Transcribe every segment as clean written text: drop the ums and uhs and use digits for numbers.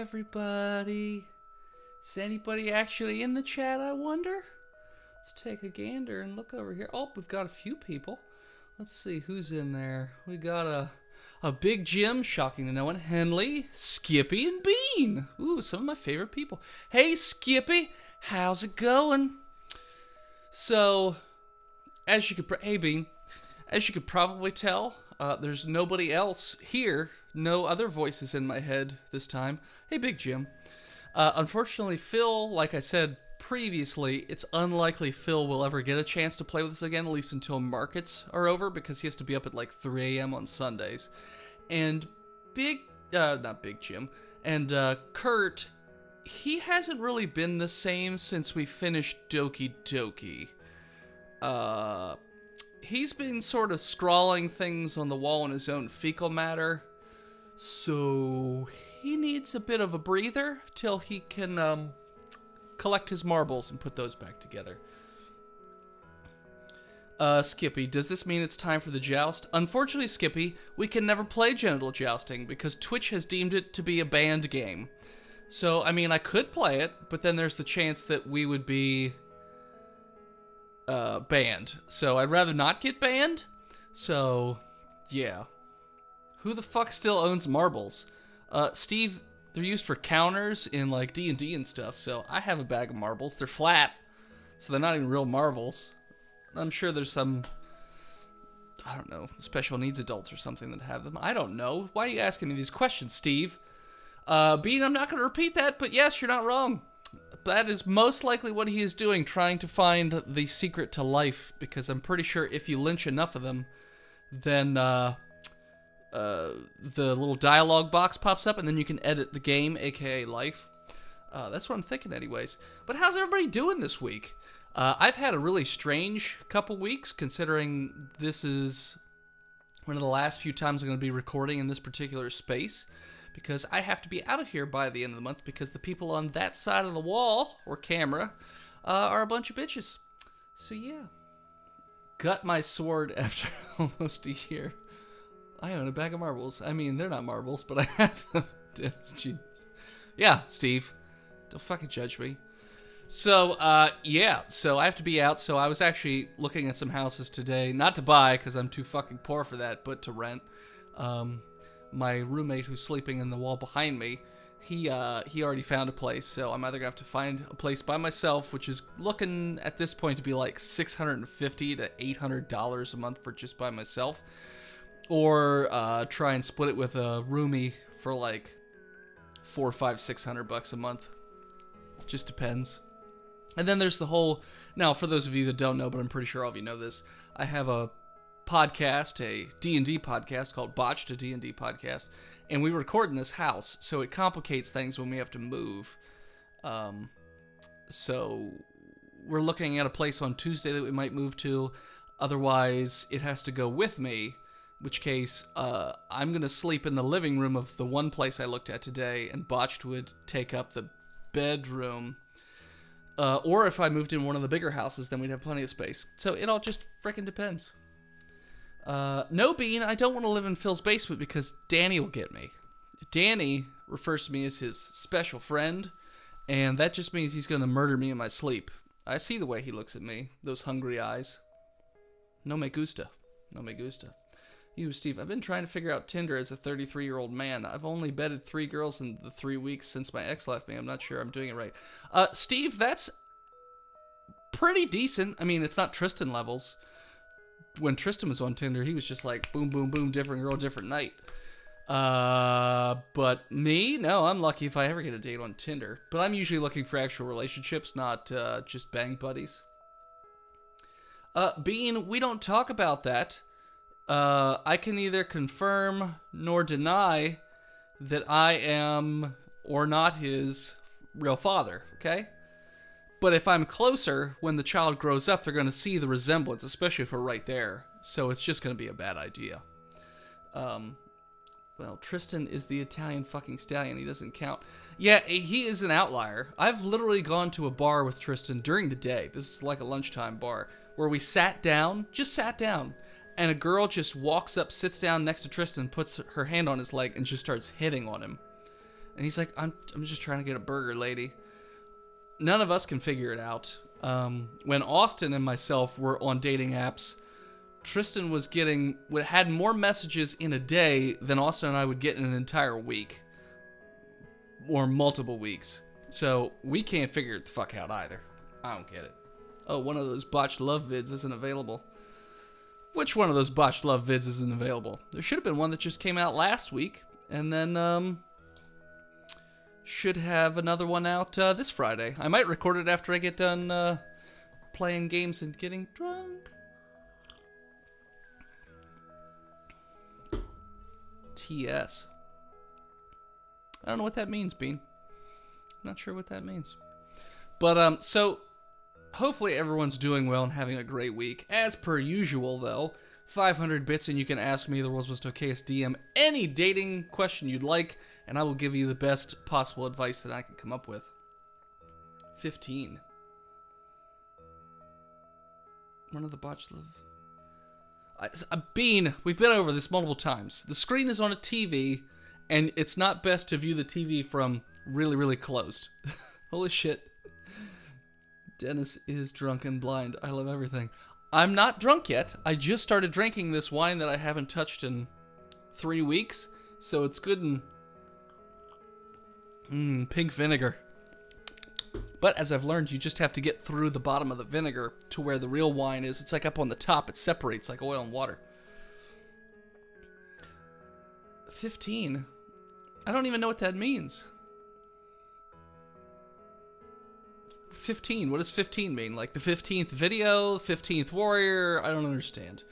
everybody. Is anybody actually in the chat, I wonder? Let's take a gander and look over here. Oh, we've got a few people. Let's see who's in there. We got a Big Jim, shocking to no one. Henley, Skippy, and Bean. Ooh, some of my favorite people. Hey, Skippy, how's it going? So, as you could... Hey, Bean. As you could probably tell, there's nobody else here. No other voices in my head this time. Hey, Big Jim. Unfortunately, Phil, like I said previously, it's unlikely Phil will ever get a chance to play with us again, at least until markets are over, because he has to be up at like 3 a.m. on Sundays. And not Big Jim, and Kurt, he hasn't really been the same since we finished Doki Doki. He's been sort of scrawling things on the wall in his own fecal matter, so he needs a bit of a breather till he can collect his marbles and put those back together. Skippy, does this mean it's time for the joust? Unfortunately, Skippy, we can never play genital jousting because Twitch has deemed it to be a banned game. So, I mean, I could play it, but then there's the chance that we would be banned. So I'd rather not get banned. So, yeah. Who the fuck still owns marbles? Steve, they're used for counters in like D&D and stuff, so I have a bag of marbles. They're flat, so they're not even real marbles. I'm sure there's some, I don't know, special needs adults or something that have them. I don't know. Why are you asking me these questions, Steve? Bean, I'm not going to repeat that, but yes, you're not wrong. That is most likely what he is doing, trying to find the secret to life, because I'm pretty sure if you lynch enough of them, then the little dialogue box pops up, and then you can edit the game, aka life. That's what I'm thinking anyways. But how's everybody doing this week? I've had a really strange couple weeks, considering this is one of the last few times I'm going to be recording in this particular space, because I have to be out of here by the end of the month, because the people on that side of the wall, or camera, are a bunch of bitches. So yeah. Gut my sword after almost a year. I own a bag of marbles. I mean, they're not marbles, but I have them. Jeez. Yeah, Steve. Don't fucking judge me. So, yeah. So I have to be out. So I was actually looking at some houses today. Not to buy, because I'm too fucking poor for that, but to rent. My roommate who's sleeping in the wall behind me, he already found a place. So I'm either going to have to find a place by myself, which is looking at this point to be like $650 to $800 a month for just by myself. Or try and split it with a roomie for like $400, $500, $600 a month. Just depends. And then there's the whole... Now, for those of you that don't know, but I'm pretty sure all of you know this, I have a podcast, a D&D podcast called Botched, a D&D podcast, and we record in this house, so it complicates things when we have to move. So we're looking at a place on Tuesday that we might move to. Otherwise, it has to go with me. Which case, I'm going to sleep in the living room of the one place I looked at today, and Botched would take up the bedroom. Or if I moved in one of the bigger houses, then we'd have plenty of space. So it all just frickin' depends. No, Bean, I don't want to live in Phil's basement because Danny will get me. Danny refers to me as his special friend, and that just means he's going to murder me in my sleep. I see the way he looks at me, those hungry eyes. No me gusta. No me gusta. You, Steve, I've been trying to figure out Tinder as a 33-year-old man. I've only bedded 3 girls in the 3 weeks since my ex left me. I'm not sure I'm doing it right. Steve, that's pretty decent. I mean, it's not Tristan levels. When Tristan was on Tinder, he was just like, boom, boom, boom, different girl, different night. But me? No, I'm lucky if I ever get a date on Tinder. But I'm usually looking for actual relationships, not just bang buddies. Bean, we don't talk about that. I can neither confirm nor deny that I am or not his real father, okay? But if I'm closer, when the child grows up, they're going to see the resemblance, especially if we're right there. So it's just going to be a bad idea. Well, Tristan is the Italian fucking stallion. He doesn't count. Yeah, he is an outlier. I've literally gone to a bar with Tristan during the day. This is like a lunchtime bar, where we sat down, and a girl just walks up, sits down next to Tristan, puts her hand on his leg, and just starts hitting on him. And he's like, I'm just trying to get a burger, lady. None of us can figure it out. When Austin and myself were on dating apps, Tristan had more messages in a day than Austin and I would get in an entire week. Or multiple weeks. So we can't figure it the fuck out either. I don't get it. Oh, one of those botched love vids isn't available. Which one of those botched love vids isn't available? There should have been one that just came out last week. And then, should have another one out this Friday. I might record it after I get done playing games and getting drunk. TS. I don't know what that means, Bean. I'm not sure what that means. But, so, hopefully everyone's doing well and having a great week. As per usual, though, 500 bits and you can ask me, the world's most okayest DM, any dating question you'd like, and I will give you the best possible advice that I can come up with. 15. One of the botched love. Bean, we've been over this multiple times. The screen is on a TV, and it's not best to view the TV from really, really close. Holy shit. Dennis is drunk and blind. I love everything. I'm not drunk yet. I just started drinking this wine that I haven't touched in 3 weeks, so it's good and pink vinegar. But as I've learned, you just have to get through the bottom of the vinegar to where the real wine is. It's like up on the top. It separates like oil and water. 15. I don't even know what that means. 15. What does 15 mean? Like the 15th video, 15th warrior? I don't understand.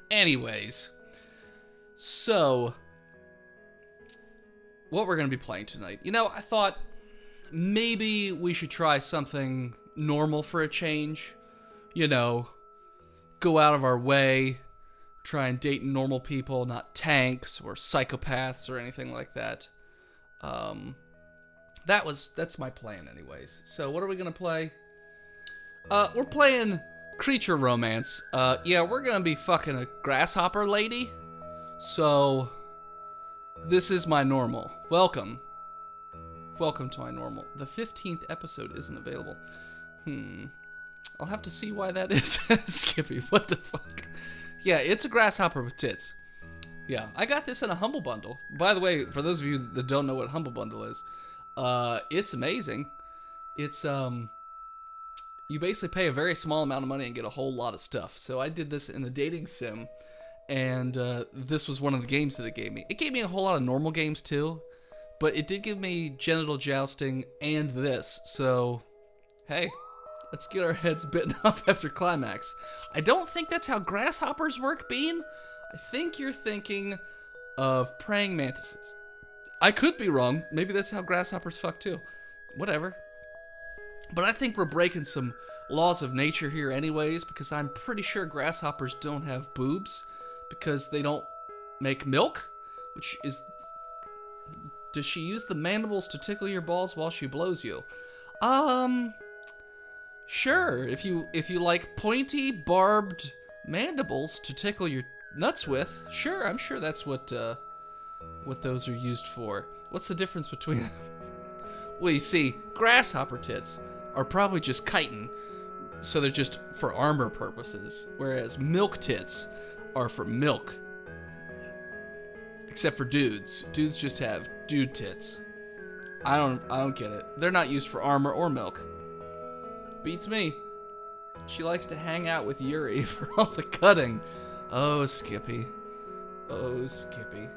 Anyways. So, what we're going to be playing tonight. You know, I thought maybe we should try something normal for a change. You know, go out of our way, try and date normal people, not tanks or psychopaths or anything like that. That's my plan anyways. So what are we gonna play? We're playing creature romance. Yeah, we're gonna be fucking a grasshopper lady. So this is my normal. Welcome to my normal. The 15th episode isn't available. I'll have to see why that is. Skippy, what the fuck? Yeah, it's a grasshopper with tits. Yeah, I got this in a Humble Bundle. By the way, for those of you that don't know what Humble Bundle is, it's amazing. It's, you basically pay a very small amount of money and get a whole lot of stuff. So I did this in the dating sim, and this was one of the games that it gave me. It gave me a whole lot of normal games too, but it did give me genital jousting and this. So, hey, let's get our heads bitten off after climax. I don't think that's how grasshoppers work, Bean. I think you're thinking of praying mantises. I could be wrong. Maybe that's how grasshoppers fuck too. Whatever. But I think we're breaking some laws of nature here anyways, because I'm pretty sure grasshoppers don't have boobs because they don't make milk, which is... Does she use the mandibles to tickle your balls while she blows you? Sure. If you like pointy, barbed mandibles to tickle your nuts with, sure. I'm sure that's what those are used for. What's the difference between them? Well, you see, grasshopper tits are probably just chitin, so they're just for armor purposes, whereas milk tits are for milk. Except for dudes. Dudes just have dude tits. I don't get it. They're not used for armor or milk. Beats me. She likes to hang out with Yuri for all the cutting. Oh, Skippy. Oh, Skippy.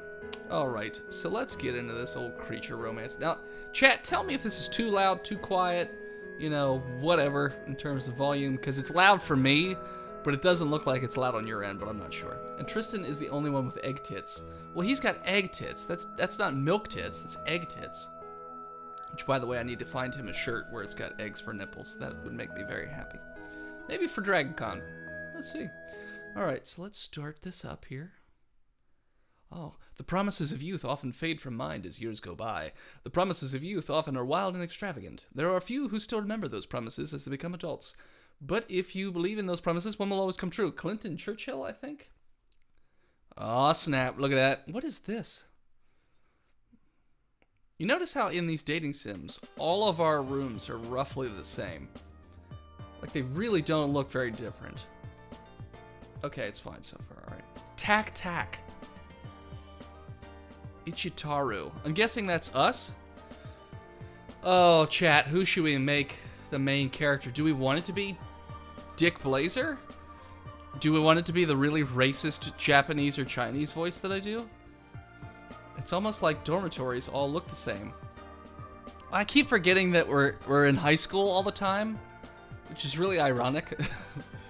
Alright, so let's get into this old creature romance. Now, chat, tell me if this is too loud, too quiet, you know, whatever, in terms of volume, because it's loud for me, but it doesn't look like it's loud on your end, but I'm not sure. And Tristan is the only one with egg tits. Well, he's got egg tits. That's not milk tits, that's egg tits. Which, by the way, I need to find him a shirt where it's got eggs for nipples. That would make me very happy. Maybe for DragonCon. Let's see. Alright, so let's start this up here. Oh, the promises of youth often fade from mind as years go by. The promises of youth often are wild and extravagant. There are a few who still remember those promises as they become adults. But if you believe in those promises, one will always come true. Clinton Churchill, I think? Aw, snap. Look at that. What is this? You notice how in these dating sims, all of our rooms are roughly the same. Like, they really don't look very different. Okay, it's fine so far, alright. Tac Tac. Ichitaru. I'm guessing that's us? Oh, chat, who should we make the main character? Do we want it to be Dick Blazer? Do we want it to be the really racist Japanese or Chinese voice that I do? It's almost like dormitories all look the same. I keep forgetting that we're in high school all the time, which is really ironic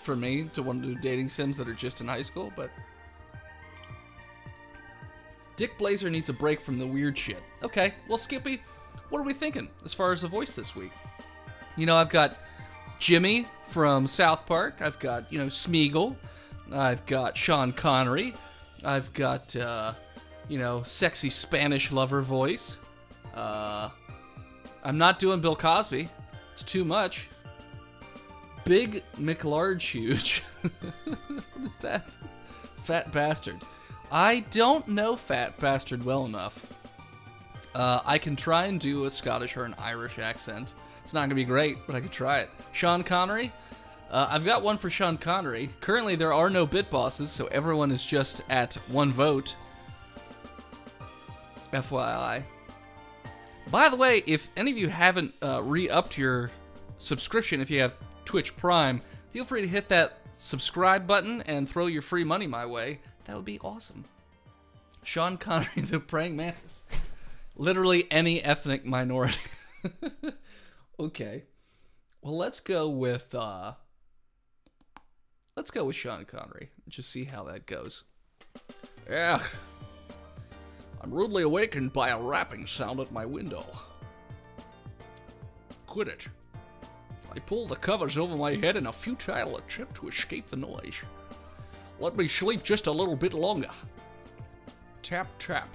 for me to want to do dating sims that are just in high school, but Dick Blazer needs a break from the weird shit. Okay, well, Skippy, what are we thinking as far as the voice this week? You know, I've got Jimmy from South Park. I've got, you know, Smeagol. I've got Sean Connery. I've got, you know, sexy Spanish lover voice. I'm not doing Bill Cosby. It's too much. Big McLarge Huge. What is that? Fat Bastard. I don't know Fat Bastard well enough. I can try and do a Scottish or an Irish accent. It's not going to be great, but I could try it. Sean Connery. I've got one for Sean Connery. Currently, there are no bit bosses, so everyone is just at one vote. FYI. By the way, if any of you haven't re-upped your subscription, if you have Twitch Prime, feel free to hit that subscribe button and throw your free money my way. That would be awesome. Sean Connery, the praying mantis. Literally any ethnic minority. Okay. Well, let's go with Sean Connery. Just see how that goes. Yeah. I'm rudely awakened by a rapping sound at my window. Quit it. I pull the covers over my head in a futile attempt to escape the noise. Let me sleep just a little bit longer. Tap, tap.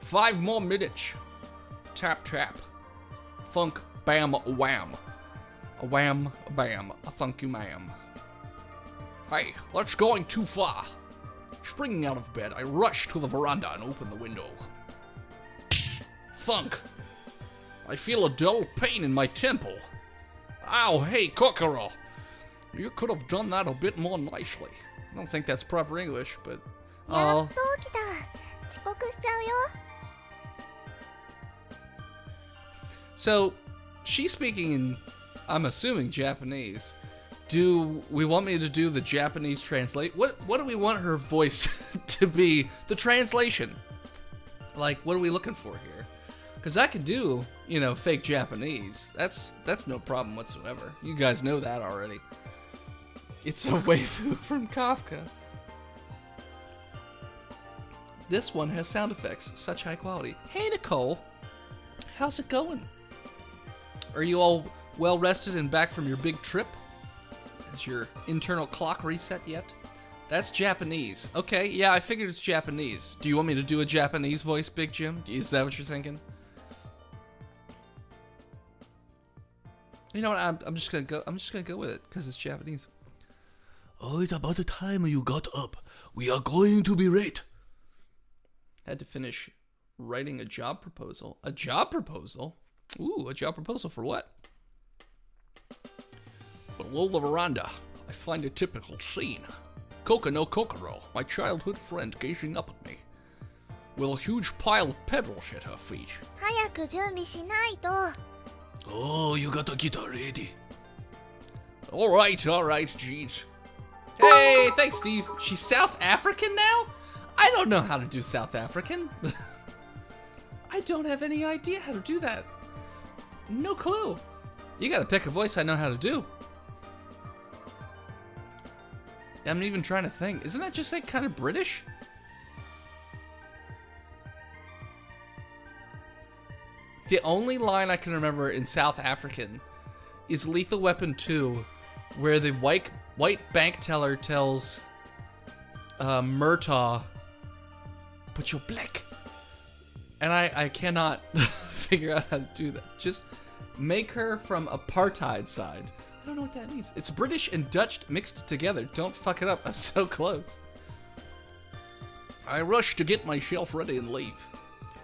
5 more minutes. Tap, tap. Funk, bam, wham. A wham, a bam, a funk you ma'am. Hey, that's going too far. Springing out of bed, I rush to the veranda and open the window. Thunk. I feel a dull pain in my temple. Ow, hey, Kokoro. You could have done that a bit more nicely. I don't think that's proper English, but... So, she's speaking in, I'm assuming, Japanese. Do we want me to do the Japanese translate? What do we want her voice to be? The translation. Like, what are we looking for here? Because I could do, you know, fake Japanese. That's no problem whatsoever. You guys know that already. It's a waifu from Kafka. This one has sound effects, such high quality. Hey, Nicole. How's it going? Are you all well rested and back from your big trip? Has your internal clock reset yet? That's Japanese. Okay, yeah, I figured it's Japanese. Do you want me to do a Japanese voice, Big Jim? Is that what you're thinking? You know what? I'm just gonna go with it because it's Japanese. Oh, it's about the time you got up. We are going to be late. Had to finish writing a job proposal. A job proposal? Ooh, a job proposal for what? Below the veranda, I find a typical scene. Koka no Kokoro, my childhood friend, gazing up at me, with a huge pile of pebbles at her feet. Oh, you got the guitar ready. Alright, jeez. Hey, thanks, Steve. She's South African now? I don't know how to do South African. I don't have any idea how to do that. No clue. You gotta pick a voice I know how to do. I'm even trying to think. Isn't that just like kind of British? The only line I can remember in South African is Lethal Weapon 2, where the white bank teller tells Murtaugh, "But you're black." And I cannot figure out how to do that. Just make her from apartheid side. I don't know what that means. It's British and Dutch mixed together. Don't fuck it up. I'm so close. I rushed to get myself ready and leave.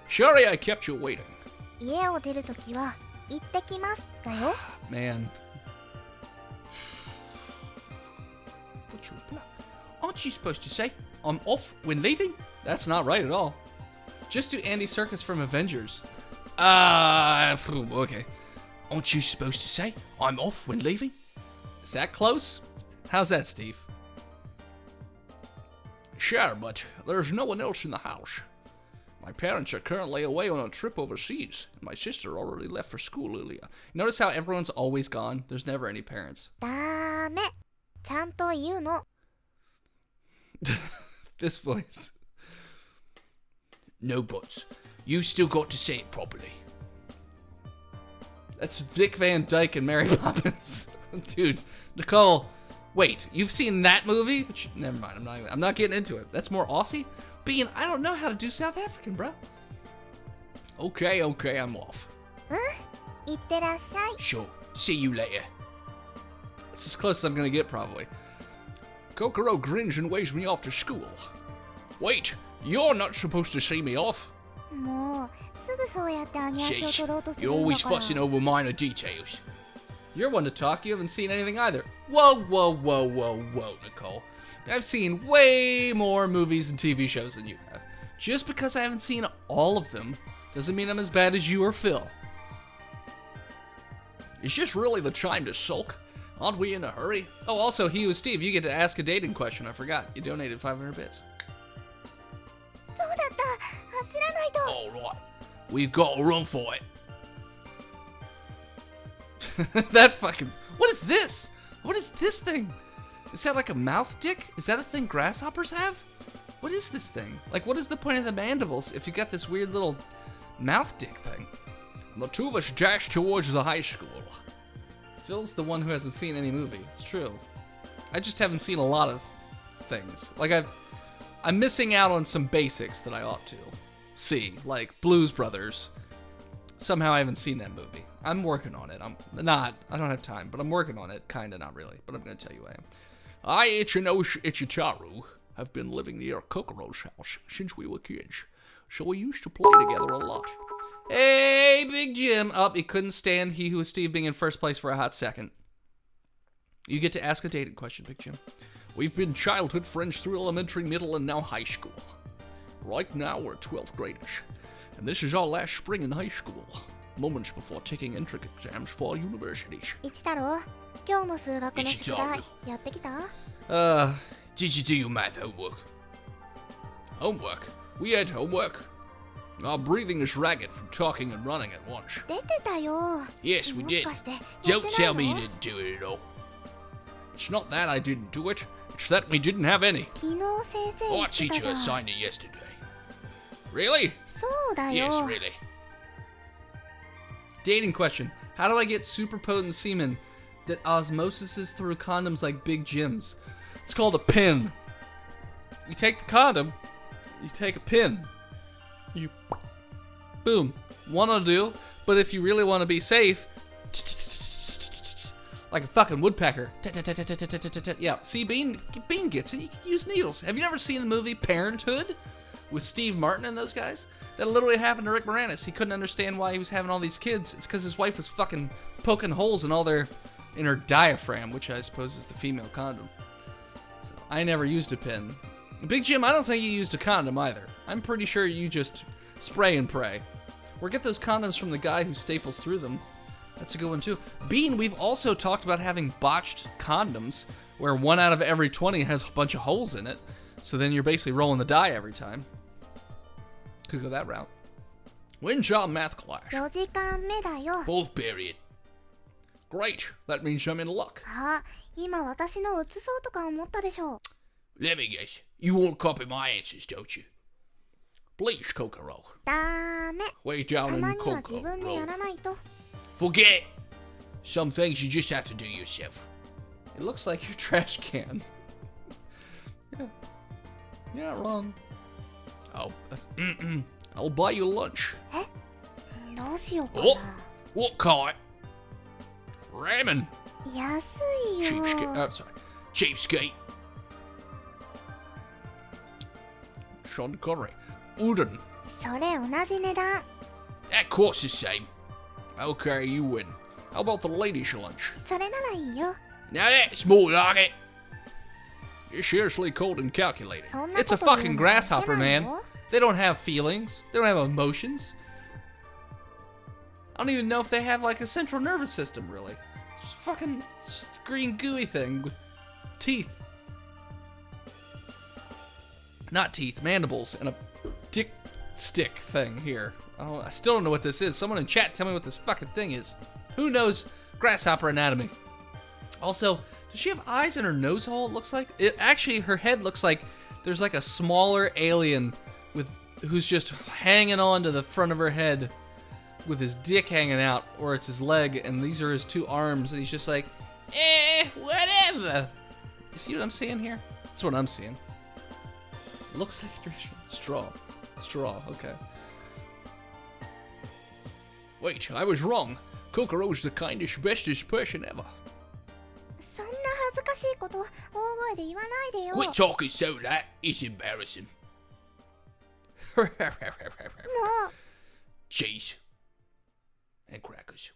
Sorry I kept you waiting. 家を出るときは行ってきますだよ。Man. Aren't you supposed to say, I'm off when leaving? That's not right at all. Just do Andy Serkis from Avengers. Okay. Aren't you supposed to say, I'm off when leaving? Is that close? How's that, Steve? Sure, but there's no one else in the house. My parents are currently away on a trip overseas, and my sister already left for school earlier. Notice how everyone's always gone? There's never any parents. ダメ。ちゃんと言うの。This voice. No buts. You still got to say it properly. That's Dick Van Dyke and Mary Poppins. Dude, Nicole, wait, you've seen that movie? Never mind, I'm not getting into it. That's more Aussie? Bean, I don't know how to do South African, bro. Okay, I'm off. いってらっしゃい。 Sure, see you later. That's as close as I'm gonna get, probably. Kokoro grins and waves me off to school. Wait, you're not supposed to see me off. もうすぐそうやって揚げ足を Jeez, 取ろうとする you're んだ always から。 fussing over minor details. You're one to talk, you haven't seen anything either. Whoa, Nicole. I've seen way more movies and TV shows than you have. Just because I haven't seen all of them doesn't mean I'm as bad as you or Phil. Is this really the time to sulk? Aren't we in a hurry? Oh, also, he was Steve. You get to ask a dating question. I forgot. You donated 500 bits. そうだった。走らないと。 Alright. We've got to run for it. That fucking... What is this? What is this thing? Is that like a mouth dick? Is that a thing grasshoppers have? What is this thing? Like, what is the point of the mandibles if you got this weird little mouth dick thing? The two of us dash towards the high school. Phil's the one who hasn't seen any movie. It's true. I just haven't seen a lot of things. Like, I'm missing out on some basics that I ought to see, like Blues Brothers. Somehow I haven't seen that movie. I'm working on it. I don't have time, but I'm working on it. Kinda, not really, but I'm gonna tell you I am. I, Ichitaru, have been living near Kokoro's house since we were kids, so we used to play together a lot. Hey, Big Jim. Oh, he couldn't stand He Who Was Steve being in first place for a hot second. You get to ask a dating question, Big Jim. We've been childhood friends through elementary, middle, and now high school. Right now, we're 12th graders, and this is our last spring in high school, moments before taking entrance exams for our universities. 一太郎、今日の数学の宿題やってきた？ Did you do your math homework? Homework? We had homework. Our breathing is ragged from talking and running at once. 出てたよ。 Yes, we もし did. かしてやって Don't ない tell me you の？ didn't do it at all. It's not that I didn't do it. It's that we didn't have any. 昨日先生言 Our ってたじ teacher ゃん。 assigned it yesterday. Really? そうだよ。 Yes, really. Dating question. How do I get super potent semen that osmosises through condoms like Big Jim's? It's called a pin. You take the condom, you take a pin. You... Boom. One will do, but if you really want to be safe... Like a fucking woodpecker. Yeah, see, Bean gets it. You can use needles. Have you ever seen the movie Parenthood? With Steve Martin and those guys? That literally happened to Rick Moranis. He couldn't understand why he was having all these kids. It's because his wife was fucking poking holes in in her diaphragm, which I suppose is the female condom. So, I never used a pin. Big Jim, I don't think you used a condom either. I'm pretty sure you just spray and pray. Or get those condoms from the guy who staples through them. That's a good one too. Bean, we've also talked about having botched condoms, where 1 out of every 20 has a bunch of holes in it. So then you're basically rolling the die every time. Could go that route. When's our math class? 4時間目だよ。 Fourth period. Great. That means I'm in luck. あ、今私の写そうとか思ったでしょ。 Let me guess. You won't copy my answers, don't you? Please, Kokoro. ダメ。 Way た down ま in には自分でや Kokoro. らないと。 Forget it. Some things you just have to do yourself. It looks like your trash can. Yeah. You're not wrong. I'll buy you lunch. え？どうしようか Oh, な。 what kind? Ramen. 安いよ。 Cheapskate. Oh, sorry. Cheapskate. Sean Connery. Udon. それ同じ値段。Of course the same. Okay, you win. How about the ladies' lunch? それならいいよ。 Now that's more like it. You're seriously cold and calculated. そんな It's こ a と言う fucking のはいけ grasshopper, ない man. よ。 They don't have feelings. They don't have emotions. I don't even know if they have like a central nervous system, really. It's just fucking green gooey thing with teeth. Not teeth, mandibles, and a dick stick thing here. Oh, I still don't know what this is. Someone in chat tell me what this fucking thing is. Who knows grasshopper anatomy? Also, does she have eyes in her nose hole, it looks like? Actually, her head looks like there's like a smaller alien who's just hanging on to the front of her head with his dick hanging out, or it's his leg, and these are his two arms, and he's just like, whatever. You see what I'm seeing here? That's what I'm seeing. Looks like straw. Straw, okay. Wait, I was wrong. Kokoro's the kindest, bestest person ever. そんな恥ずかしいこと大声で言わないでよ。 Quit talking so loud. It's embarrassing. もう Cheese. And crackers.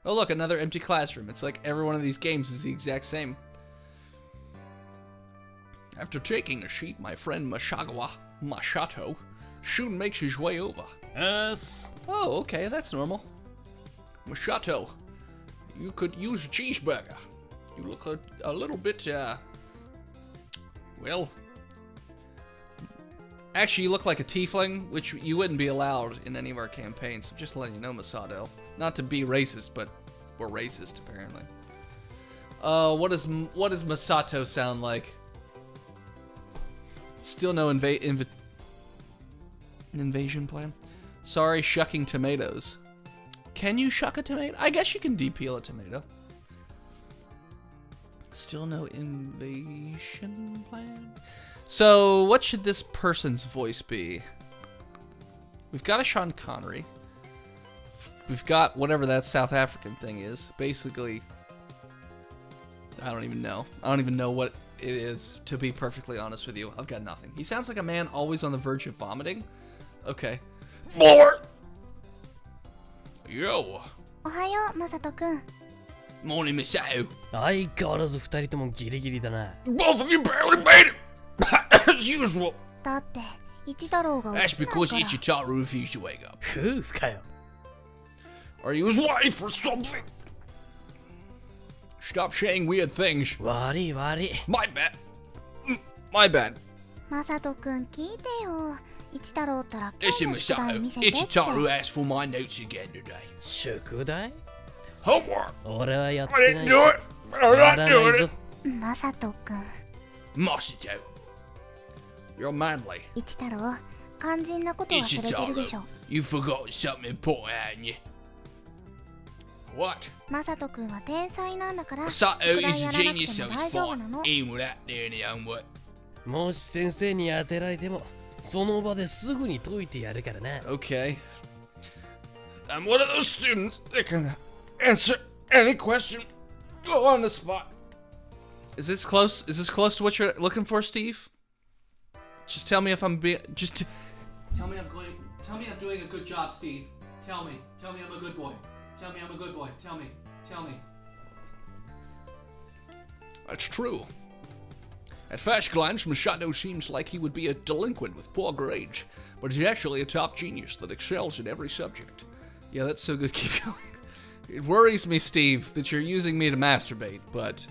Oh look, another empty classroom. It's like every one of these games is the exact same. After taking a sheet, my friend Masato soon makes his way over. Oh, okay, that's normal. Masato, you could use a cheeseburger. You look a little bit, well... Actually, you look like a tiefling, which you wouldn't be allowed in any of our campaigns. Just letting you know, Masato. Not to be racist, but we're racist, apparently. What does Masato sound like? Still no invasion plan? Sorry, shucking tomatoes. Can you shuck a tomato? I guess you can depeel a tomato. Still no invasion plan? So, what should this person's voice be? We've got a Sean Connery. We've got whatever that South African thing is. Basically, I don't even know. I don't even know what it is, to be perfectly honest with you. I've got nothing. He sounds like a man always on the verge of vomiting. Okay. More! Yo. おはよう、マサトくん。 Morning, Masato. 相変わらず二人ともギリギリだな。 Both of you barely made it! As usual. だって、一太郎が That's 起きてない because から。 Ichitaru refused to wake up. 夫婦かよ。 Are you his wife or something? Stop saying weird things. 悪い悪い。 My bad. My bad. マサトくん聞いてよ。一太郎ったら今日 Listen, の宿題 Masato. 見せてって。 Ichitaru asked for my notes again today. 宿題 Homework. 俺はやって I ない didn't do it. I'm や not ら doing ない it. ぞ。マサトくん。 Masato. You're manly. 一太郎、肝心なこと忘れてるでしょ。 Ichitaru, you've forgotten something important, haven't you? What? マサトくんは天才なんだから、 Masato 宿題 is や a らなく genius, て so も he's 大丈夫な fine. の。 Even without doing his homework. もし先生に当てられても、その場ですぐに解いてやるからな。 Okay. I'm one of those students that can answer any question on the spot. Is this close? Is this close to what you're looking for, Steve? Just tell me if I'm being. Tell me I'm going. Tell me I'm doing a good job, Steve. Tell me. Tell me I'm a good boy. Tell me I'm a good boy. Tell me. Tell me. That's true. At first glance, Masato seems like he would be a delinquent with poor grades, but he's actually a top genius that excels in every subject. Yeah, that's so good. Keep going. It worries me, Steve, that you're using me to masturbate, but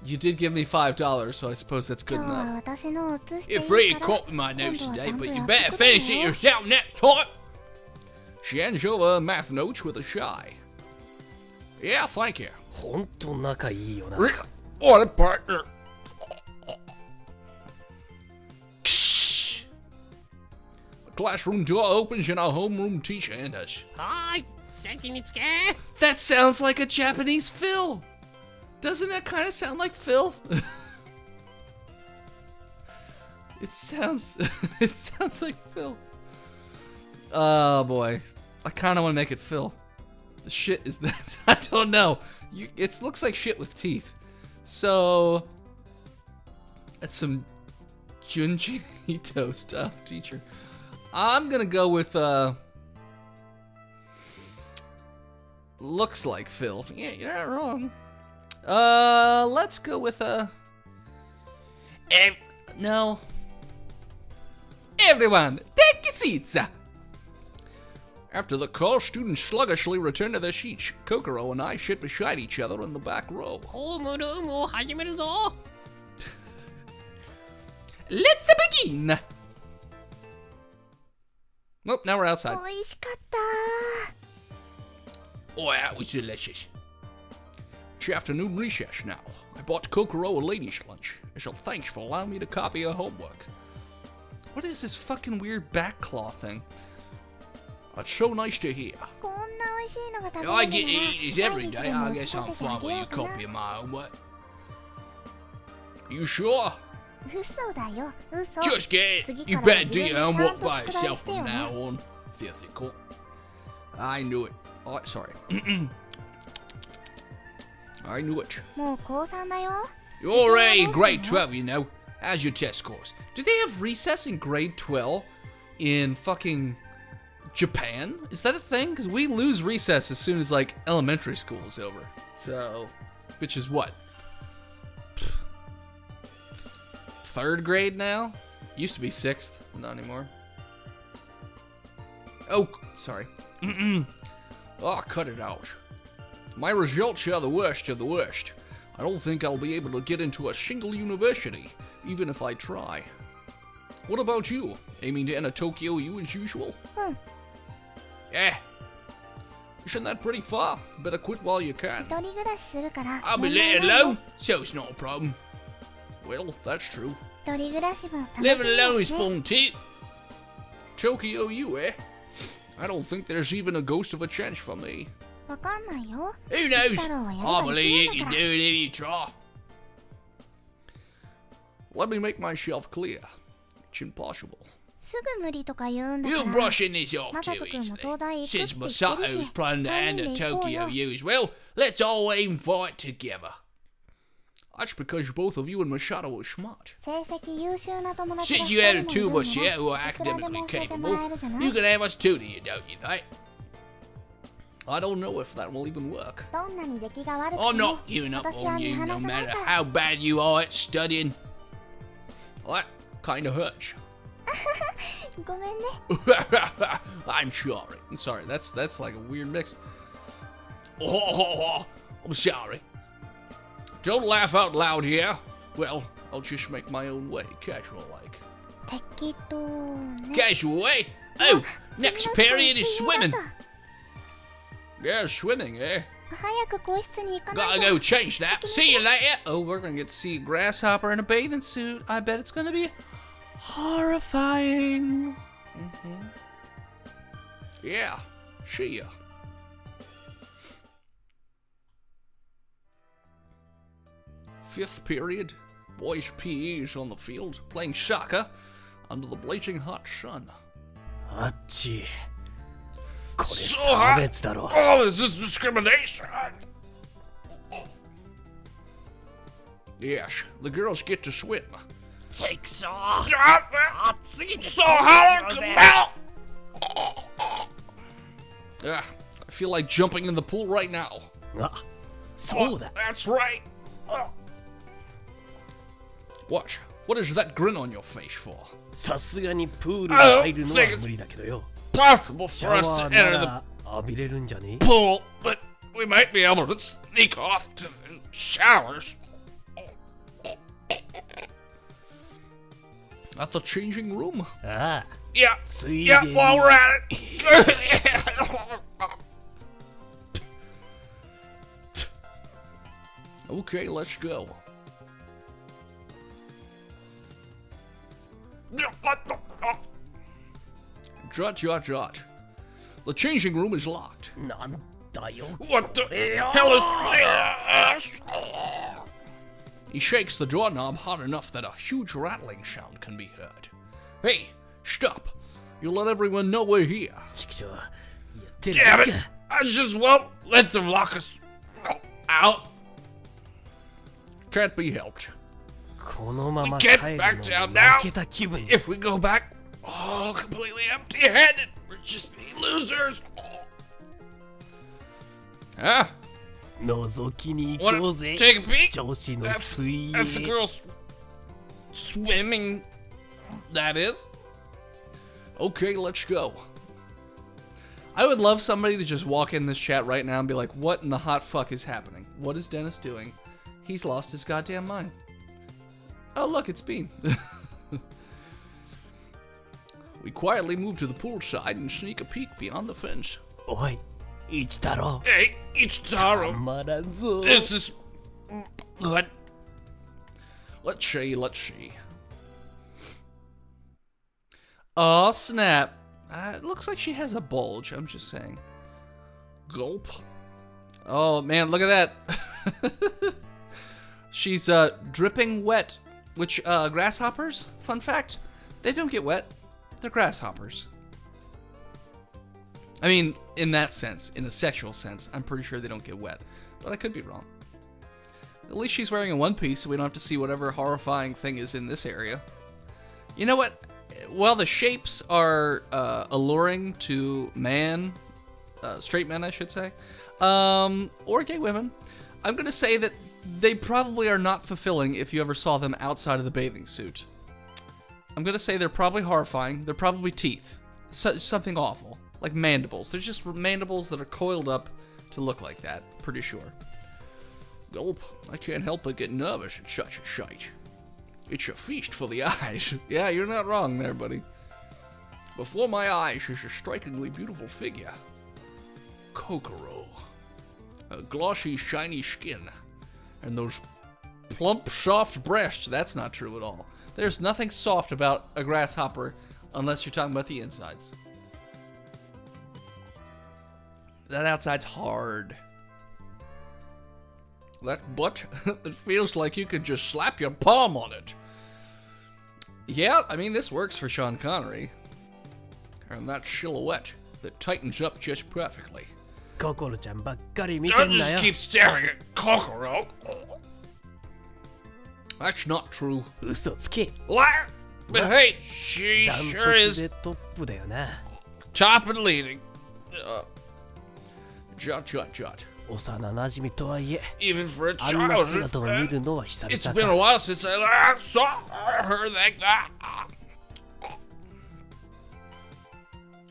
you did give me $5, so I suppose that's good 今日は enough. 私のを写してい You're free い to から copy my 今 notes 度はち today, ゃんと but や you って better くれ finish it よ。 yourself next time. She hands over math notes with a shy. Yeah, thank you. ほんと仲いいよな。 Really? What a partner. The classroom door opens and our homeroom teacher enters. はーい、席につけ。 That sounds like a Japanese Phil. Doesn't that kind of sound like Phil? It sounds like Phil. Oh boy. I kind of want to make it Phil. The shit is that? I don't know. It looks like shit with teeth. So that's some Junji Ito style teacher. I'm gonna go with looks like Phil. Yeah, you're not wrong. Let's go with no. Everyone, take your seats. After the call, students sluggishly returned to their seats. Kokoro and I sit beside each other in the back row. ホームルームを始めるぞ。 Let's begin. Nope, now we're outside. 美味しかった。 Oh, that was delicious. It's afternoon recess now. I bought Kokoro a ladies' lunch as a thanks for allowing me to copy her homework. What is this fucking weird back claw thing? That's so nice to hear. こんな美味しいのが食べ I れ get る to な eat this ら every 毎日 day. で I も guess 食 I'm べてあ fine げ with よ you うかな。 copying my homework. You sure? 嘘だよ、嘘。 Just get it. 次 You からは better 自 do 分で your ちゃん homework と by 宿題 yourself してよ from ね。 now on. Filthy cunt. I knew it. Oh, sorry. I knew it. もう高3だよ。 You're already grade 12, you know. How's your test scores? Do they have recess in grade 12 in fucking Japan? Is that a thing? Because we lose recess as soon as, like, elementary school is over. So, which is what? 3rd grade now? Used to be 6th, not anymore. Oh, sorry. Oh, cut it out. My results are the worst of the worst. I don't think I'll be able to get into a single university, even if I try. What about you? Aiming to enter Tokyo U as usual? うん、 Yeah. Isn't that pretty far? Better quit while you can. 一人暮らしするから。 I'll be 問題 let ないよ alone, so it's not a problem. Well, that's true. 一人暮らしも楽し Living み alone で is すね。 fun too. Tokyo U, eh? I don't think there's even a ghost of a chance for me. わかんないよ。 Who knows? 太郎はやれ I ば believe で you きるん can だ do から。 it if you try. Let me make myself clear. It's impossible. すぐ無理とか言うんだか You're ら。 brushing this off マサ too ト君も easily. 東大行くって Since 言ってるし。 Masato's planning to 3 enter 人で行こう Tokyo よ。 U as well, let's all aim for it together. That's because both of you and Masato are smart. 成績優秀な友達が Since 2 you had 人 the も two いる of ん us な here ら who are いくらで academically も教えても capable, らえるじゃない you can have us too, do you, don't you think? I don't know if that will even work. どんなに出来が悪くて I'm も not giving up 私は on 見 you 放 no さない matter から。 how bad you are at studying. Well, that kinda hurts. ごめんね。 I'm sorry. I'm sorry, that's like a weird mix. Oh, I'm sorry. Don't laugh out loud here. Well, I'll just make my own way, casual like. 適当ね。 Casual way? Oh, あ next 次の period is 水泳 swimming. だ Yeah, swimming, eh? 早く個室に行かない Gotta と。 go change that. See you later. Oh, we're gonna get to see a grasshopper in a bathing suit. I bet it's gonna be horrifying. Yeah, see ya. Fifth period. Boys' PE is on the field, playing soccer under the blazing hot sun. あっち。これ So 差 hot. 別だろ。 Oh, is this discrimination? Yes, the girls get to swim. チェクショー。 It's so hot I can melt! I feel like jumping in the pool right now. あ、そうだ。 That's right. What? What is that grin on your face for? さすがにプールに入るのは無理だけどよ。 Possible シ for ャ us ワ to ーな enter the ら浴びれるんじゃね pool, but we might be able to sneak off to the showers. At the changing room? ああ、 Yeah. つい Yeah, でに while we're at it. Okay, let's go. Jot, jot, jot. The changing room is locked. なんだよ。 What the hell is this? He shakes the doorknob hard enough that a huge rattling sound can be heard. Hey, stop. You let everyone know we're here. チクショー。やってる Damn だ it! け。 I just won't let them lock us out. Can't be helped. このまま We 帰 get る back の down に now. 負けた気分。 If we go back, completely empty-handed, we're just be losers. Ah, 覗きに行 wanna こうぜ take a peek? 女子の水 That's the 泳 girls swimming. That is. Okay, let's go. I would love somebody to just walk in this chat right now and be like, what in the hot fuck is happening? What is Dennis doing? He's lost his goddamn mind. Oh, look, it's Bean. We quietly move to the pool side and sneak a peek beyond the fence. おい一太郎 Hey, Ichitaro. たまらんぞ This is good. Let's see, let's see. Oh, snap. It looks like she has a bulge, I'm just saying. Gulp. Oh, man, look at that. She's dripping wet, which grasshoppers, fun fact, they don't get wet. They're grasshoppers. I mean, in that sense, in a sexual sense, I'm pretty sure they don't get wet, but I could be wrong. At least she's wearing a one piece, so we don't have to see whatever horrifying thing is in this area. You know what? While the shapes are alluring to straight men, I should say, or gay women, I'm going to say that they probably are not fulfilling if you ever saw them outside of the bathing suit. I'm going to say they're probably horrifying. They're probably teeth. Something awful. Like mandibles. They're just mandibles that are coiled up to look like that. Pretty sure. Gulp. I can't help but get nervous at such a sight. It's a feast for the eyes. Yeah, you're not wrong there, buddy. Before my eyes is a strikingly beautiful figure. Kokoro. A glossy, shiny skin. And those Plump, soft breasts. That's not true at all. There's nothing soft about a grasshopper unless you're talking about the insides. That outside's hard. that butt, it feels like you could just slap your palm on it. Yeah, I mean, this works for Sean Connery. And that silhouette that tightens up just perfectly. ココロちゃんばっかり見て Don't んな just よ keep staring at Kokoro. That's not true. 嘘つけ Liar! But hey, she ダン sure トツ is でトップだよな top and leading. Jot, jot, jot. 幼なじみとはいえ Even for a あんな child, 姿を見るのは久 it's 々 been a か while since I last saw her like that.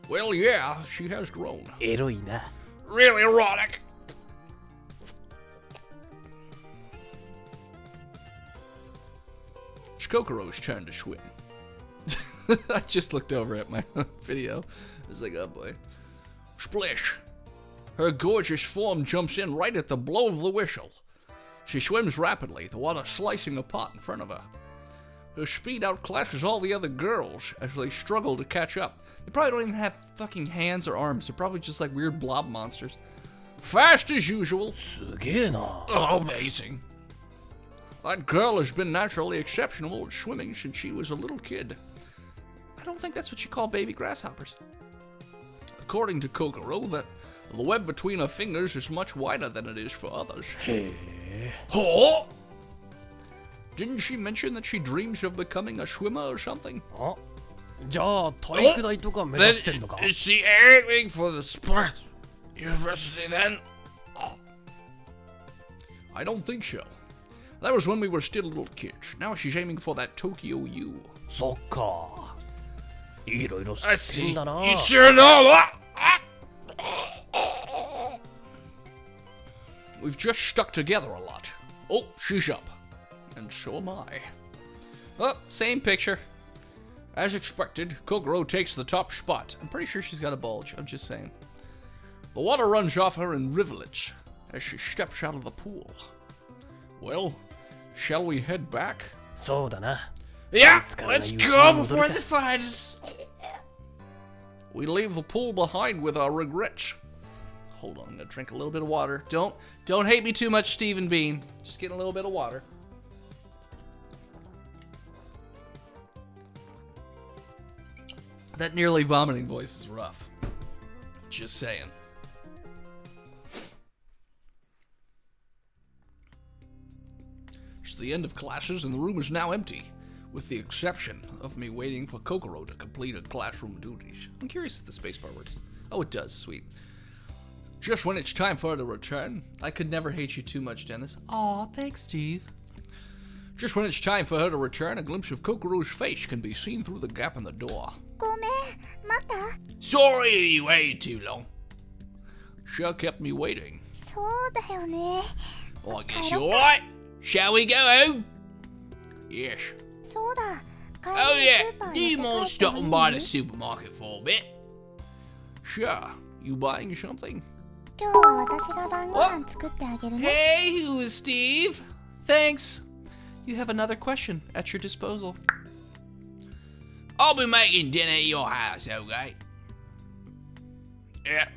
Well, yeah, she has grown. エロいな Really erotic. It's Kokoro's turn to swim. I just looked over at my video. I was like, oh boy. Splish. Her gorgeous form jumps in right at the blow of the whistle. She swims rapidly, the water slicing apart in front of her. Her speed outclasses all the other girls as they struggle to catch up. They probably don't even have fucking hands or arms. They're probably just like weird blob monsters. Fast as usual. すげえな Oh, amazing. That girl has been naturally exceptional at swimming since she was a little kid. I don't think that's what you call baby grasshoppers. According to Kokoro, the web between her fingers is much wider than it is for others. へえ Oh! Didn't she mention that she dreams of becoming a swimmer or something? あじゃあ体育大とか目指してんのか Is she aiming for the sports university then? I don't think so. That was when we were still little kids. Now she's aiming for that Tokyo U. そっかいろいろ知 I ってん see. だな You sure know that? We've just stuck together a lot. Oh, she's up. And so am I. Oh, same picture. As expected, Kokoro takes the top spot. I'm pretty sure she's got a bulge. I'm just saying. The water runs off her in rivulets as she steps out of the pool. Well, shall we head back? そうだな Yeah, let's go go before the finals. We leave the pool behind with our regrets. Hold on, I'm gonna drink a little bit of water. Don't hate me too much, Stephen Bean. Just getting a little bit of water. That nearly vomiting voice is rough. Just saying. It's the end of classes and the room is now empty, with the exception of me waiting for Kokoro to complete her classroom duties. I'm curious if the spacebar works. Oh, it does. Sweet. Just when it's time for her to return. I could never hate you too much, Dennis. Aw, thanks, Steve. Just when it's time for her to return, a glimpse of Kokoro's face can be seen through the gap in the door. ごめん、また Sorry you waited too long. Sure kept me waiting. そうだよね。 I guess you're alright. Shall we go home? Yes. そうだ。帰 Oh りにスー yeah, パー do you 寄って mind 帰ってもい stopping い by the supermarket for a bit? Sure. You buying something? 今日は私が晩ご飯作ってあげるね。 Hey, who is Steve? Thanks. You have another question at your disposal. I'll be making dinner at your house, okay? Yeah.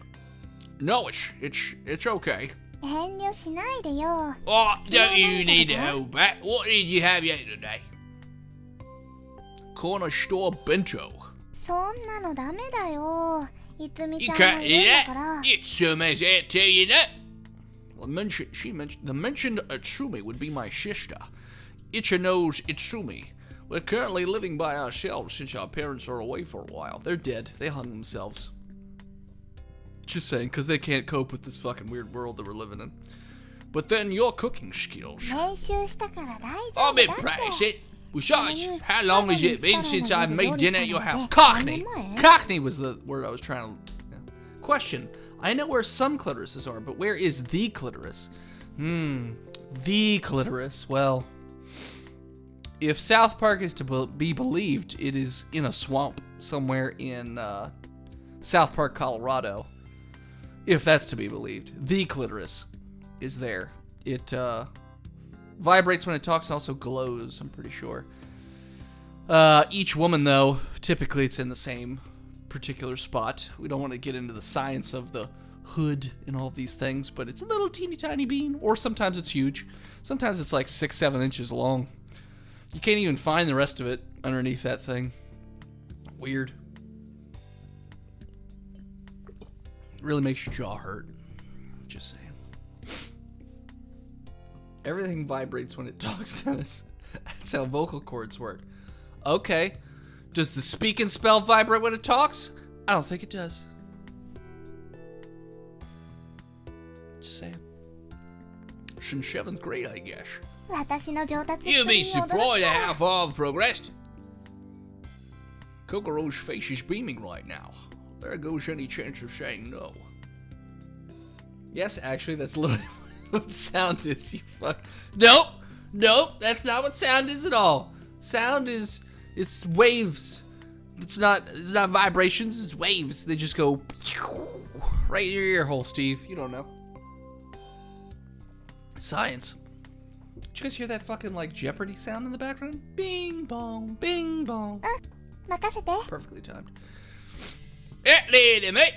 No, it's okay. 遠慮しないでよ。 Oh, don't you need to hold back? What did you have yesterday? Corner store bento. そんなのダメだよ。いつみ You ちゃん can't も eat いるんだ that. から。 It's Sume's out to you know. The mentioned Atsumi would be my sister. Icha knows Itsumi. We're currently living by ourselves since our parents are away for a while. They're dead. They hung themselves. Just saying, because they can't cope with this fucking weird world that we're living in. But then your cooking skills. 練習したから大丈 I've 夫 been だって。 practicing. Besides, how long has it been since I've made dinner at your house? Cockney! Cockney was the word I was trying to... Yeah. Question. I know where some clitorises are, but where is the clitoris? The clitoris. Well, if South Park is to be believed, it is in a swamp somewhere in South Park, Colorado. If that's to be believed. The clitoris is there. It vibrates when it talks and also glows, I'm pretty sure. Each woman, though, typically it's in the same particular spot. We don't want to get into the science of the hood and all of these things, but it's a little teeny tiny bean, or sometimes it's huge. Sometimes it's like 6-7 inches long. You can't even find the rest of it underneath that thing. Weird. Really makes your jaw hurt. Just saying. Everything vibrates when it talks, Dennis. That's how vocal cords work. Okay. Does the speak and spell vibrate when it talks? I don't think it does. Just saying. Since 7th grade, I guess. 私の上達 You'd っぷ be りに驚 surprised く at わ how far I've progressed. Kokoro's face is beaming right now. There goes any chance of saying no. Yes, actually, that's literally what sound is, you fuck. Nope! Nope, that's not what sound is at all. Sound is, it's waves. It's not vibrations, it's waves. They just go right in your ear hole, Steve. You don't know. Science. Did you guys hear that fucking, like, Jeopardy sound in the background? Bing bong, bing bong. 任せて。 Perfectly timed. Hey, lady, mate.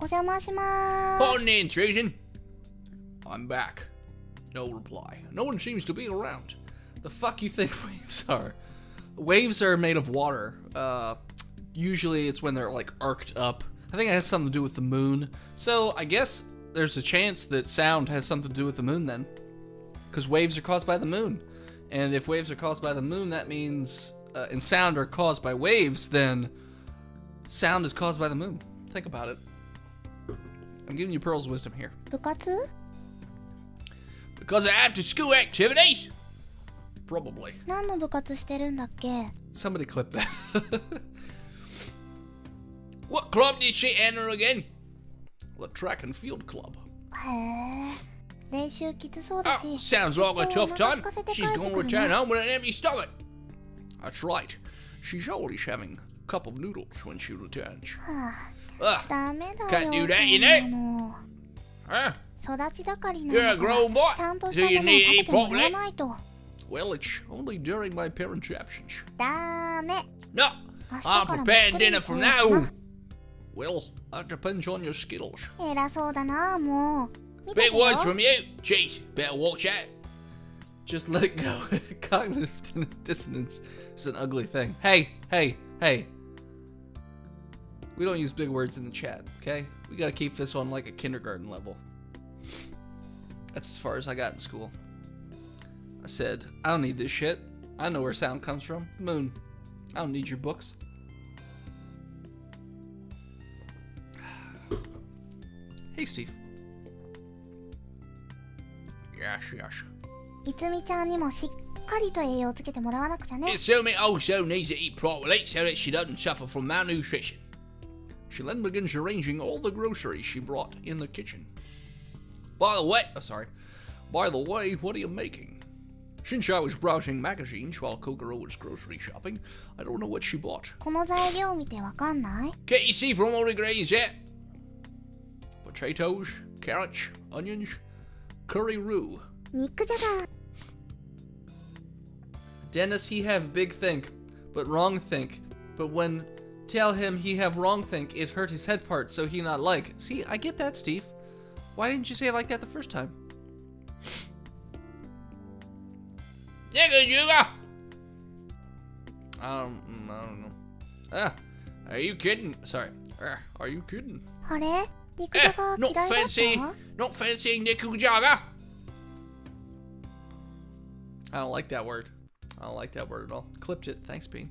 お邪魔しまーす。 Pardon the intrusion. I'm back. No reply. No one seems to be around. The fuck you think waves are? Waves are made of water. Usually it's when they're like arced up. I think it has something to do with the moon. So I guess there's a chance that sound has something to do with the moon then. Because waves are caused by the moon. And if waves are caused by the moon, that means, and sound are caused by waves, then sound is caused by the moon. Think about it. I'm giving you pearls of wisdom here. 部活 Because of after school activities? Probably. 何の部活してるんだっけ Somebody clip that. What club did she enter again? The track and field club. へえ。練習きつそうだ Oh, し。 sounds like a きっとお tough 腹 time. 空かせて帰 She's って gonna くる return ね home with an empty stomach. That's right. She's always having a cup of noodles when she returns. は Ugh. あ、ダメだ Can't よ do that, そ you んな know. の Huh? 育ち盛りなん You're だ a から grown boy. ちゃんと So した you ものを need 食 to べ eat てもらわ properly? ないと Well, it's only during my parents' absence. ダメ No, 明日 I'm からも preparing 作れ dinner る from そうだ now. な Well, that depends on your skills. 偉そうだなもう見て Big てよ words from you. Jeez, better watch out. Just let it go. Cognitive dissonance is an ugly thing. Hey, hey, hey. We don't use big words in the chat, okay? We gotta keep this on like a kindergarten level. That's as far as I got in school. I said, I don't need this shit. I know where sound comes from. The moon. I don't need your books. Hey, Steve. Yes, yes. いつみちゃんにもしっかりと栄養をつけてもらわなくちゃね。 Isumi also needs to eat properly so that she doesn't suffer from malnutrition. She then begins arranging all the groceries she brought in the kitchen. By the way, what are you making? Since I was browsing magazines while Kokoro was grocery shopping, I don't know what she bought. この材料を見てわかんない？ Can't you see from all the ingredients yet? Potatoes, carrots, onions, curry roux. 肉じゃが。 Dennis, he have big think, but wrong think. But when tell him he have wrong think, it hurt his head part, so he not like. See, I get that, Steve. Why didn't you say it like that the first time? I don't know. Are you kidding? Sorry. Are you kidding? あれ？肉じゃが嫌いだった？ Not fancy nikujaga. I don't like that word. I don't like that word at all. Clipped it. Thanks, Bean.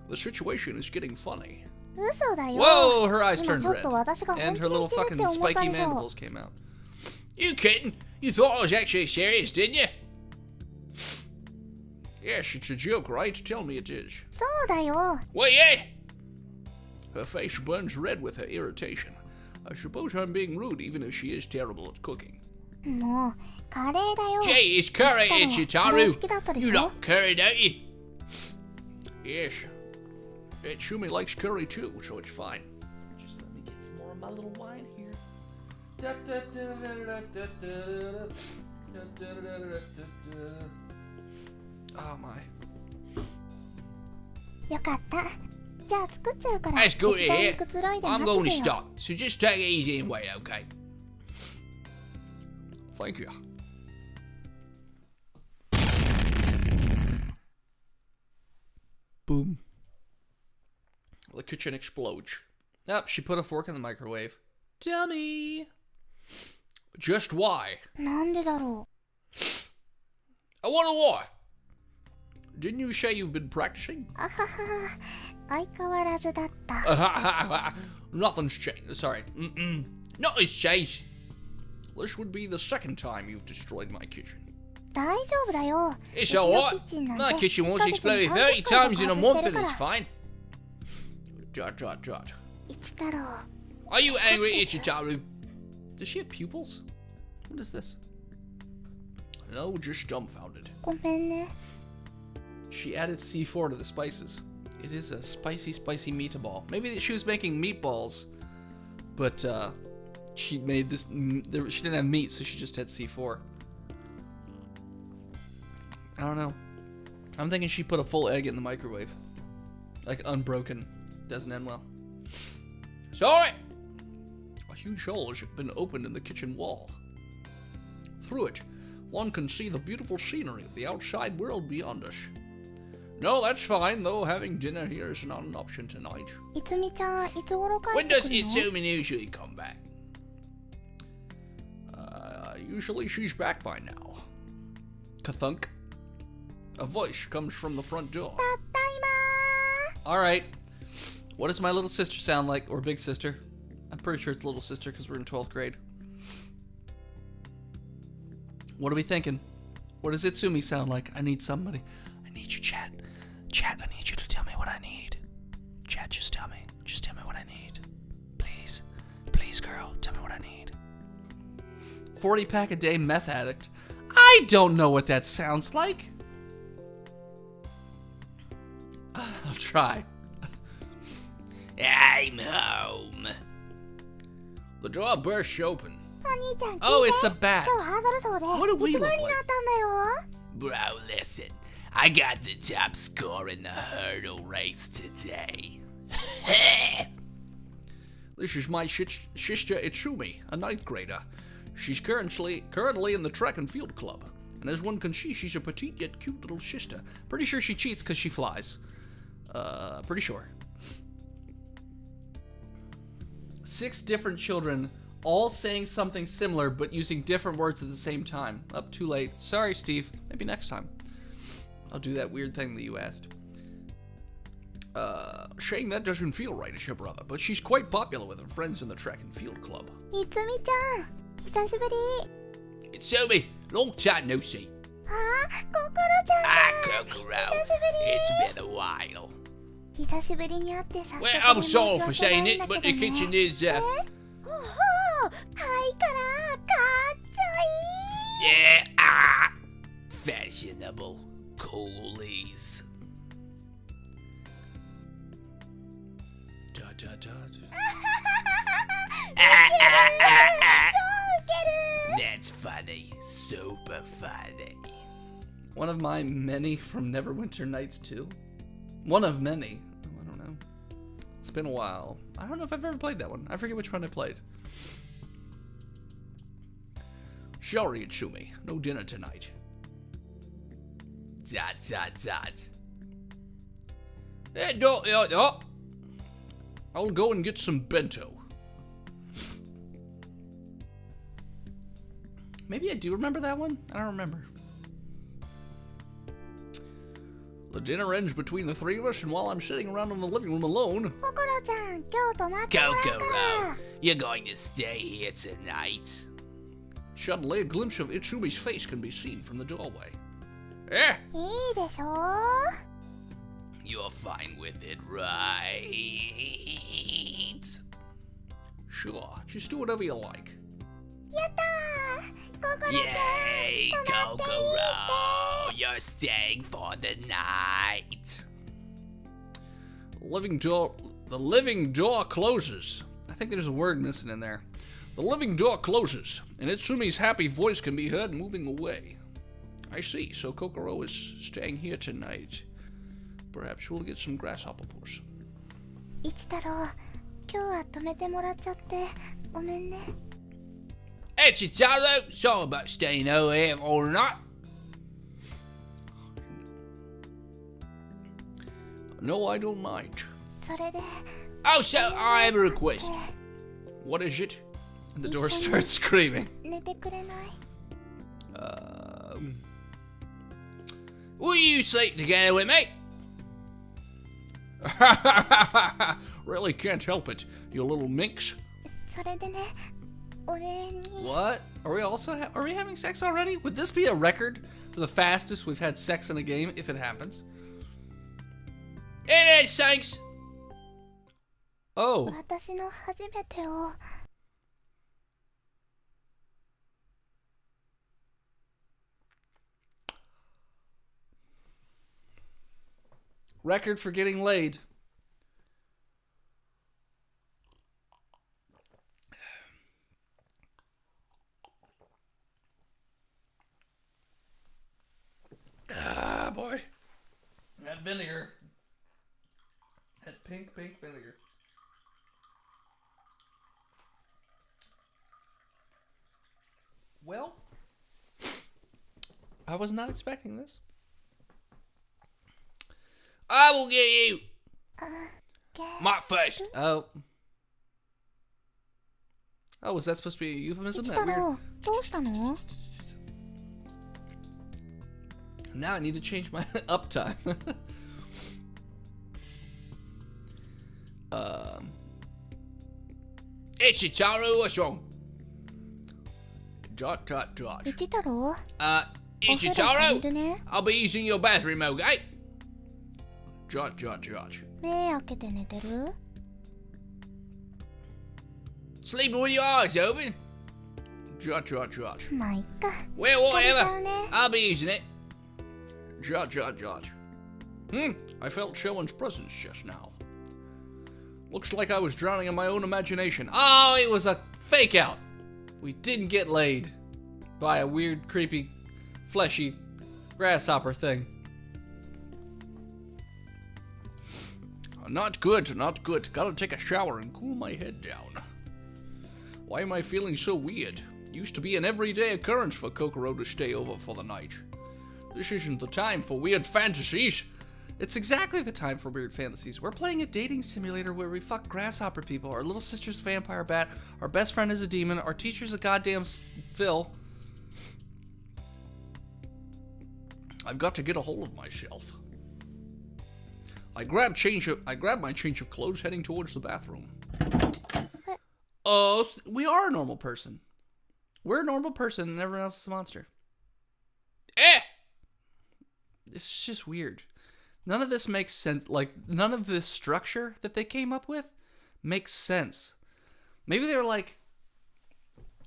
The situation is getting funny. 嘘だよ。 Whoa, her eyes 今 turned ちょっ red. と私が本 And 気 her で言 little ってるって fucking 思った spiky でしょ。 mandibles came out. You kidding? You thought I was actually serious, didn't you? Yes, it's a joke, right? Tell me it is. そうだよ。 Well, yeah. Her face burns red with her irritation. I suppose I'm being rude, even if she is terrible at cooking. もうカレーだよ。 Gee, it's curry, カレー Ichitaru. 好きだったで You しょ？ like curry, don't you? Yes. Itsumi likes curry too, so it's fine. Just let me get some more of my little wine here. Oh my. よかった。じゃあ作っちゃうから。 That's good to 適当に hear. くつろいで I'm 待 going って to てよ。 stop, so just take it easy and wait, okay? Thank you. Boom. The kitchen explodes. Yep, she put a fork in the microwave. Dummy. Just why? なんでだろ I wonder why. Didn't you say you've been practicing? う。あはは。相変わらずだった。 Nothing's changed. Sorry. Nothing's changed. This would be the second time you've destroyed my kitchen. 大丈夫だよ。 It's うちの alright. キッチンなん My て kitchen 1 was ヶ月 exploded に 30 30回 times in a も month 加圧して and る it's から。 fine. Dot. 一太郎。 Are you angry, Ichitaru? Does she have pupils? What is this? No, just dumbfounded. ごめんね。 She added C4 to the spices. It is a spicy, spicy meatball. Maybe she was making meatballs, but she made this. She didn't have meat, so she just had C4. I don't know. I'm thinking she put a full egg in the microwave, like unbroken. Doesn't end well. Sorry! A huge hole has been opened in the kitchen wall. Through it, one can see the beautiful scenery of the outside world beyond us. No, that's fine, though having dinner here is not an option tonight. いつみちゃん、いつ頃帰 When って does くるの？ Itsumi usually come back? Usually she's back by now. Kathunk. A voice comes from the front door. ただいまー。 All right. What does my little sister sound like, or big sister? I'm pretty sure it's little sister because we're in 12th grade. What are we thinking? What does Itsumi sound like? I need somebody. I need you, chat. Chat, I need you to tell me what I need. Chat, just tell me. Just tell me what I need. Please. Please, girl, tell me what I need. 40 pack a day meth addict. I don't know what that sounds like. I'll try. I'm home. The door bursts open. お兄ちゃん聞いて。 Oh, it's a bat. 今日ハードル走で What do we いつ look 頃にな like? ったんだよ。 Bro, listen. I got the top score in the hurdle race today. This is my sister Itsumi, a 9th grader. She's currently in the track and field club. And as one can see, she's a petite yet cute little sister. Pretty sure she cheats because she flies. Pretty sure. 6 different children, all saying something similar but using different words at the same time. Up too late. Sorry, Steve. Maybe next time. I'll do that weird thing that you asked. Saying that doesn't feel right as your brother, but she's quite popular with her friends in the track and field club. いつみちゃん久しぶり It's Somi, long time no see. あココロちゃんだ Kokoro, it's been a while. 久しぶりに会ってさ Well, I'm sorry for saying it, but the kitchen is, ほほうはいからかっちょいい yeah, fashionable coolies. Dot, dot, dot. 超ウケる That's funny, super funny. One of my many from Neverwinter Nights 2. One of many. I don't know. It's been a while. I don't know if I've ever played that one. I forget which one I played. Sorry, Itsumi, no dinner tonight. Dot, dot, dot. I'll go and get some bento. Maybe I do remember that one? I don't remember. The dinner ends between the three of us, and while I'm sitting around in the living room alone... ココロちゃん今日泊まってもらうから you're going to stay here tonight. Suddenly, a glimpse of Itsumi's face can be seen from the doorway. Eh? いいでしょ You're fine with it, right? Sure, just do whatever you like. やったーココロちゃん Yay, 泊まっていい Kokoro! You're staying for the night. The living door closes. I think there's a word missing in there. The living door closes, and Itsumi's happy voice can be heard moving away. I see, so Kokoro is staying here tonight. Perhaps we'll get some grasshopper puss. 一太郎今日は泊めてもらっちゃってごめんね Hey, Chitaro! Sorry about staying over here all night. No, I don't mind. それで Also, I have a request. What is it? And the door starts screaming. 寝てくれない Will you sleep together with me? Really can't help it, you little minx. それでね俺に What? Are we having sex already? Would this be a record for the fastest we've had sex in a game if it happens? It is, thanks. Oh. 私の初めてを Record for getting laid. Ah, boy. That vinegar. That pink vinegar. Well, I was not expecting this. I will get you. ゲ My first. Oh. Oh, was that supposed to be a euphemism? 一 That 太 weird. 郎どうしたの Now I need to change my uptime. It's Chitaro, what's wrong? Dot, dot, dot. 一太郎お It's 風呂借り Chitaro. るね I'll be using your bathroom, okay? Jot, jot, jot. 目開けて寝てる Sleeping with your eyes open? Jot, jot, jot. まあいっか Well, 借りちゃ whatever. うね I'll be using it. Jot, jot, jot. I felt Shellen's presence just now. Looks like I was drowning in my own imagination. Oh, it was a fake out. We didn't get laid by a weird, creepy, fleshy grasshopper thing. Not good, not good. Gotta take a shower and cool my head down. Why am I feeling so weird? Used to be an everyday occurrence for Kokoro to stay over for the night. This isn't the time for weird fantasies. It's exactly the time for weird fantasies. We're playing a dating simulator where we fuck grasshopper people. Our little sister's a vampire bat. Our best friend is a demon. Our teacher's a goddamn Phil. I've got to get a hold of myself. I grabbed my change of clothes, heading towards the bathroom. We are a normal person. We're a normal person and everyone else is a monster. It's just weird. None of this makes sense. Like, none of this structure that they came up with makes sense. Maybe they were like,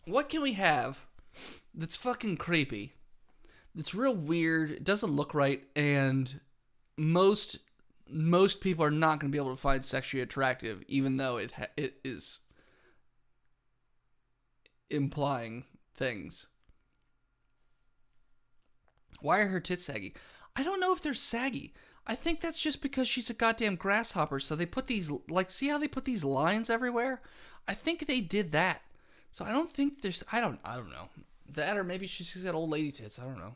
what can we have that's fucking creepy, that's real weird, it doesn't look right, and most people are not going to be able to find sexually attractive, even though it is implying things. Why are her tits saggy? I don't know if they're saggy. I think that's just because she's a goddamn grasshopper, so they put these, like, see how they put these lines everywhere? I think they did that. So I don't think there's, I don't know. That, or maybe she's just got old lady tits, I don't know.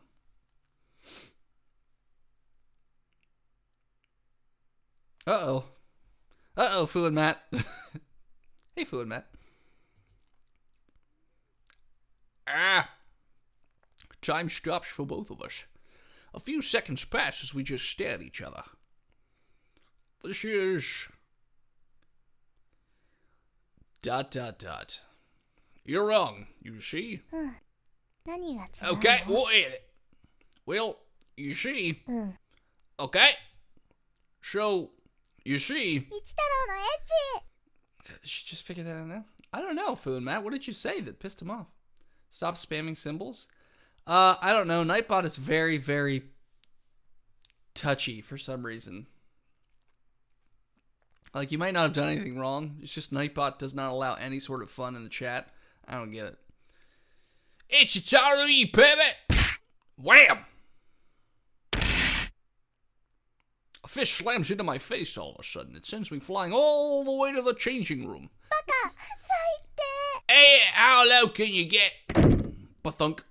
Uh-oh, Fu and Matt. Hey, Fu and Matt. Time stops for both of us. A few seconds pass as we just stare at each other. This is... ... You're wrong, you see. 何が違うの Okay, what is it? Well, you see. Okay. So, you see. 一太郎のエッチ She just figured that out now? I don't know, Fu and Matt. What did you say that pissed him off? Stop spamming symbols? I don't know. Nightbot is very, very touchy for some reason. Like, you might not have done anything wrong. It's just Nightbot does not allow any sort of fun in the chat. I don't get it. It's Chitaru, you pervert! Wham! A fish slams into my face all of a sudden. It sends me flying all the way to the changing room. バカ最低 Hey, how low can you get? Bathunk.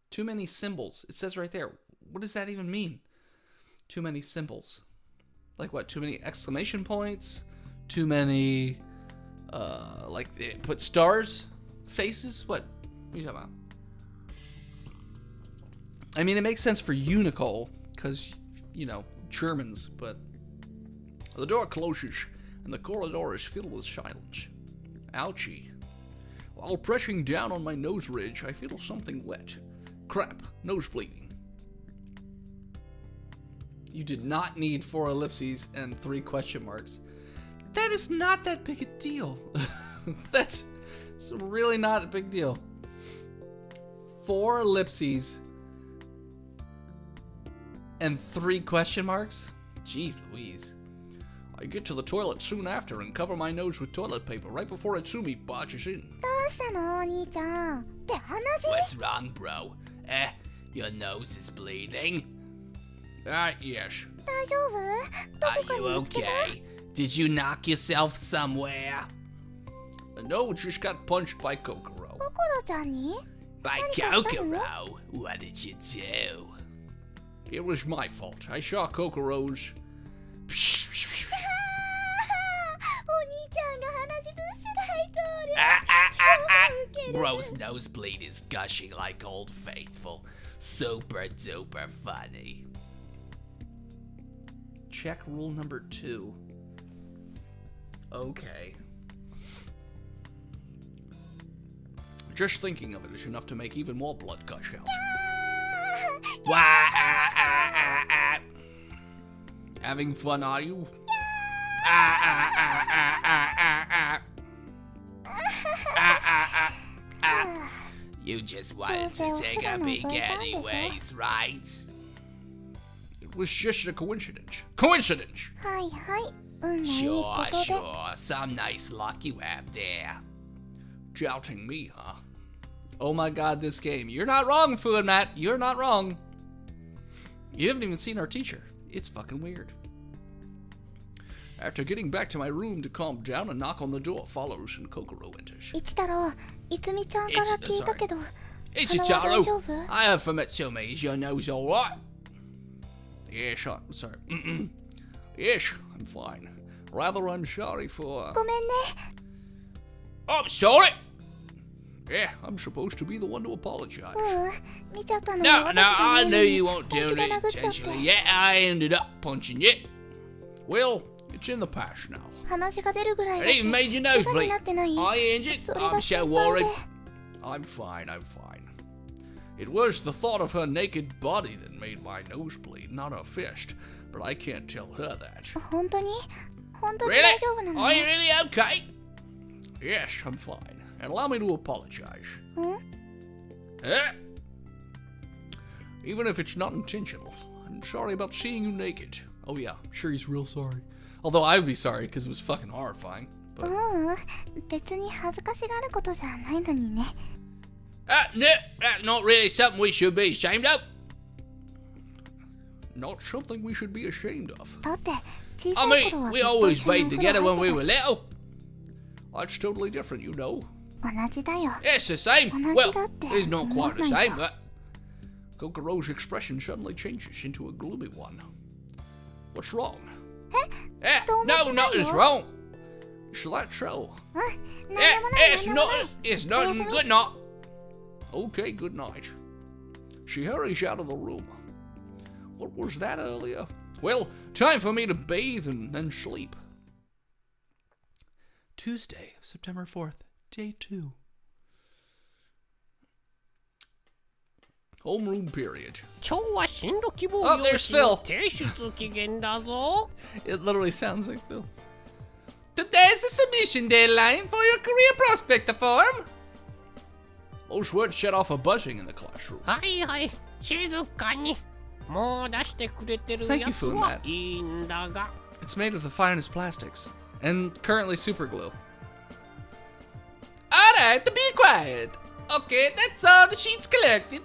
Too many symbols. It says right there. What does that even mean? Too many symbols. Like what? Too many exclamation points? Too many, like, put stars? Faces? What are you talking about? I mean, it makes sense for Unicole, because, you know, Germans, but... The door closes, and the corridor is filled with silence. Ouchie. While pressing down on my nose ridge, I feel something wet. Crap, nose bleeding. You did not need 4 ellipses and 3 question marks. That is not that big a deal. It's really not a big deal. 4 ellipses and 3 question marks? Jeez Louise. I get to the toilet soon after and cover my nose with toilet paper right before Itsumi barges in. どうしたのお兄ちゃんって鼻血 What's wrong, bro? Your nose is bleeding. Yes. 大丈夫ど Are こか you にぶつけた okay? Did you knock yourself somewhere? No, just got punched by Kokoro. ココロちゃんに By 何かしたの Kokoro? What did you do? It was my fault. I saw Kokoro's... お兄ちゃんが鼻血ブッシュで吐いておる 超ウケる Bro's nosebleed is gushing like Old Faithful. Super duper funny. Check rule number 2. Okay. Just thinking of it is enough to make even more blood gush out. あ Having fun, are you? You just wanted to take a peek anyways, right? It was just a coincidence. Coincidence! ーはいはい運のいいこ Sure, とで sure. Some nice luck you have there. Doubting me, huh? Oh my god, this game. You're not wrong, Fu and Matt. You're not wrong. You haven't even seen our teacher. It's fucking weird. After getting back to my room to calm down, a knock on the door follows and Kokoro enters. 一太郎いつみちゃんから聞いたけど It's 鼻は大丈 Chitaro! 夫 I have from Mitsumi. Is your nose alright? Yes, I'm sorry. Yes, I'm fine. Rather, I'm sorry for... ごめんね I'm sorry! Yeah, I'm supposed to be the one to apologize. 見ちゃったの No, は no, 私じゃな I いの knew に you 本 won't 気 do で it 殴っちゃって intentionally. Yeah, I ended up punching you. Well, it's in the past now. 話が出るぐらいだ It し even made your 怪 nose 我に bleed. なってない Are you injured? それ I'm が so 心 worried. 配で I'm fine, I'm fine. It was the thought of her naked body that made my nose bleed, not her fist. But I can't tell her that. 本当に本当に Really? 大丈夫なの Are you really okay? Yes, I'm fine. And allow me to apologize. ん Eh? Even if it's not intentional, I'm sorry about seeing you naked. Oh yeah, sure he's real sorry. Although I would be sorry because it was fucking horrifying. う But ん別に恥ずかしがることじゃないのにね No, that's not really something we should be ashamed of. Not something we should be ashamed of. だって小 I さい頃 mean, は we ずっと always 一緒に played お風 together 呂 when we 入 were ってたし little. That's totally different, you know. 同じだよ It's the same. Well, Well, that's that. it's not quite the Not same, myself. but Kokoro's expression suddenly changes into a gloomy one. What's wrong? Eh, Don't no, listen to nothing's you. wrong. Is that so? うん何 Eh, でもない it's 何でもない not. It's not. Yes, I mean- Good night. Okay, good night. She hurries out of the room. What was that earlier? Well, time for me to bathe and then sleep. Tuesday, September 4th, day 2. Homeroom period. 今日は進路希望 Oh, 用 there's 紙の Phil. 提出期限だぞ It literally sounds like Phil. Today's the submission deadline for your career prospector form. Those words set off a buzzing in the classroom. はいはい静かにもう出してくれてる Thank you, やつ Food は Matt. いいんだが It's made of the finest plastics and currently super glue. Alright, be quiet. Okay, that's all the sheets collected.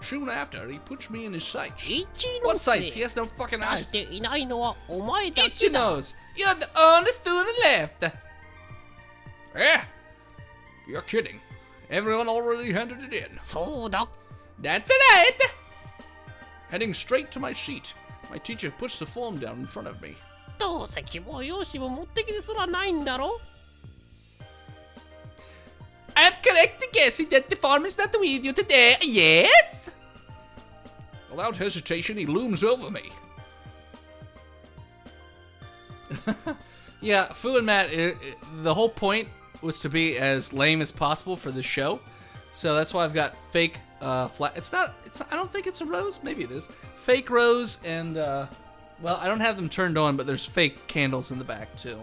Soon after, he puts me in his sights. 一 What の sights? せ He has no fucking 出 eyes. していないのはお前だ Itch け your だ nose. You're the only student left. Eh? You're kidding. Everyone already handed it in. そうだ That's alright. Heading straight to my seat, my teacher puts the form down in front of me. どうせ希望用紙も持ってきてすらないんだろ I'm correct in guessing that the form is not with you today. Yes? Without hesitation, he looms over me. Yeah, Fu and Matt, the whole point was to be as lame as possible for the show. So that's why I've got fake flat. It's not, I don't think it's a rose. Maybe it is. Fake rose and, well, I don't have them turned on, but there's fake candles in the back too.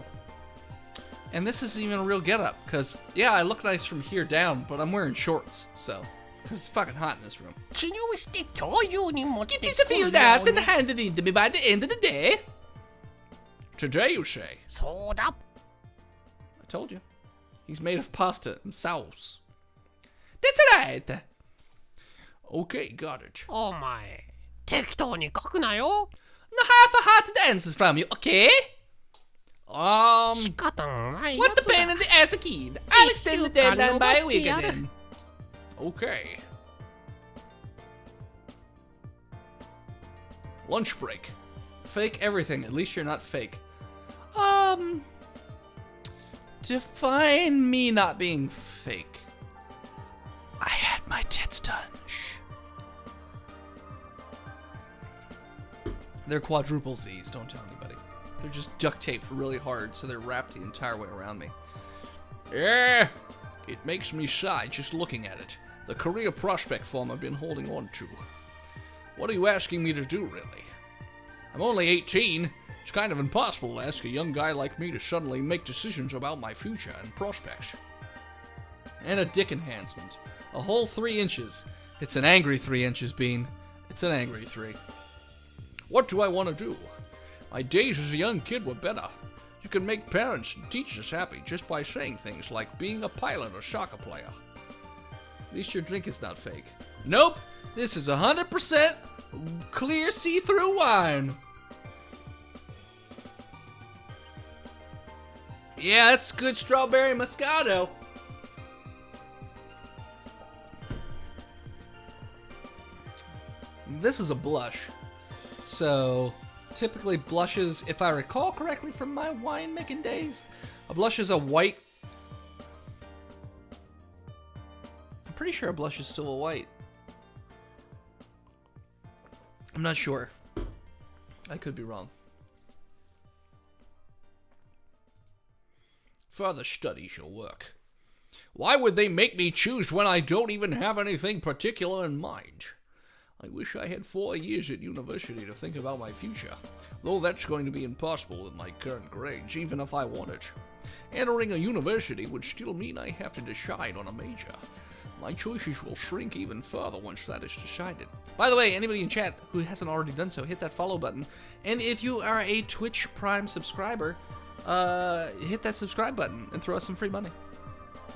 And this isn't even a real getup, because, yeah, I look nice from here down, but I'm wearing shorts, so. Because it's fucking hot in this room. 治療して今日中に持って Get く this るよ filled out う and に handed in to me by the end of the day. Today, you say? そうだ I told you. He's made of pasta and sauce. That's right. Okay, got it. お前適当に書くなよ No half-hearted answers from you, okay? 仕方のないや What the つだ pain in the ass a kid? I'll extend the deadline by a week again. Okay. Lunch break. Fake everything. At least you're not fake. Define me not being fake. I had my tits done. Shh. They're quadruple Z's, don't tell anybody. They're just duct taped really hard, so they're wrapped the entire way around me. Yeah, it makes me sigh just looking at it. The career prospect form I've been holding on to. What are you asking me to do, really? I'm only 18. It's kind of impossible to ask a young guy like me to suddenly make decisions about my future and prospects. And a dick enhancement. A whole 3 inches. It's an angry 3 inches, Bean. It's an angry 3. What do I want to do? My days as a young kid were better. You can make parents and teachers happy just by saying things like being a pilot or soccer player. At least your drink is not fake. Nope! This is 100% clear see-through wine. Yeah, that's good strawberry Moscato. This is a blush. So, typically blushes, if I recall correctly from my winemaking days, a blush is a white pretty sure a blush is still a white. I'm not sure. I could be wrong. Further study shall work. Why would they make me choose when I don't even have anything particular in mind? I wish I had 4 years at university to think about my future, though that's going to be impossible with my current grades, even if I wanted. Entering a university would still mean I have to decide on a major. My choices will shrink even further once that is decided. By the way, anybody in chat who hasn't already done so, hit that follow button. And if you are a Twitch Prime subscriber, hit that subscribe button and throw us some free money.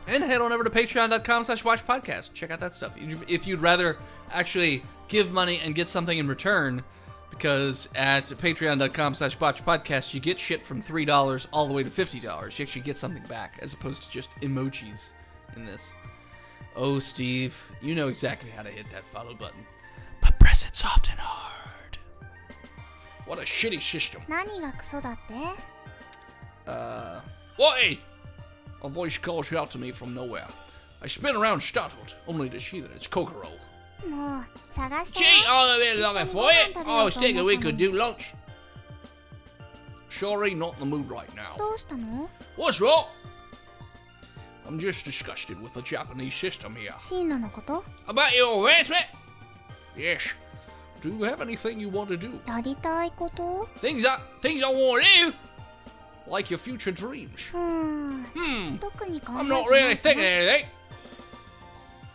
And head on over to patreon.com/watchpodcast. Check out that stuff. If you'd rather actually give money and get something in return, because at patreon.com/botchpodcast, you get shit from $3 all the way to $50. You actually get something back, as opposed to just emojis in this. Oh, Steve, you know exactly how to hit that follow button. But press it soft and hard. What a shitty system. 何がクソだって What? A voice calls out to me from nowhere. I spin around startled, only to see that it's Kokoro. もう探して Gee, I've been looking for you. 一緒にご飯食べようと I was 思った thinking we の could に do lunch. Sorry, not in the mood right now. どうしたの What's wrong? I'm just disgusted with the Japanese system here. 進路のこと About your advancement? Yes. Do you have anything you want to do? やりたいこと Things I want to do? Like your future dreams. Hmm. 特に考え I'm て not ない really か thinking な anything.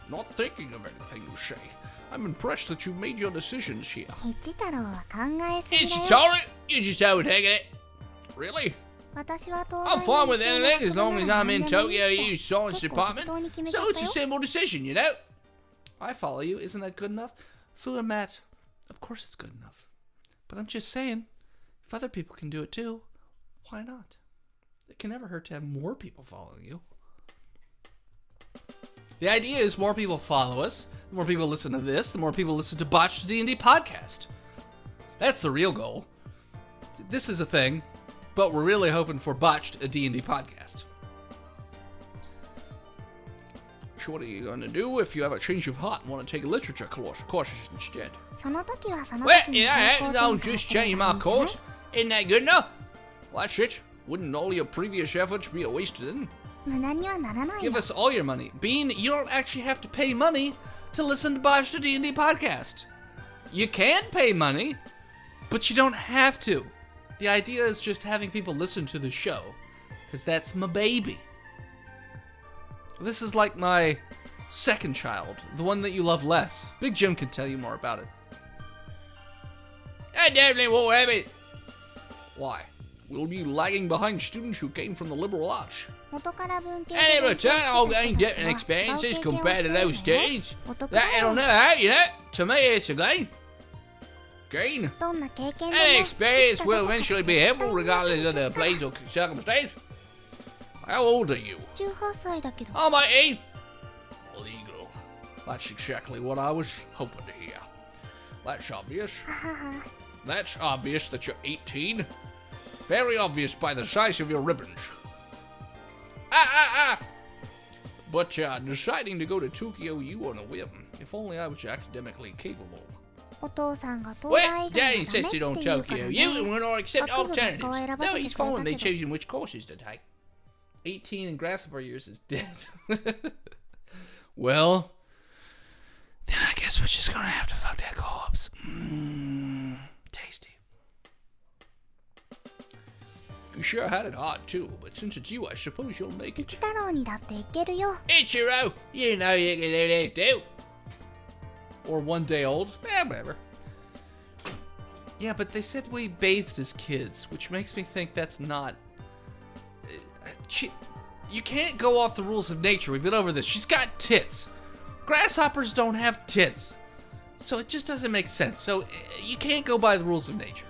Not thinking of anything, you say. I'm impressed that you've made your decisions here. 一太郎は考えすぎ It's だよ tolerant. You just overtaking it. Really? 私は東 I'm 大 fine with に行 anything く as long as なら I'm in 何でもい Tokyo いって U's science 結構適 department. 当に決めち So ゃっ it's た a よ simple decision, you know? I follow you. Isn't that good enough? Fu and Matt, of course it's good enough. But I'm just saying, if other people can do it too, why not? It can never hurt to have more people following you. The idea is more people follow us, the more people listen to this, the more people listen to Botched D&D podcast. That's the real goal. This is a thing, but we're really hoping for Botched, a D&D podcast. So what are you going to do if you have a change of heart and want to take literature courses instead? その時はその Well, 時に yeah, 方向 I'll 転換 just すればいい change ん my じゃない course. Isn't that good enough? Well, that's it. Wouldn't all your previous efforts be a waste then? 無駄にはならない Give よ us all your money. Bean, you don't actually have to pay money to listen to Botched D&D podcast. You can pay money, but you don't have to. The idea is just having people listen to the show, because that's my baby. This is like my second child, the one that you love less. Big Jim can tell you more about it. I definitely won't have it. Why? We'll be lagging behind students who came from the liberal arts. 元から文系 And in で勉強 return, して I'll た gain 人た different ちは違う experiences 経験を compared し to てい those るのよ students. お得だ That'll よ never hurt, you know? To me, it's a gain. Gain? どんな経験でも Any experience いつか will どこかで eventually be 絶対 helpful に役に regardless 立 of つ the から place or circumstance. How old are you? 18歳だけど I'm 18. Legal. That's exactly what I was hoping to hear. That's obvious. ははは That's obvious that you're 18. Very obvious by the size of your ribbons. But deciding to go to Tokyo U on a whim. If only I was academically capable. お父さんが東 Well, 大以 Dad 外はダメって insisted 言 on うから Tokyo U and ね would not accept 学部学 alternatives. 科を選ば No, せて he's くれ fine た with me けど choosing which courses to take. 18 and grasshopper years is dead. Well, then I guess we're just gonna have to fuck that co-ops. Tasty. You sure had it hard too, but since it's you, I suppose you'll make it. 一太郎にだっていけるよ Ichiro, you know you can do this too. Or 1 day old. Whatever. Yeah, but they said we bathed as kids, which makes me think that's not... You can't go off the rules of nature. We've been over this. She's got tits. Grasshoppers don't have tits. So it just doesn't make sense. So you can't go by the rules of nature.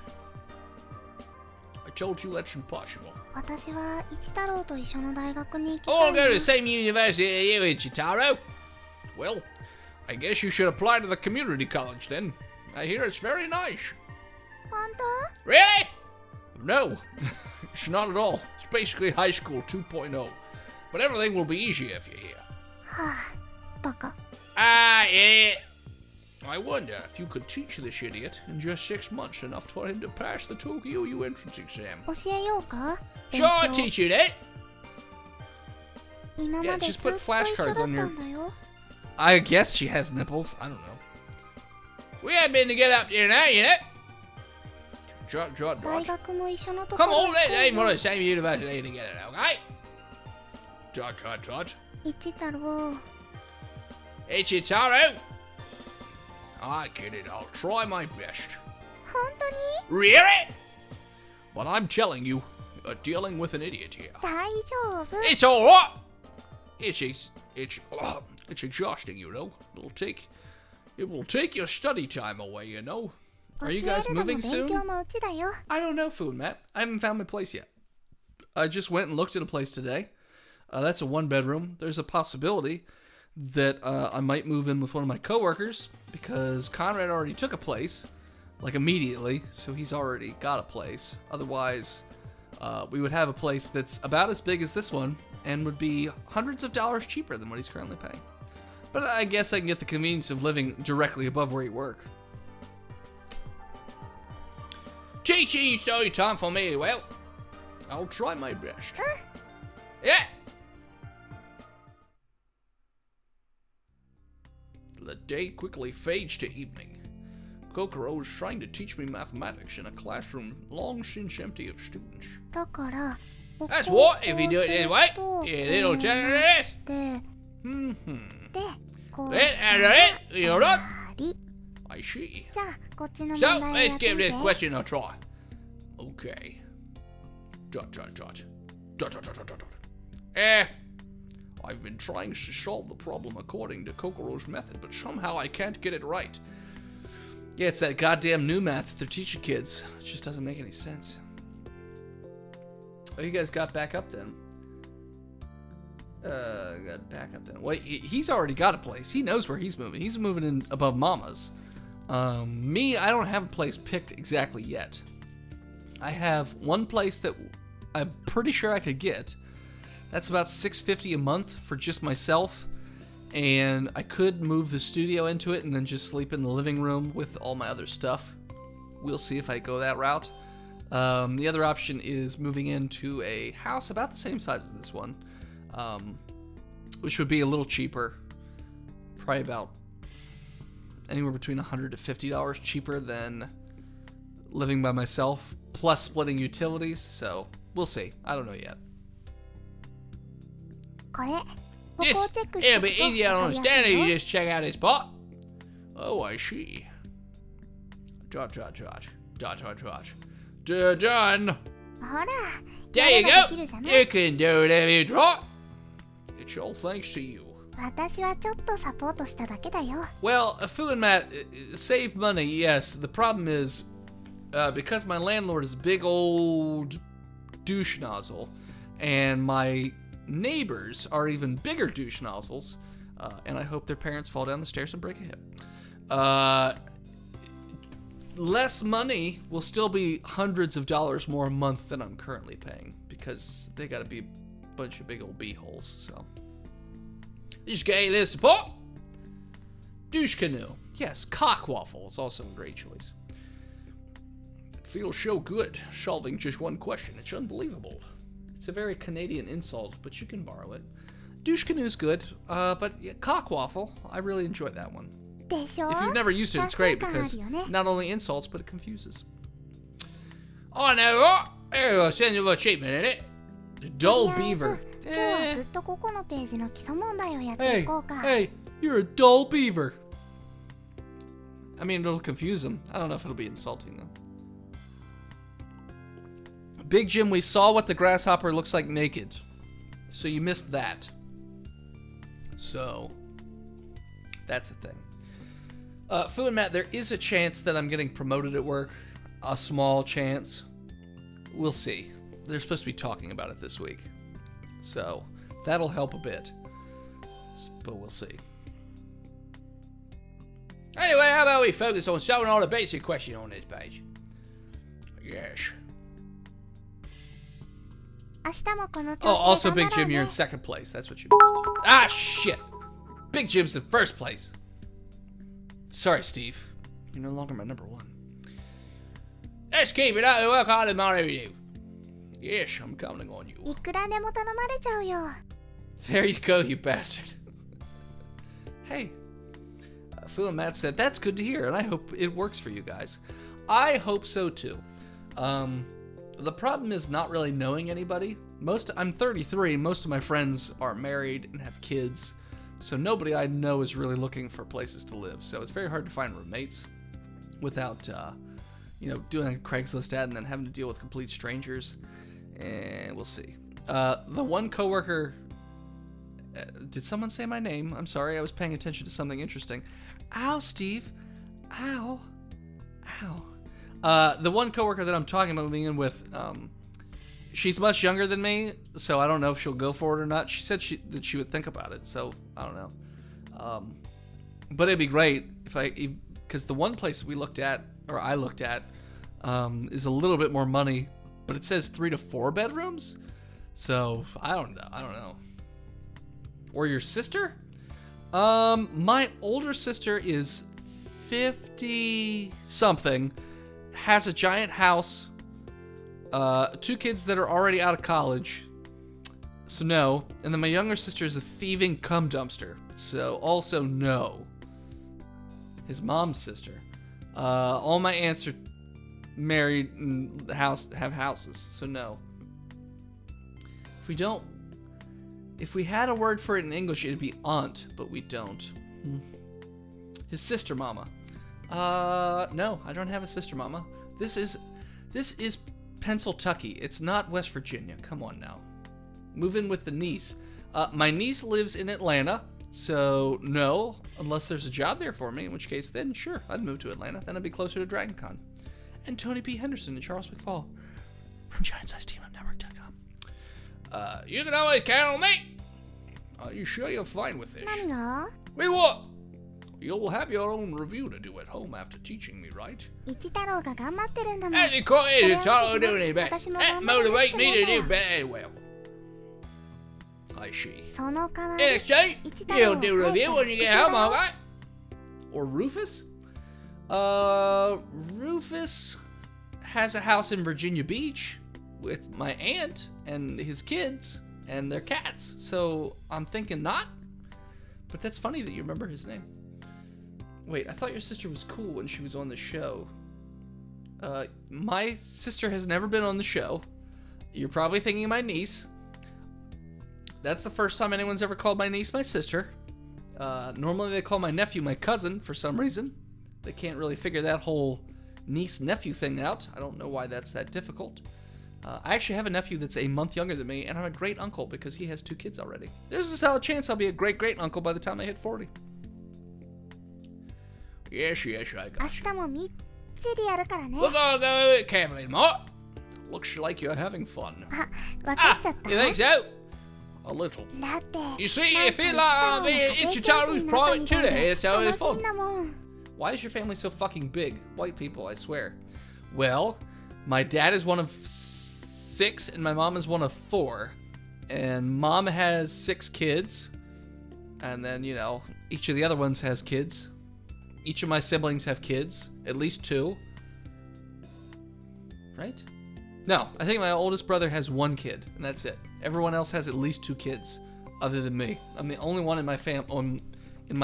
I told you that's impossible. 私は一太郎と一緒の大学に行きた Oh, い go to な the same university as you, Ichitaro. Well, I guess you should apply to the community college then. I hear it's very nice. 本当 Really? No, it's not at all. It's basically high school 2.0. But everything will be easier if you're here. はあバカ。 Ah, idiot. I wonder if you could teach this idiot in just 6 months enough for him to pass the Tokyo U entrance exam. 教えようか？ Sure, I'll 勉強。 teach you that. 今まで Yeah, ず just っと put 一緒だ flashcards った on your- んだよ。 I guess she has nipples. I don't know. We haven't been together up there now, you know. Trot, trot, 大 trot. 学も一緒のとこ Come ろ on, 行 let's こ aim う for よ the same university together, okay? Trot, trot, trot. 一太郎。 Ichitaro. I get it. I'll try my best. 本当に？ Really? But I'm telling you, you're dealing with an idiot here. 大丈夫。 It's all right. It's exhausting, you know. It will take your study time away, you know. Are you 教え guys るのも moving 勉 soon? 強もうちだよ。 I don't know, Food Matt. I haven't found my place yet. I just went and looked at a place today. That's a 1-bedroom. There's a possibility that I might move in with one of my coworkers because Conrad already took a place, like immediately, so he's already got a place. Otherwise, we would have a place that's about as big as this one and would be hundreds of dollars cheaper than what he's currently paying. But I guess I can get the convenience of living directly above where you work. Teaching story time for me. Well, I'll try my best. Yeah. The day quickly fades to evening. Kokoro is trying to teach me mathematics in a classroom long since empty of students. だから、 That's what if you do it this way. You little terrorist. で、 Hmm. で、こう Then して after that, you're up. り。 I see. じゃあ、こっちの So 問題を let's やって give み this て。 question a try. Okay. Dot dot dot. Dot dot dot dot dot. I've been trying to solve the problem according to Kokoro's method, but somehow I can't get it right. Yeah, it's that goddamn new math that they're teaching kids. It just doesn't make any sense. Oh, you guys got back up then. Got back up then. Wait, he's already got a place. He knows where he's moving. He's moving in above Mama's. Me, I don't have a place picked exactly yet. I have one place that I'm pretty sure I could get. That's about $650 a month for just myself. And I could move the studio into it and then just sleep in the living room with all my other stuff. We'll see if I go that route. The other option is moving into a house about the same size as this one, which would be a little cheaper. Probably about anywhere between $100 to $50 cheaper than living by myself, plus splitting utilities. So we'll see. I don't know yet. これ、ここ This をチェックして it'll おく be と easier to わかり understand や if すい you よ。 just check out this spot. Oh, I see. Dot dot dot. Dot dot dot. Done. ほら、 There you やればできる go. じゃない。 You can do whatever you draw. It's all thanks to you. 私はちょっとサポートしただけだよ。 Well, Fu and Matt, save money, yes. The problem is, because my landlord is a big old douche nozzle, and my neighbors are even bigger douche nozzles, and I hope their parents fall down the stairs and break a hip. Less money will still be hundreds of dollars more a month than I'm currently paying, because they gotta be a bunch of big old beeholes, so. Just get a little support. Douche canoe. Yes, cock waffle is also a great choice. It feels so good solving just one question. It's unbelievable. It's a very Canadian insult, but you can borrow it. Douche canoe's good, but yeah, cock waffle, I really enjoy that one. でしょ？ If you've never used it, it's great 達成感あ because るよね。 not only insults, but it confuses. I know what? There's a sense of achievement in it. Dull とりあえず beaver. 今日はずっとここのページの基礎問題をやってい Hey, こうか。 hey, you're a dull beaver. I mean, it'll confuse them. I don't know if it'll be insulting them. Big Jim, we saw what the grasshopper looks like naked. So you missed that. So, that's a thing. Fu and Matt, there is a chance that I'm getting promoted at work. A small chance. We'll see. They're supposed to be talking about it this week. So, that'll help a bit. But we'll see. Anyway, how about we focus on solving all the basic questions on this page? Yes. 明日もこの調 Oh, 子 also で Big 頑張ろ Jim, う you're ね in。second place. That's what you missed. Ah, shit. Big Jim's in first place. Sorry, Steve. You're no longer my number one. Let's keep it up and work hard and marry you. Yes, I'm counting on you. いくらでも頼まれちゃうよ。 There you go, you bastard. Hey. Phil and Matt said, that's good to hear, and I hope it works for you guys. I hope so, too. The problem is not really knowing anybody. I'm 33, most of my friends are married and have kids, so nobody I know is really looking for places to live. So it's very hard to find roommates without, doing a Craigslist ad and then having to deal with complete strangers. And we'll see. The one coworker... did someone say my name? I'm sorry, I was paying attention to something interesting. Ow, Steve. Ow. Ow. The one coworker that I'm talking about being in with, she's much younger than me, so I don't know if she'll go for it or not. She said that she would think about it, so I don't know. But it'd be great because the one place I looked at, is a little bit more money, but it says 3 to 4 bedrooms, so I don't know. Or your sister? My older sister is 50-something, has a giant house, 2 kids that are already out of college, so no. And then my younger sister is a thieving cum dumpster, so also no. His mom's sister. All my aunts are married and have houses, so no. If we had a word for it in English, it'd be aunt, but we don't. His sister mama. No, I don't have a sister mama. This is Pennsylvania. It's not West Virginia. Come on now. Move in with the niece. My niece lives in Atlanta, so no, unless there's a job there for me, in which case then sure, I'd move to Atlanta. Then I'd be closer to Dragon Con. And Tony P. Henderson and Charles McFall from GiantSizeTeamUpNetwork.com. You can always count on me. Are you sure you're fine with this? 何が We what? You'll have your own review to do at home after teaching me, right? 一太郎が頑張ってるんだもん。 And you caught it, it's all doing it best. 私も That 頑張らな motivate くて me も to だよ do very well. I see. その代わり In exchange, 一太郎 you'll do a を review 書 when い you た get 復習だ home, よ alright? Or Rufus? Rufus has a house in Virginia Beach with my aunt and his kids and their cats. So I'm thinking not. But that's funny that you remember his name. Wait, I thought your sister was cool when she was on the show. My sister has never been on the show. You're probably thinking of my niece. That's the first time anyone's ever called my niece my sister. Normally they call my nephew my cousin for some reason. They can't really figure that whole niece-nephew thing out. I don't know why that's that difficult. I actually have a nephew that's a month younger than me, and I'm a great uncle because he has 2 kids already. There's a solid chance I'll be a great-great uncle by the time I hit 40. Yes, I 明 got 日もみっちりやるからね We're gonna go with carefully, Mort. Looks like you're having fun. あ、わかっ Ah, ちゃった you think so? A little. だって You see, なん it か feel 一 like 太郎の it's 家 your 庭教 childhood's 師になった private みたいで today, so 楽 it's しいん fun. だもん Why is your family so fucking big? White people, I swear. Well, my dad is one of 6, and my mom is one of 4. And mom has 6 kids. And then, each of the other ones has kids. Each of my siblings have kids. At least 2. Right? No, I think my oldest brother has 1 kid, and that's it. Everyone else has at least 2 kids, other than me. I'm the only one in my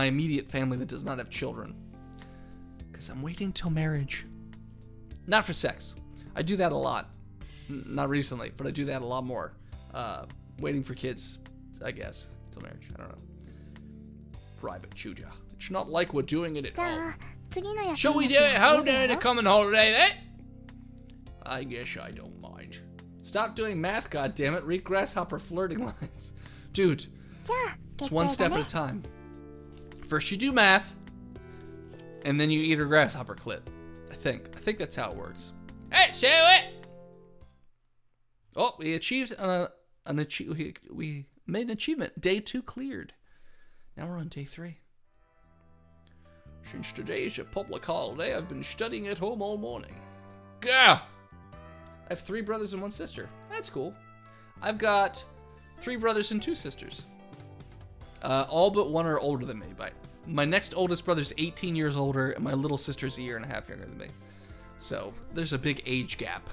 immediate family that does not have children. Because I'm waiting till marriage. Not for sex. I do that a lot. Not recently, but I do that a lot more. Waiting for kids, I guess, till marriage. I don't know. Private tutor. It's not like we're doing it at じゃ home. あ次の休 Shall we み do の it 日 at は home 家 during だ the よ coming holiday then? I guess I don't mind. Stop doing math, goddammit. Read grasshopper flirting lines. Dude, じゃあ it's 決 one 定 step だ at ね a time. First you do math, and then you eat her grasshopper clit. I think that's how it works. Let's do it! Oh, we achieved we made an achievement. Day 2 cleared. Now we're on day 3. Since today is a public holiday, I've been studying at home all morning. Gah! I have 3 brothers and 1 sister. That's cool. I've got 3 brothers and 2 sisters. All but one are older than me. My next oldest brother's 18 years older, and my little sister's a year and a half younger than me. So, there's a big age gap.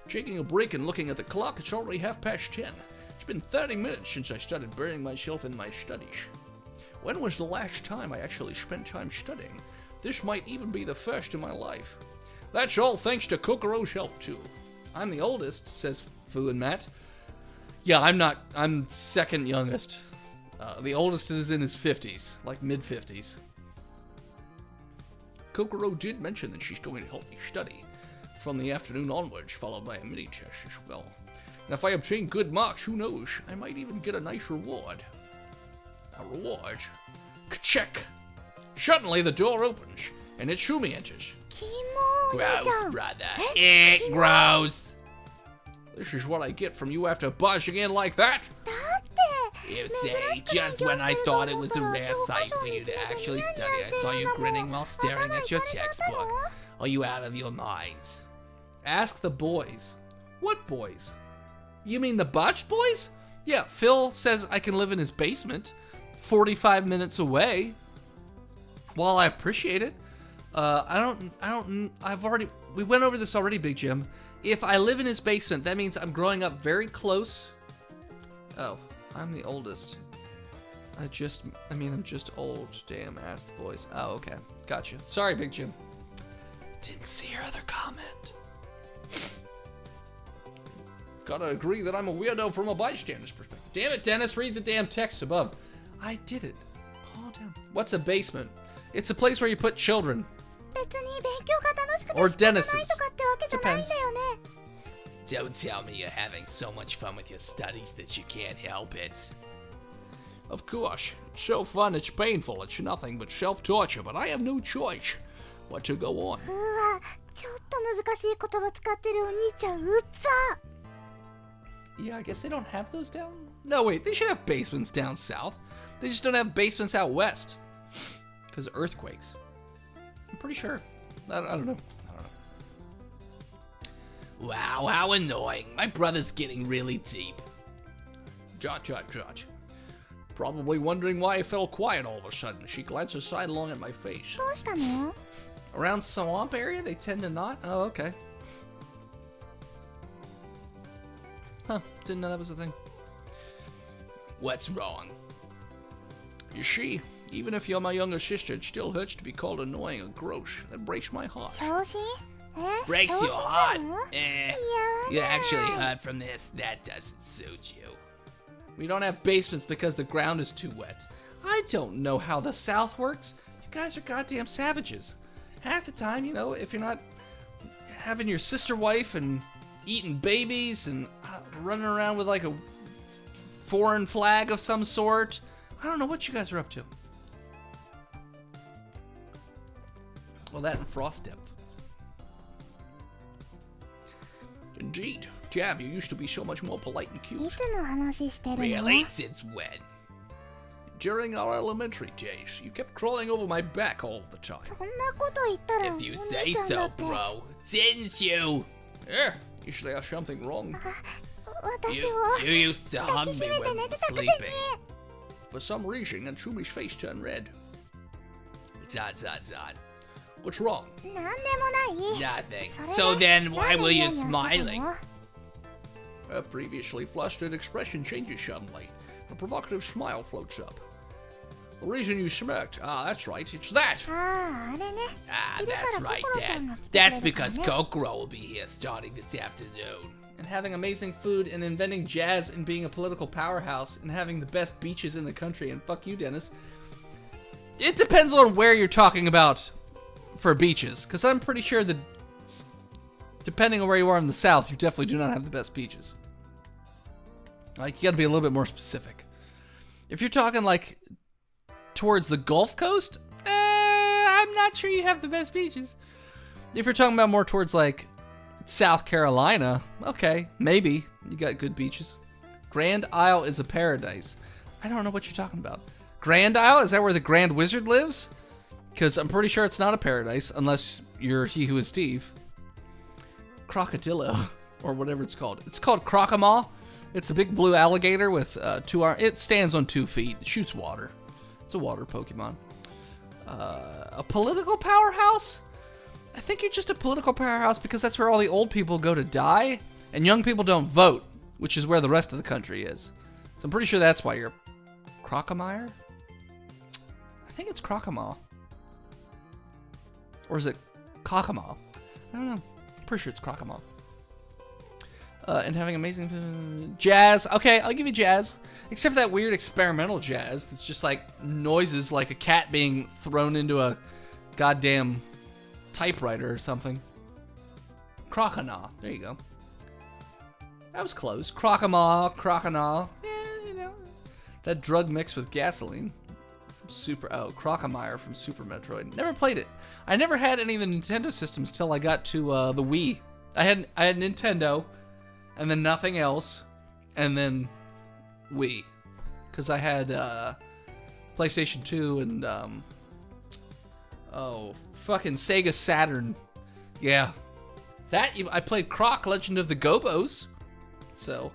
Taking a break and looking at the clock, it's already 10:30. It's been 30 minutes since I started burying myself in my studies. When was the last time I actually spent time studying? This might even be the first in my life. That's all thanks to Kokoro's help, too. I'm the oldest, says Fu and Matt. Yeah, I'm second youngest. The oldest is in his 50s, like mid-50s. Kokoro did mention that she's going to help me study from the afternoon onwards, followed by a mini-test as well. And if I obtain good marks, who knows, I might even get a nice reward. A reward? Check. Suddenly the door opens, and Itsumi enters. キモーネちゃん brother. Gross. This is what I get from you after barging in like that. だって You 珍 say, しく just 勉強 when して I ると thought it 思っ was た a ら rare 教科 sight 書 for に you つい to て actually ニヤニ study. ヤ I して saw る you のも grinning while staring at your 頭に血がついたの textbook. Are you out of your minds? Ask the boys. What boys? You mean the Botched boys? Yeah, Phil says I can live in his basement, 45 minutes away. While I appreciate it, we went over this already, Big Jim. If I live in his basement, that means I'm growing up very close. Oh, I'm the oldest. I'm just old. Damn, ask the boys. Oh, okay. Gotcha. Sorry, Big Jim. Didn't see your other comment. Gotta agree that I'm a weirdo from a bystander's perspective. Damn it, Dennis, read the damn text above. I did it. Oh, damn. What's a basement? It's a place where you put children. 別に勉強が楽しくて Or 仕方ない Dennis's. とかってわけじゃないんだよね Don't tell me you're having so much fun with your studies that you can't help it. Of course. It's so fun, it's painful. It's nothing but self-torture, but I have no choice but to go on. うわちょっと難しい言葉使ってるお兄ちゃんうっさ Yeah, I guess they don't have those down. No, wait, they should have basements down south. They just don't have basements out west. Because of earthquakes. I'm pretty sure. I don't know. Wow, how annoying. My brother's getting really deep. Jot. Probably wondering why I fell quiet all of a sudden. She glances sidelong at my face. どうしたの Around swamp area, they tend to not? Oh, okay. Huh, didn't know that was a thing. What's wrong? You see, even if you're my younger sister, it still hurts to be called annoying or gross. That breaks my heart. 昇進え Breaks 昇 your 進 heart. なの You're actually hurt from this. That doesn't suit you. We don't have basements because the ground is too wet. I don't know how the South works. You guys are goddamn savages. Half the time, if you're not having your sister wife and eating babies and running around with like a foreign flag of some sort, I don't know what you guys are up to. Well, that and frost depth. Indeed. Jam, you used to be so much more polite and い cute. つの話してるの Really? Since when? During our elementary days, you kept crawling over my back all the time. そんなこと言ったらお If you 兄 say ちゃんだ so, って bro. Didn't you? Yeah, usually there's something wrong. 私 You, を you used to 抱 hug きし me めて when 寝 we て were たくせに sleeping. For some reason, Natsumi's face turned red. Zod. What's wrong? なんでもない Nothing. それ So で then な why んで were ニ you ヤニヤしてた smiling? の Her previously flustered expression changes suddenly. A provocative smile floats up. The reason you smirked, that's right, it's that. あああれね Ah, 昼から that's right, 心ちゃ Dad. んが来てくれ That's るから because ね Kokoro will be here starting this afternoon. And having amazing food and inventing jazz and being a political powerhouse and having the best beaches in the country. And fuck you, Dennis. It depends on where you're talking about for beaches. Because I'm pretty sure that depending on where you are in the South, you definitely do not have the best beaches. Like, you gotta be a little bit more specific. If you're talking, like, towards the Gulf Coast, I'm not sure you have the best beaches. If you're talking about more towards, like, South Carolina, okay, maybe. You got good beaches. Grand Isle is a paradise. I don't know what you're talking about. Grand Isle? Is that where the Grand Wizard lives? Because I'm pretty sure it's not a paradise, unless you're He Who Is Steve. Crocodilo, or whatever it's called. It's called Crocamaw It's a big blue alligator with 2 arms. It stands on 2 feet. It shoots water. It's a water Pokemon. A political powerhouse? I think you're just a political powerhouse because that's where all the old people go to die, and young people don't vote, which is where the rest of the country is. So I'm pretty sure that's why you're Crocomire? I think it's Crocomile. Or is it Cockamile? I don't know. I'm pretty sure it's Crocomile. And having amazing jazz. Okay, I'll give you jazz. Except for that weird experimental jazz that's just like noises like a cat being thrown into a goddamn typewriter or something. Croconaw. There you go. That was close. Crocomile, Croconaw. Yeah, you know. That drug mixed with gasoline. Crocomire from Super Metroid. Never played it. I never had any of the Nintendo systems till I got to the Wii. I had Nintendo, and then nothing else, and then Wii, because I had PlayStation 2 and fucking Sega Saturn. Yeah, I played Croc Legend of the Gobos. So,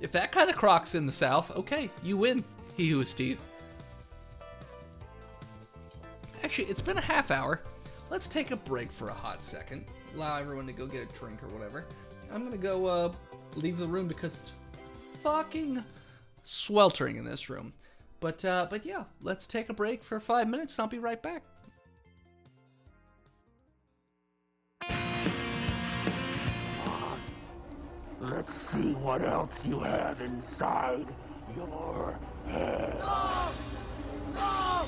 if that kind of Croc's in the South, okay, you win. He who is Steve. Actually, it's been a half hour. Let's take a break for a hot second. Allow everyone to go get a drink or whatever. I'm gonna go leave the room because it's fucking sweltering in this room. But yeah, let's take a break for 5 minutes and I'll be right back. Let's see what else you have inside your head. No! No!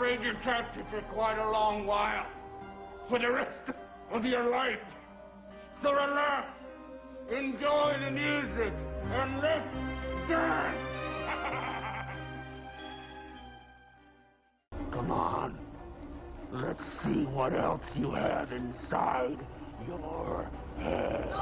afraid you're trapped here for quite a long while. For the rest of your life. So relax, enjoy the music, and let's dance! Come on. Let's see what else you have inside your head.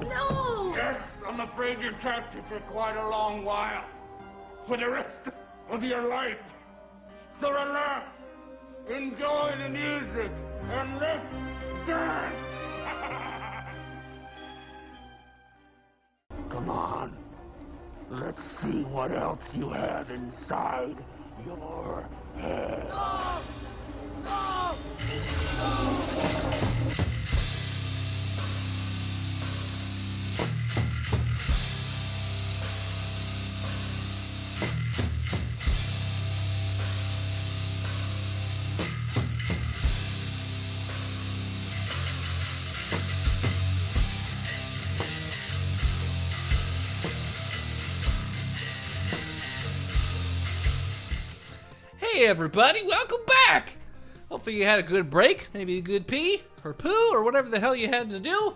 No! No! I'm afraid you're trapped here for quite a long while. For the rest of your life. So relax, enjoy the music, and let's dance! Come on. Let's see what else you have inside your head. No! No! No! Hey everybody, welcome back! Hopefully you had a good break, maybe a good pee, or poo, or whatever the hell you had to do.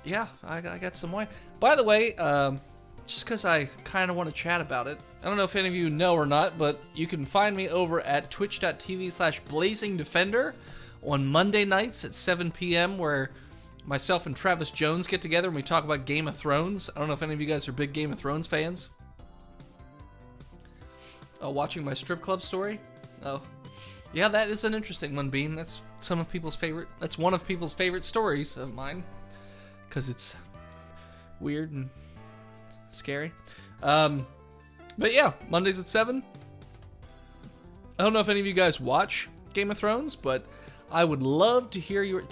Yeah, I got some wine. By the way, just because I kind of want to chat about it, I don't know if any of you know or not, but you can find me over at twitch.tv/blazingdefender on Monday nights at 7 p.m. where myself and Travis Jones get together and we talk about Game of Thrones. I don't know if any of you guys are big Game of Thrones fans. Watching my strip club story. Oh, yeah, that is an interesting one, Bean. That's one of people's favorite stories of mine, because it's weird and scary. But yeah, Mondays at 7. I don't know if any of you guys watch Game of Thrones, but I would love to hear your...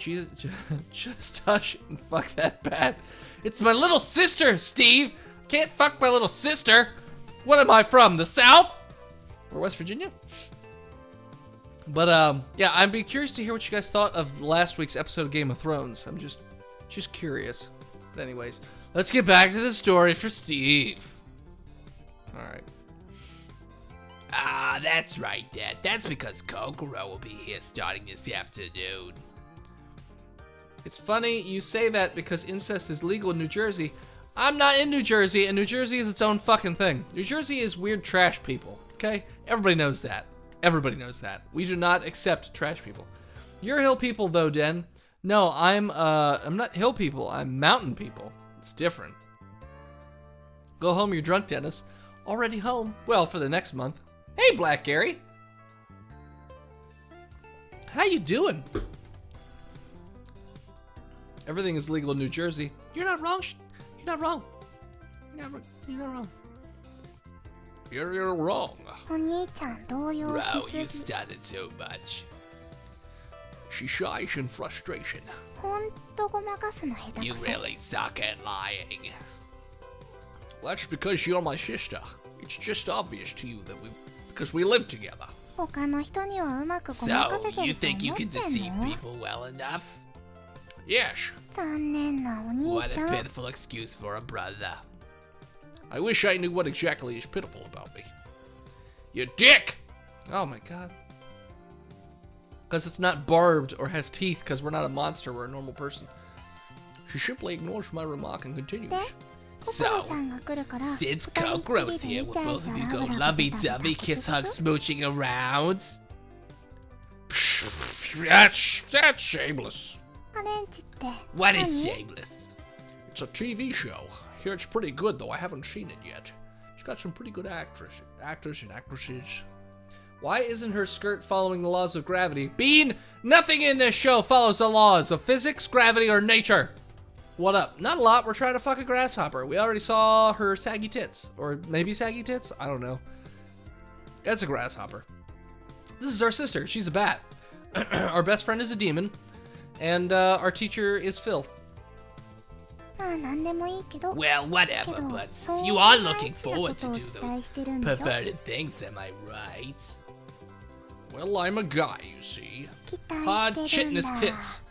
Just hush and fuck that bad. It's my little sister, Steve. Can't fuck my little sister. What am I from, the South? Or West Virginia? But, yeah, I'd be curious to hear what you guys thought of last week's episode of Game of Thrones. I'm just curious. But anyways, let's get back to the story for Steve. Alright. Ah, that's right, Dad. That's because Kokoro will be here starting this afternoon. It's funny you say that because incest is legal in New Jersey. I'm not in New Jersey, and New Jersey is its own fucking thing. New Jersey is weird trash people, okay? Everybody knows that. Everybody knows that. We do not accept trash people. You're hill people, though, Den. No, I'm not hill people. I'm mountain people. It's different. Go home, you're drunk, Dennis. Already home. Well, for the next month. Hey, Black Gary. How you doing? Everything is legal in New Jersey. You're not wrong. You're not wrong. You're not wrong. You're wrong. お兄ちゃん動揺し Bro, す you ぎ started too much. She shies in frustration. ほんとごまかすの下手 You くそ really suck at lying. That's because you're my sister. It's just obvious to you that because we live together. 他の人にはうまくごまか So, せて you ると think you 思っ can て deceive んの people well enough? Yes. 残念なお兄 What ち a ゃん pitiful excuse for a brother. I wish I knew what exactly is pitiful about me. You dick! Oh my god. Because it's not barbed or has teeth, because we're not a monster, we're a normal person. She simply ignores my remark and continues. でココロちゃんが来るから Since 二人っきり Kokoro's で here, イ will チャイ both チ of you ャ go ラブラブ lovey ベタベ dovey, タ kiss, す hug, る smooching around? That's shameless. アレンジって What 何 is shameless? It's a TV show. Here it's pretty good, though I haven't seen it yet. It's got some pretty good actors and actresses. Why isn't her skirt following the laws of gravity? Bean, nothing in this show follows the laws of physics, gravity, or nature. What up? Not a lot. We're trying to fuck a grasshopper. We already saw her saggy tits. Or maybe saggy tits? I don't know. That's a grasshopper. This is our sister. She's a bat. Our best friend is a demon. And our teacher is Phil. まあ何でもいいけど Well, whatever, けど but そう you いう are 大 looking 事なこ forward と to を do 期 those 待してるんでしょ perverted things, am I right? Well, I'm a guy, you see. 期 Pod 待してるん chitness だ tits.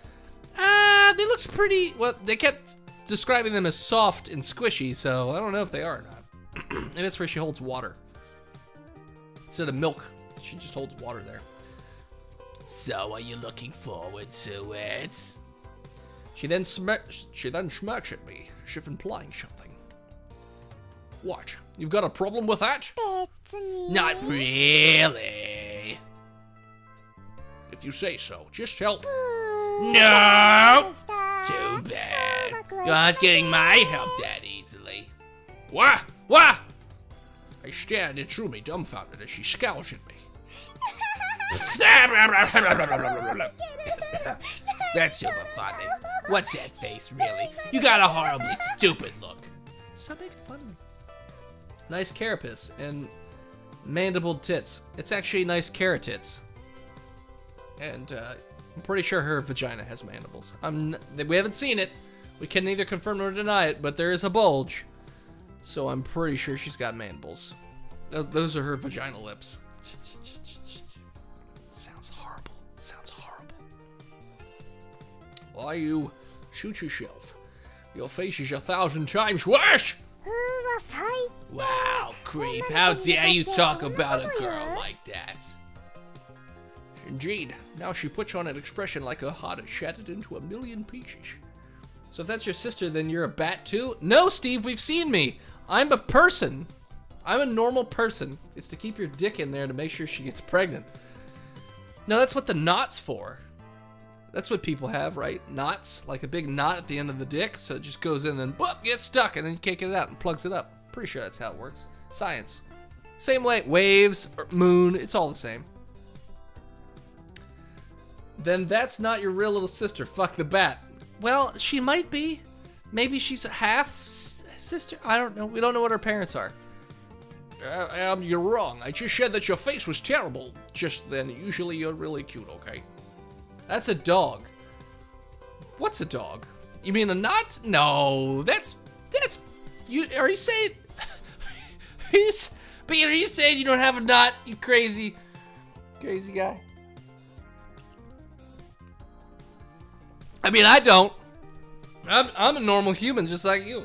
They look pretty... Well, they kept describing them as soft and squishy, so I don't know if they are or not. Maybe that's where she holds water. Instead of milk, she just holds water there. So, are you looking forward to it? She then smirks at me, as if implying something. What? You've got a problem with that? 別に Not really. If you say so, just help. No! した Too bad. うまくはい You かない aren't getting my help that easily. What? What? I stand and truly dumbfounded as she scowls at me. That's super funny. What's that face, really? You got a horribly stupid look. Stop making fun of me. Nice carapace and mandibled tits. It's actually nice carrot tits. And I'm pretty sure her vagina has mandibles. We haven't seen it. We can neither confirm nor deny it, but there is a bulge. So I'm pretty sure she's got mandibles. Those are her vaginal lips. Sounds horrible. Sounds horrible. Why, you shoot yourself. Your face is 1,000 times worse! うわ最 Wow, creep. How dare you talk about a girl like that? Indeed, now she puts on an expression like her heart is shattered into a million pieces. So if that's your sister, then you're a bat too? No, Steve, we've seen me. I'm a person. I'm a normal person. It's to keep your dick in there to make sure she gets pregnant. No, that's what the knot's for. That's what people have, right? Knots, like a big knot at the end of the dick, so it just goes in and then boop, gets stuck, and then you can't get it out and plugs it up. Pretty sure that's how it works. Science. Same way, waves, moon, it's all the same. Then that's not your real little sister. Fuck the bat. Well, she might be. Maybe she's a half sister. I don't know. We don't know what her parents are. You're wrong. I just said that your face was terrible just then. Usually you're really cute, okay? That's a dog. What's a dog? You mean a knot? No, that's you. Are you saying? Peter, are you saying you don't have a knot? You crazy guy. I mean, I don't. I'm a normal human just like you.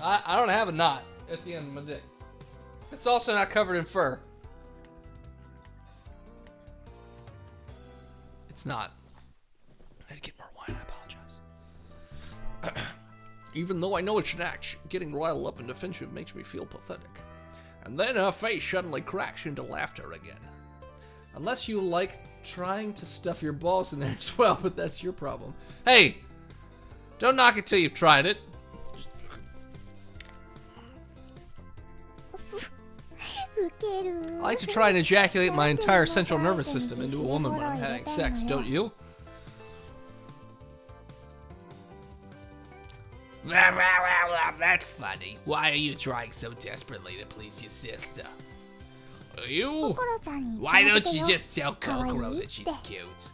I don't have a knot at the end of my dick. It's also not covered in fur. It's not. I had to get more wine, I apologize. Even though I know it's an act, getting riled up and defensive makes me feel pathetic. And then her face suddenly cracks into laughter again. Unless you like trying to stuff your balls in there as well, but that's your problem. Hey! Don't knock it till you've tried it. I like to try and ejaculate my entire central nervous system into a woman when I'm having sex, don't you? That's funny. Why are you trying so desperately to please your sister? You? Why don't you just tell Kokoro that she's cute?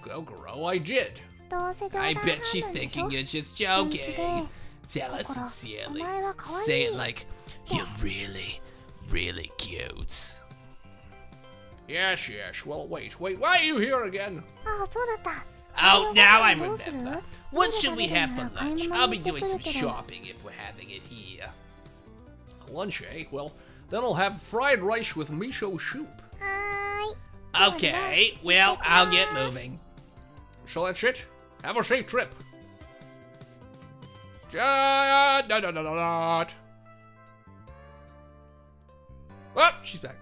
Kokoro, I did. I bet she's thinking you're just joking. Tell her sincerely. Say it like, you're really, really cute. Yes. Well, wait. Why are you here again? Oh, now I remember. What should we have for lunch? I'll be doing some shopping if we're having it here. Lunch, eh? Well, then I'll have fried rice with miso soup. Okay, well, I'll get moving. So that's it? Have a safe trip. Oh, she's back.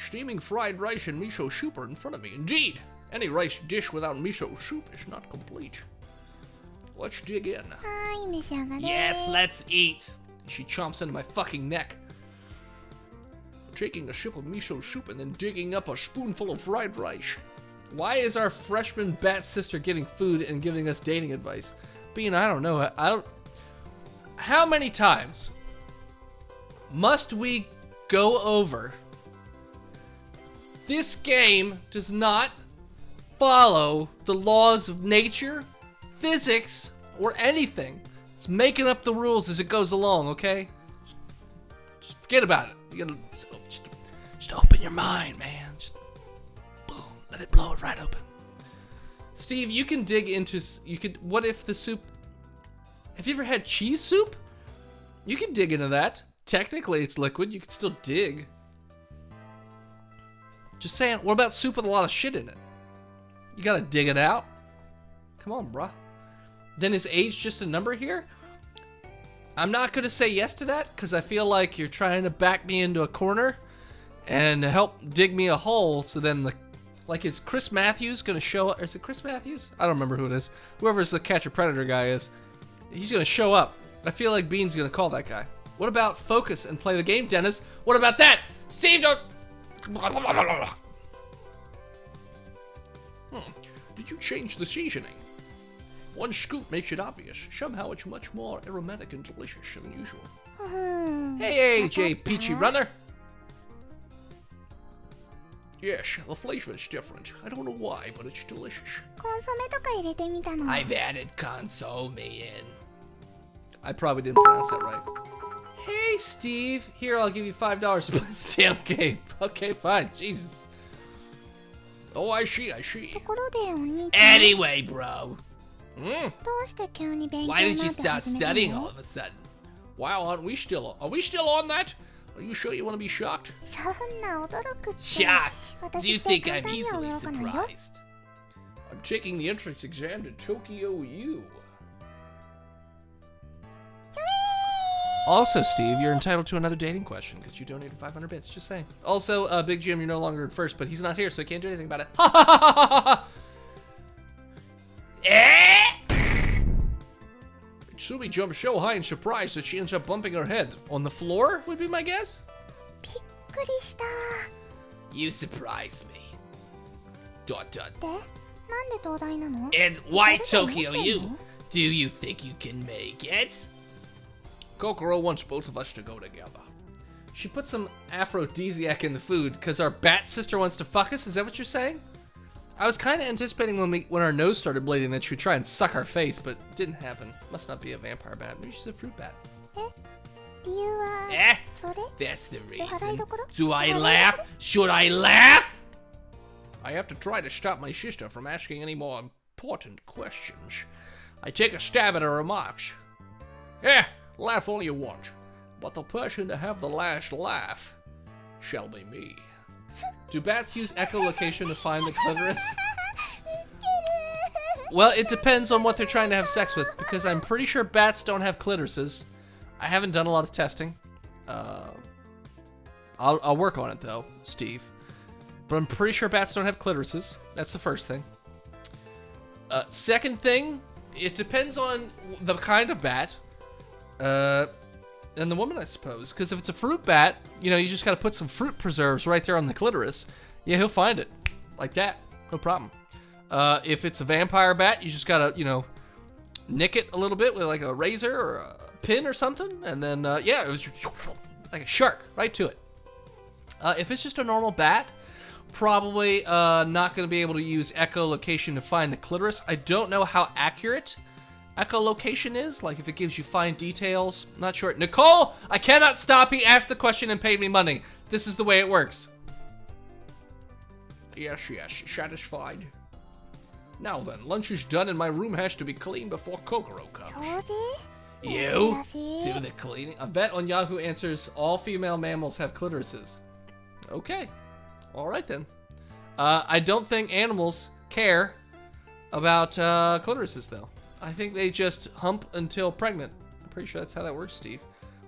Steaming fried rice and miso soup are in front of me. Indeed, any rice dish without miso soup is not complete. Let's dig in. Yes, let's eat. She chomps into my fucking neck. Taking a sip of miso soup and then digging up a spoonful of fried rice. Why is our freshman bat sister getting food and giving us dating advice? Bean, I don't know. I don't. How many times must we go over? This game does not follow the laws of nature, physics, or anything. It's making up the rules as it goes along, okay? Just forget about it. You gotta just open your mind, man. Just boom, let it blow it right open. Steve, you can dig into. What if the soup? Have you ever had cheese soup? You can dig into that. Technically, it's liquid. You can still dig. Just saying. What about soup with a lot of shit in it? You gotta dig it out. Come on, bruh. Then is age just a number here? I'm not gonna say yes to that because I feel like you're trying to back me into a corner and help dig me a hole. So then, like, is Chris Matthews gonna show up? Or is it Chris Matthews? I don't remember who it is. Whoever's the Catcher Predator guy is, he's gonna show up. I feel like Bean's gonna call that guy. What about focus and play the game, Dennis? What about that? Steve, don't. Did you change the seasoning? One scoop makes it obvious. Somehow it's much more aromatic and delicious than usual. Hey, AJ, Peachy Runner. Yes, the flavor is different. I don't know why, but it's delicious. I've added consomme in. I probably didn't pronounce that right. Hey, Steve. Here, I'll give you $5 to play the damn game. Okay, fine. Jesus. Oh, I see. Anyway, bro. Why Why did you start studying all of a sudden? Wow, are we still on that? Are you sure you want to be shocked? Shocked? Do you think I'm easily surprised? I'm taking the entrance exam to Tokyo U. Also, Steve, you're entitled to another dating question because you donated 500 bits. Just saying. Also, Big Jim, you're no longer in first, but he's not here, so he can't do anything about it. Ha ha ha ha ha ha! Tsumi jumped so high in surprise that she ends up bumping her head. On the floor would be my guess. びっくりした。 You surprise me. Dot dot. で、なんで東大なの？ And why それで Tokyo 持ってん you? の？ Do you think you can make it? Kokoro wants both of us to go together. She put some aphrodisiac in the food because our bat sister wants to fuck us. Is that what you're saying? I was kind of anticipating when our nose started bleeding that she would try and suck our face, but it didn't happen. Must not be a vampire bat. Maybe she's a fruit bat. 理由は、 Eh? それ？ That's the お払い reason. どころ？ Do I お払いどころ？ laugh? Should I laugh? I have to try to stop my sister from asking any more important questions. I take a stab at her remarks. Laugh all you want, but the person to have the last laugh shall be me. Do bats use echolocation to find the clitoris? Well, it depends on what they're trying to have sex with, because I'm pretty sure bats don't have clitorises. I haven't done a lot of testing. I'll work on it though, Steve. But I'm pretty sure bats don't have clitorises. That's the first thing. Second thing, it depends on the kind of bat. And the woman, I suppose. Because if it's a fruit bat, you know, you just gotta put some fruit preserves right there on the clitoris. Yeah, he'll find it. Like that. No problem. If it's a vampire bat, you just gotta, you know, nick it a little bit with like a razor or a pin or something. And then, yeah, it was just like a shark, right to it. If it's just a normal bat, probably not gonna be able to use echolocation to find the clitoris. I don't know how accurate echolocation is, like if it gives you fine details. Not sure. Nicole, I cannot stop. He asked the question and paid me money. This is the way it works. Yes, satisfied. Now then, lunch is done and my room has to be clean before Kokoro 掃 comes. 除？ You? 珍しい Do the cleaning? A vet on Yahoo answers all female mammals have clitorises. Okay. All right then. I don't think animals care about clitorises though. I think they just hump until pregnant. I'm pretty sure that's how that works, Steve.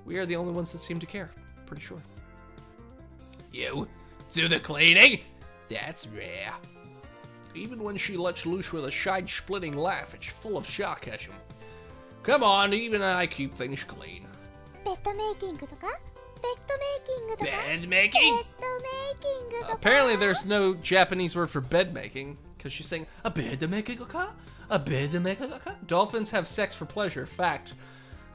We are the only ones that seem to care. Pretty sure. You? Do the cleaning? That's rare. Even when she lets loose with a side-splitting laugh, it's full of sarcasm. Come on, even I keep things clean. ベッドメイキングとか？ベッドメイキングとか？ Bed ベ making? ッドメイキングとか？ Apparently there's no Japanese word for bed making, because she's saying, a bed making, a bed making. Dolphins have sex for pleasure. Fact.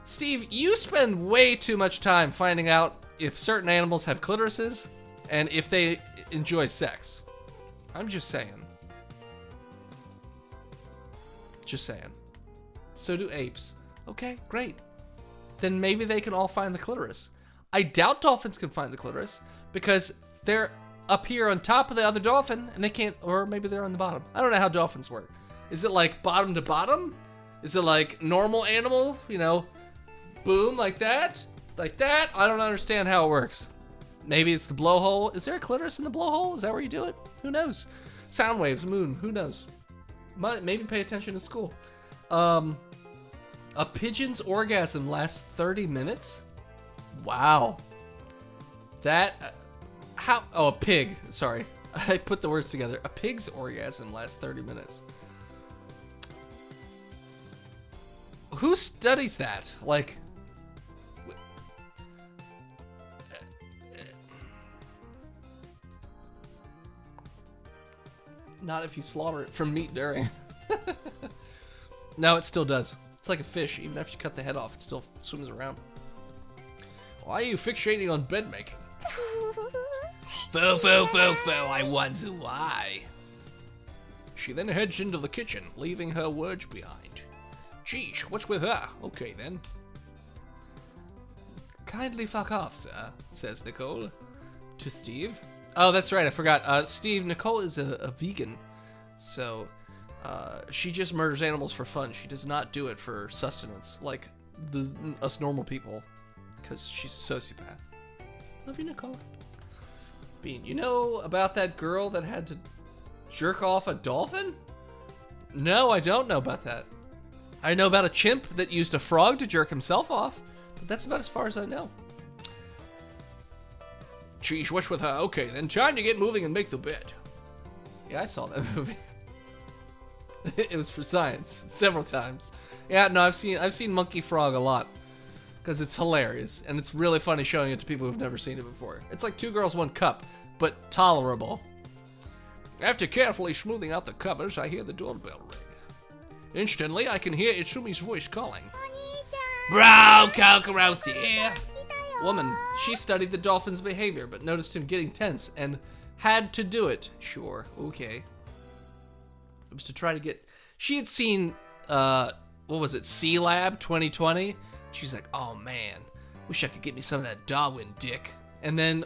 Steve, you spend way too much time finding out if certain animals have clitorises and if they enjoy sex. I'm just saying. Just saying. So do apes. Okay, great. Then maybe they can all find the clitoris. I doubt dolphins can find the clitoris because they're up here on top of the other dolphin and they can't, or maybe they're on the bottom. I don't know how dolphins work. Is it like bottom to bottom? Is it like normal animal, you know, boom, like that? Like that? I don't understand how it works. Maybe it's the blowhole. Is there a clitoris in the blowhole? Is that where you do it? Who knows? Sound waves, moon, who knows? Maybe pay attention in school. A pigeon's orgasm lasts 30 minutes? Wow. That, how, oh, a pig, sorry. I put the words together. A pig's orgasm lasts 30 minutes. Who studies that? Like, not if you slaughter it from meat during. No, it still does. It's like a fish. Even after you cut the head off, it still swims around. Why are you fixating on bed making? Fo, fo, fo, fo, I wonder why. She then heads into the kitchen, leaving her words behind. Geesh, what's with her? Okay then. Kindly fuck off, sir, says Nicole to Steve. Oh, that's right, I forgot. Steve, Nicole is a vegan, so she just murders animals for fun. She does not do it for sustenance, like us normal people, because she's a sociopath. Love you, Nicole. Bean, you know about that girl that had to jerk off a dolphin? No, I don't know about that. I know about a chimp that used a frog to jerk himself off, but But that's about as far as I know. Geez, what's with her? Okay, then time to get moving and make the bed. Yeah, I saw that movie. It was for science several times. Yeah, no, I've seen Monkey Frog a lot because it's hilarious and it's really funny showing it to people who've never seen it before. It's like Two Girls, One Cup, but tolerable. After carefully smoothing out the covers, I hear the doorbell ring. Instantly, I can hear Itsumi's voice calling. Bro, Kokoro's here. Woman, she studied the dolphin's behavior, but noticed him getting tense and had to do it. Sure, okay. It was to try to get... She had seen, what was it, Sea Lab 2020? She's like, oh man, wish I could get me some of that Darwin dick. And then,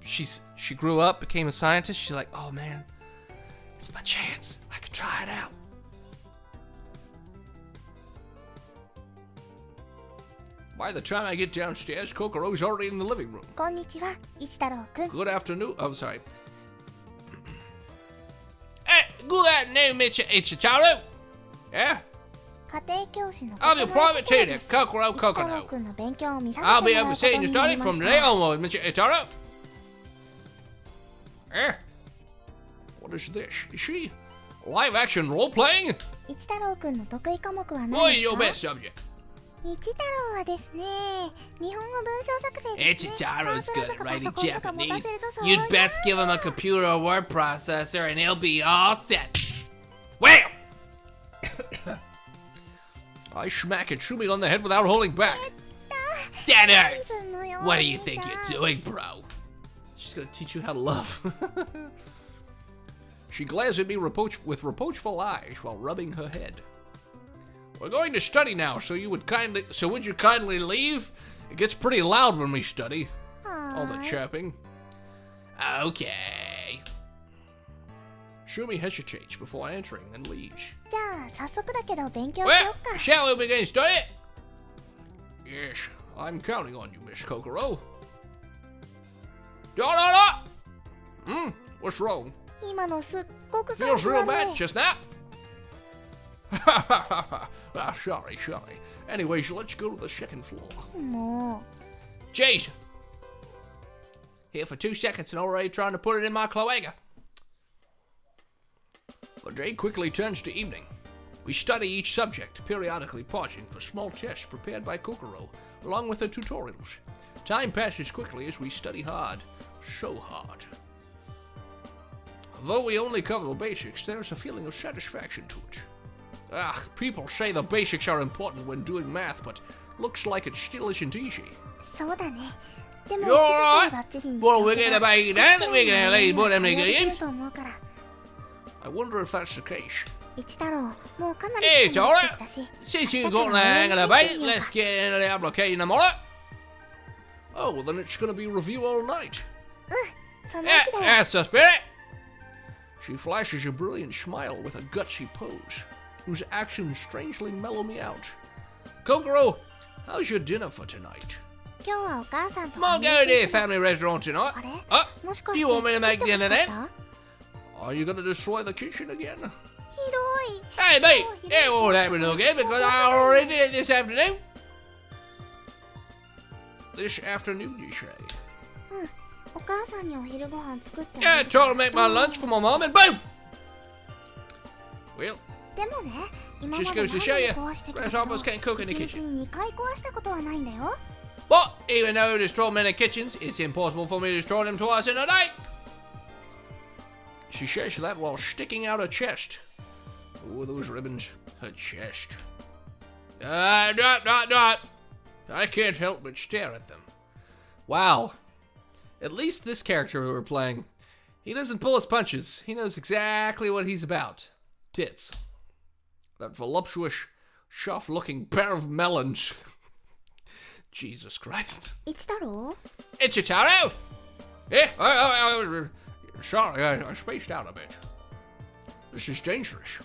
she grew up, became a scientist. She's like, oh man, it's my chance. I could try it out. By the time I get downstairs, Kokoro's already in the living room. こんにちは、一太郎くん。 Good afternoon. Oh, sorry. Good afternoon, Mr. Ichitaro. Yeah? 家庭教師の I'm your private tutor, Kokoro 一太郎 Kokono. くんの勉強を見さ I'll せ be てもらうこと overseeing に your な study りま from し today た。 onward, Mr. Itaro. Eh? What is this? Is she live action role playing? 一太郎くんの得意科目は What 何 is で your す best か？ subject? 一太郎はですね、日本語文章作成ですね。 Ichitaro's good at writing パソコンとか持た Japanese. せるとそう You'd best give him a computer or word processor and he'll be all set. Well, I smack Itsumi on the head without holding back. that hurts. 自分のように What do you think you're doing, bro? She's gonna teach you how to love. She glares at me with reproachful eyes while rubbing her head. We're going to study now, so would you kindly leave? It gets pretty loud when we study. All the はーい chirping. Okay. Shumi hesitates before entering and leaves. じゃあ早速だけど勉強し Well, よっか。 shall we begin study? Yes, I'm counting on you, Miss Kokoro. What's wrong? 今のすっごく感 Feels じ real 悪 bad い。 just now? Sorry. Anyways, let's go to the second floor. も Jeez! Here for 2 seconds and already trying to put it in my cloaca. The day quickly turns to evening. We study each subject, periodically pausing for small tests prepared by Kokoro, along with the tutorials. Time passes quickly as we study hard. So hard. Though we only cover the basics, there's a feeling of satisfaction to it. People say the basics are important when doing math, but looks like it still isn't easy. うそうだね。でも You're 基礎 alright? さえバッチリにして Well, お we're け gonna ば make that, we're gonna lay put them 対応でき together. ると思うから。 I wonder if that's the case. 一太郎、もうかなり Hey, 基礎 it's になって alright. きたし。 Since you 明日か got ら the hang of the 応援 bait, してみよう let's か。 get into the application tomorrow. Oh, well then it's gonna be review all night. そのわけだよ。 That's the spirit! She flashes a brilliant smile with a gutsy pose, whose actions strangely mellow me out. Kokoro, how's your dinner for tonight? 今日はお母さんと Come on, ファ go ミリ to ー the セッ family restaurant tonight. あれ Oh, もしか do し you て want me to 作っ make てほし dinner かっ then? た？ Are you gonna destroy the kitchen again? ひどい。 Hey, mate! Oh, you It won't happen again because I already did it this afternoon. This afternoon, you say? うん。お母さんにお昼ご飯作ってあ Yeah, げる trying to make my lunch for my mom and boom! Well, でもね、今ま just で goes to show you, 何度も壊してきたけ rest ど、 of us can't cook in the 一日 kitchen. に2回壊したことはないんだよ。 But even though there's 12 men in kitchens, it's impossible for me to destroy them twice in a day. She says that while sticking out her chest. Oh, those ribbons. Her chest. Not. I can't help but stare at them. Wow. At least this character we were playing, he doesn't pull his punches. He knows exactly what he's about. Tits. That voluptuous, soft-looking pair of melons. Jesus Christ. 一太郎 It's a Taro! Yeah, sorry, I spaced out a bit. This is dangerous,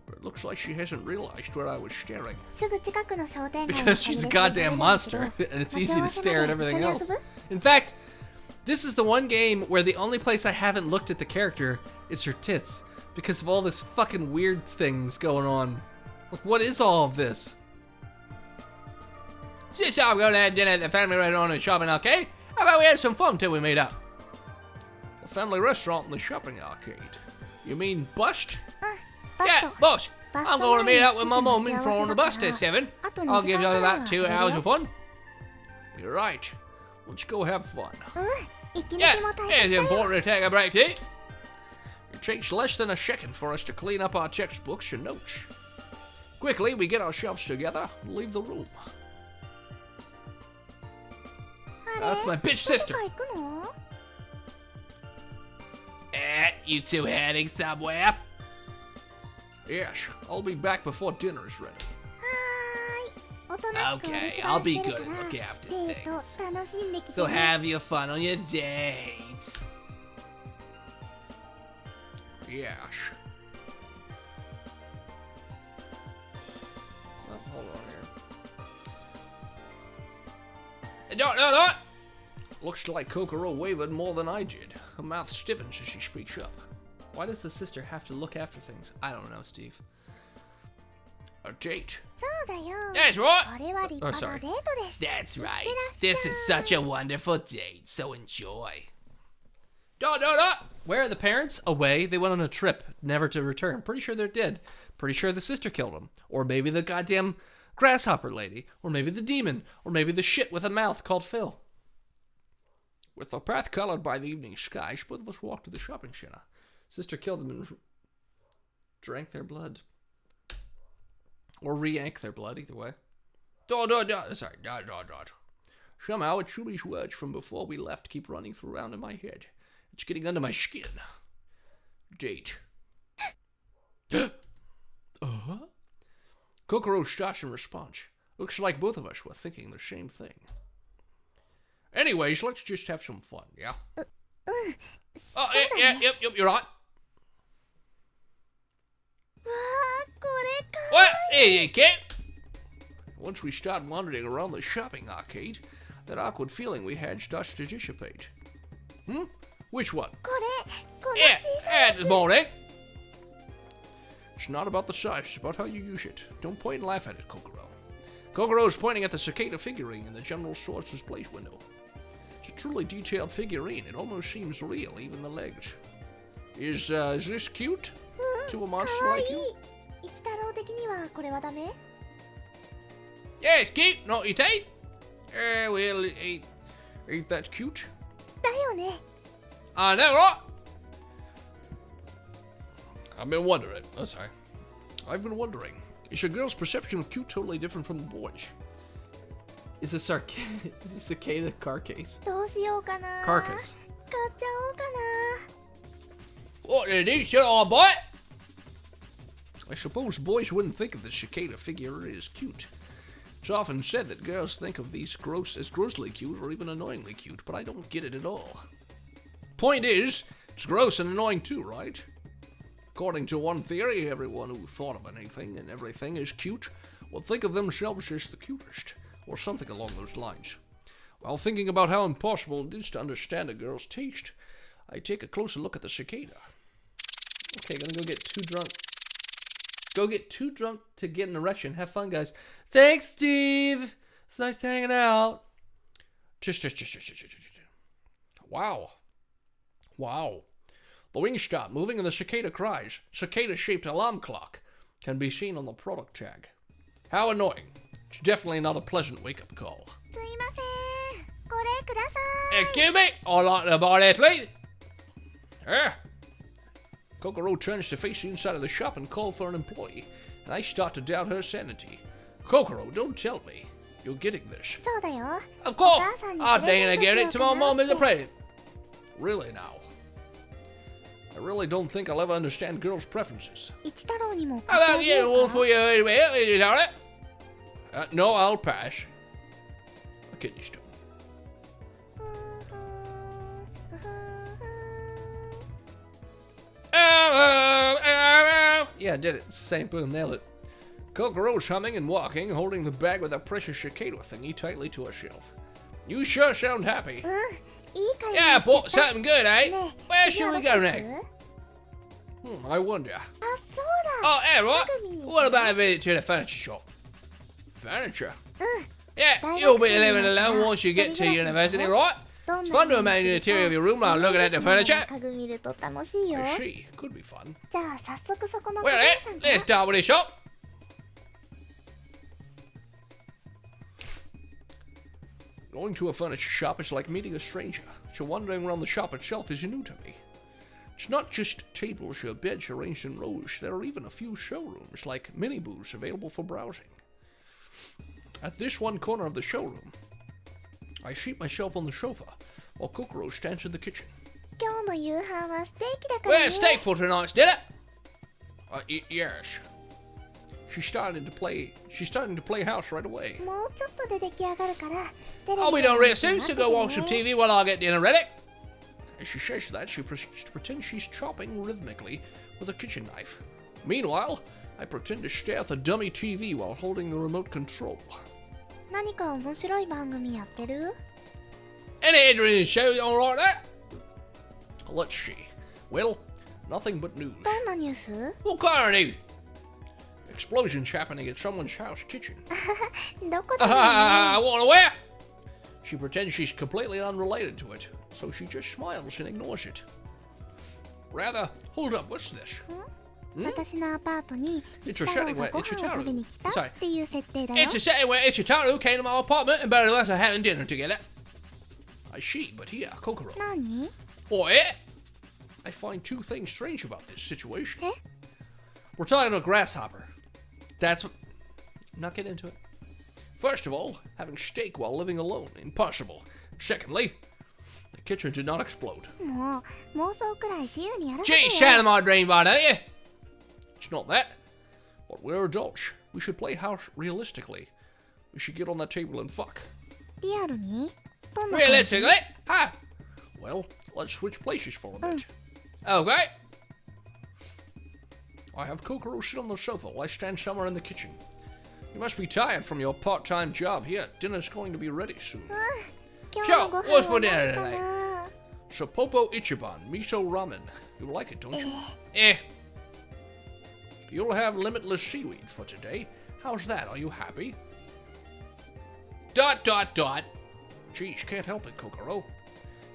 but it looks like she hasn't realized where I was staring. すぐ近くの商店街の Because she's a goddamn monster, and it's easy to stare at everything else. In fact, this is the one game where the only place I haven't looked at the character is her tits, because of all this fucking weird things going on. Like, what is all of this? Since I'm going to have dinner at the family restaurant and shopping arcade, how about we have some fun till we meet up? The family restaurant and the shopping arcade. You mean Botched? Yeah, boss. I'm going to meet up with my mum in front of the bus at 7. I'll give you about 2 hours of fun. You're right. Let's go have fun. 息抜 Yeah, きも大 it's 切だよ important to take a break too. It takes less than a second for us to clean up our textbooks and notes. Quickly, we get ourselves together and leave the room. That's my bitch sister. どこか行くの You two heading somewhere? Yes, I'll be back before dinner is ready. はーいおとなしくお留 Okay, 守 I'll 番 be してる good か at ら looking デ after ート things. 楽しんできて So ね have your fun on your dates. Yes. Oh, hold on here. No. Looks like Kokoro wavered more than I did. Her mouth stiffens as she speaks up. Why does the sister have to look after things? I don't know, Steve. A date. そうだよ That's right. これは立派なデートです That's right. This is such a wonderful date, so enjoy. No. Where are the parents? Away. They went on a trip, never to return. Pretty sure they're dead. Pretty sure the sister killed them. Or maybe the goddamn grasshopper lady. Or maybe the demon. Or maybe the shit with a mouth called Phil. With the path colored by the evening skies, both of us walked to the shopping center. Sister killed them and drank their blood. Or re-yank their blood, either way. Sorry. Somehow, Chumi's words from before we left keep running through around in my head. It's getting under my skin. Date. Kokoro starts in response. Looks like both of us were thinking the same thing. Anyways, let's just have some fun, yeah? Oh, yep, you're right. わあこれか What? Here you kid. Once we start wandering around the shopping arcade, that awkward feeling we had starts to dissipate. Which one? この Yeah, 小さい this morning. It's not about the size, it's about how you use it. Don't point and laugh at it, Kokoro. Kokoro is pointing at the cicada figurine in the general store's display window. It's a truly detailed figurine. It almost seems real, even the legs. Is this cute? To a か monster わい like い you? 一太郎的にはこれはダメ Yeah, it's cute, not your taste. Well, ain't that cute? だよね I know, right? I've been wondering. Oh, sorry. I've been wondering. Is a girl's perception of cute totally different from the boys? Is a cicada carcase? どうしようかな Carcass. 買っちゃおうか What did he should I buy it? I suppose boys wouldn't think of the cicada figure as cute. It's often said that girls think of these as grossly cute or even annoyingly cute, but I don't get it at all. Point is, it's gross and annoying too, right? According to one theory, everyone who thought of anything and everything as cute would think of themselves as the cutest, or something along those lines. While thinking about how impossible it is to understand a girl's taste, I take a closer look at the cicada. Okay, gonna go get too drunk. Go get too drunk to get an erection. Have fun, guys. Thanks, Steve. It's nice hanging out. Wow. The wings stop moving and the cicada cries. Cicada-shaped alarm clock can be seen on the product tag. How annoying. It's definitely not a pleasant wake-up call. なすいませんこれください Excuse me, I'd like to buy that, please. Kokoro turns to face the inside of the shop and call for an employee, and I start to doubt her sanity. Kokoro, don't tell me. You're getting this. そうだよ Of course, お母さんに I'm プレゼ going ン to ト get しよ it う to か my な mom as a って present. Really now. I really don't think I'll ever understand girls' preferences. 一太郎にも How 買っ about て you, あ one げ for る you anyway? Is that right? No, I'll pass. Okay, you stop. Yeah, I did it. It's the same. Boom, nailed it. Kokoro's humming and walking, holding the bag with that precious cicada thingy tightly to herself. You sure sound happy. うんいい会 Yeah, 話 I して bought た something good, eh? ね Where え should we 次は go どこ next? 行く I wonder. あそうだ Oh, yeah, right. Welcome me. What about a visit to the furniture shop? Furniture? Yeah, you'll be living alone once you get to university, right? It's fun to imagine the interior of your room while looking at the furniture. 家具見ると楽しいよ。 I see. Could be fun. じゃあ早速そこの Well, 家具屋さん let's か start with this shop. Going to a furniture shop is like meeting a stranger, so wandering around the shop itself is new to me. It's not just tables or beds arranged in rows, there are even a few showrooms, like mini booths available for browsing. At this one corner of the showroom, I seat myself on the sofa, while Kokoro stands in the kitchen. 今日の夕飯はステーキだからね Well, steak for tonight's dinner. Yes. She's starting to play house right away. もうちょっとで出来上がるからテレビ I'll be done real soon, so go watch some TV while I get dinner ready. As she says that, she proceeds to pretend she's chopping rhythmically with a kitchen knife. Meanwhile, I pretend to stare at the dummy TV while holding the remote control. 何か面白い番組やってる Any interesting shows on right there? Let's see. Well, nothing but news. どんなニュース What kind of news? Explosions happening at someone's house kitchen. どこだろうね I wanna wear. She pretends she's completely unrelated to it, so she just smiles and ignores it. Rather, hold up, what's this? 私のアパートに It's 太郎 setting が where ご飯を Ichitaro. 食べに来た Sorry. っていう設定だよ It's a setting where Ichitaro came to my apartment and both of us are having dinner together. I see, but here, Kokoro. 何 What? I find two things strange about this situation. え We're talking about grasshopper. That's what... I'm not getting into it. First of all, having steak while living alone, impossible. Secondly, the kitchen did not explode. もう妄想くらい自由にやらせ Gee, て shadow よ my dream, by don't you? It's not that. But we're adults. We should play house realistically. We should get on that table and fuck. リアルにどんな感じ Realistically? Huh? Well, let's switch places for a bit. Okay. I have Kokoro sit on the sofa while I stand somewhere in the kitchen. You must be tired from your part-time job. Here, dinner's going to be ready soon. 今日のご Sure, what's 飯 for は dinner 何か today? な Sapopo Ichiban Miso Ramen. You like it, don't you? Eh. You'll have limitless seaweed for today. How's that? Are you happy? ... Geez, can't help it, Kokoro.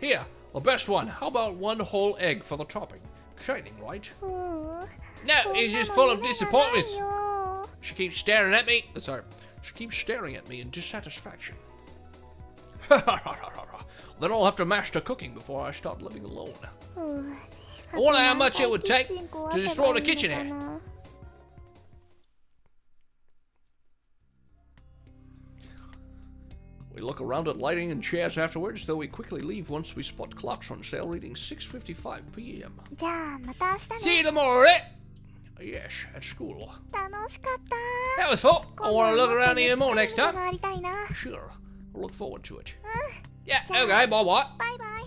Here, the best one. How about one whole egg for the topping? Exciting, right? うーん No, こん it's な just の full of 夢がない disappointments. よ She keeps staring at me. Sorry. She keeps staring at me in dissatisfaction. Then I'll have to master cooking before I start living alone. ふう I wonder how much it would あと何 take 回キッチン壊 to せ destroy ばい the い kitchen のか here. な We look around at lighting and chairs afterwards, though we quickly leave once we spot clocks on sale reading 6:55 p.m. じゃあまた明日 See ね you tomorrow, eh? Yes, at school. 楽しかった That was fun. I 今度 want は to も look っと around ゆっ here く more り next 見て time. 回りたいな Sure. I look forward to it. Yeah, okay, bye bye. バイバイ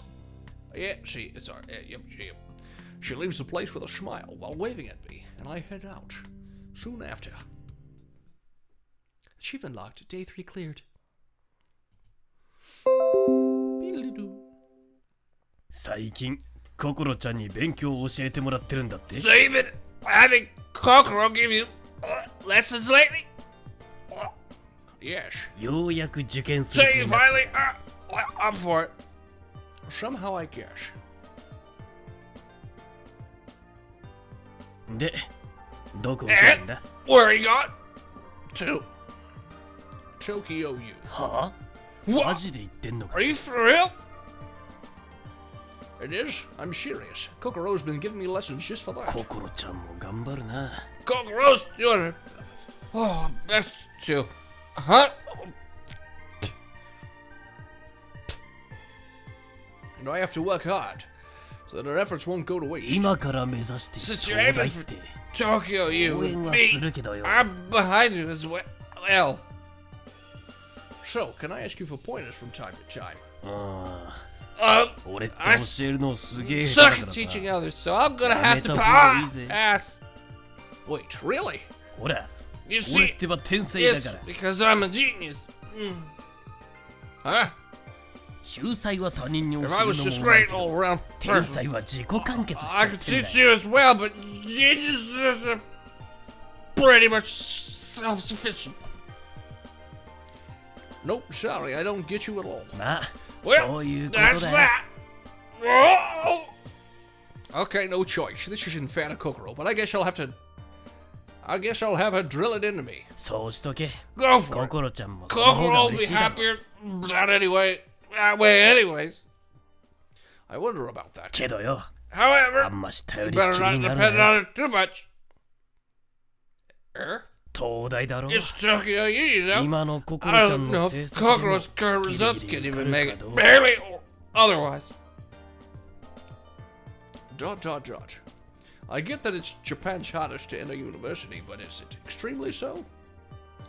Yeah, sorry. Yep. She leaves the place with a smile while waving at me, and I head out. Soon after. Achievement locked. Day 3 cleared. 最近ココロちゃんに勉強を教えてもらってるんだって So you've been having Kokoro give you lessons lately? Yes. ようやく受験す So る気 you になっ finally up for it. Somehow I guess. でどこ行くんだ Where are you going? To Tokyo U. はあ What? マジで言ってんのか Are you for real? It is. I'm serious. Kokoro's been giving me lessons just for that. ココロちゃんも頑張るな Kokoro's doing it. Oh, that's too. Huh? And I have to work hard, so that our efforts won't go to waste. 今から目指してち Since ょ you're うだい aiming って for Tokyo, you 応援 and はす me. るけどよ I'm behind you as well. Well, So, can I ask you for pointers from time to time? あ uh, 俺って I 教えるのすげえ suck 下手だ at から teaching さ others, so I'm gonna have to Metaphor easy. pass. Wait, really? ほら You 俺 see, ってば天才だ it's から because I'm a genius. Huh? 秀才は他人に教 If I える was の just もない great けど all around 天 person, 才は自己完結しちゃ I っ could てんだ teach よ you as well, but geniuses are pretty much self-sufficient. Nope, sorry, I don't get you at all. まあ、 Well, そういうこと that's だよ。 that. Oh! Okay, no choice. This is Infanta Kokoro, but I guess I'll have her drill it into me. そうしとけ。 Go for コ it. コロちゃんもその方 Kokoro が will 嬉 be しいだろう。 happier. That anyway. That way, anyways. I wonder about that. けどよ、 However, あんまし頼 you りっ better きり not になる depend なよ。 on it too much. Er? 東大だろ。 It's Tokyo, you know. 今のココロ I ちゃ don't ん know の if 成績でも Kokoro's current ギリ results ギ can リ even 来 make る it. かどう Barely or otherwise. ... I get that it's Japan's hardest to enter university, but is it extremely so?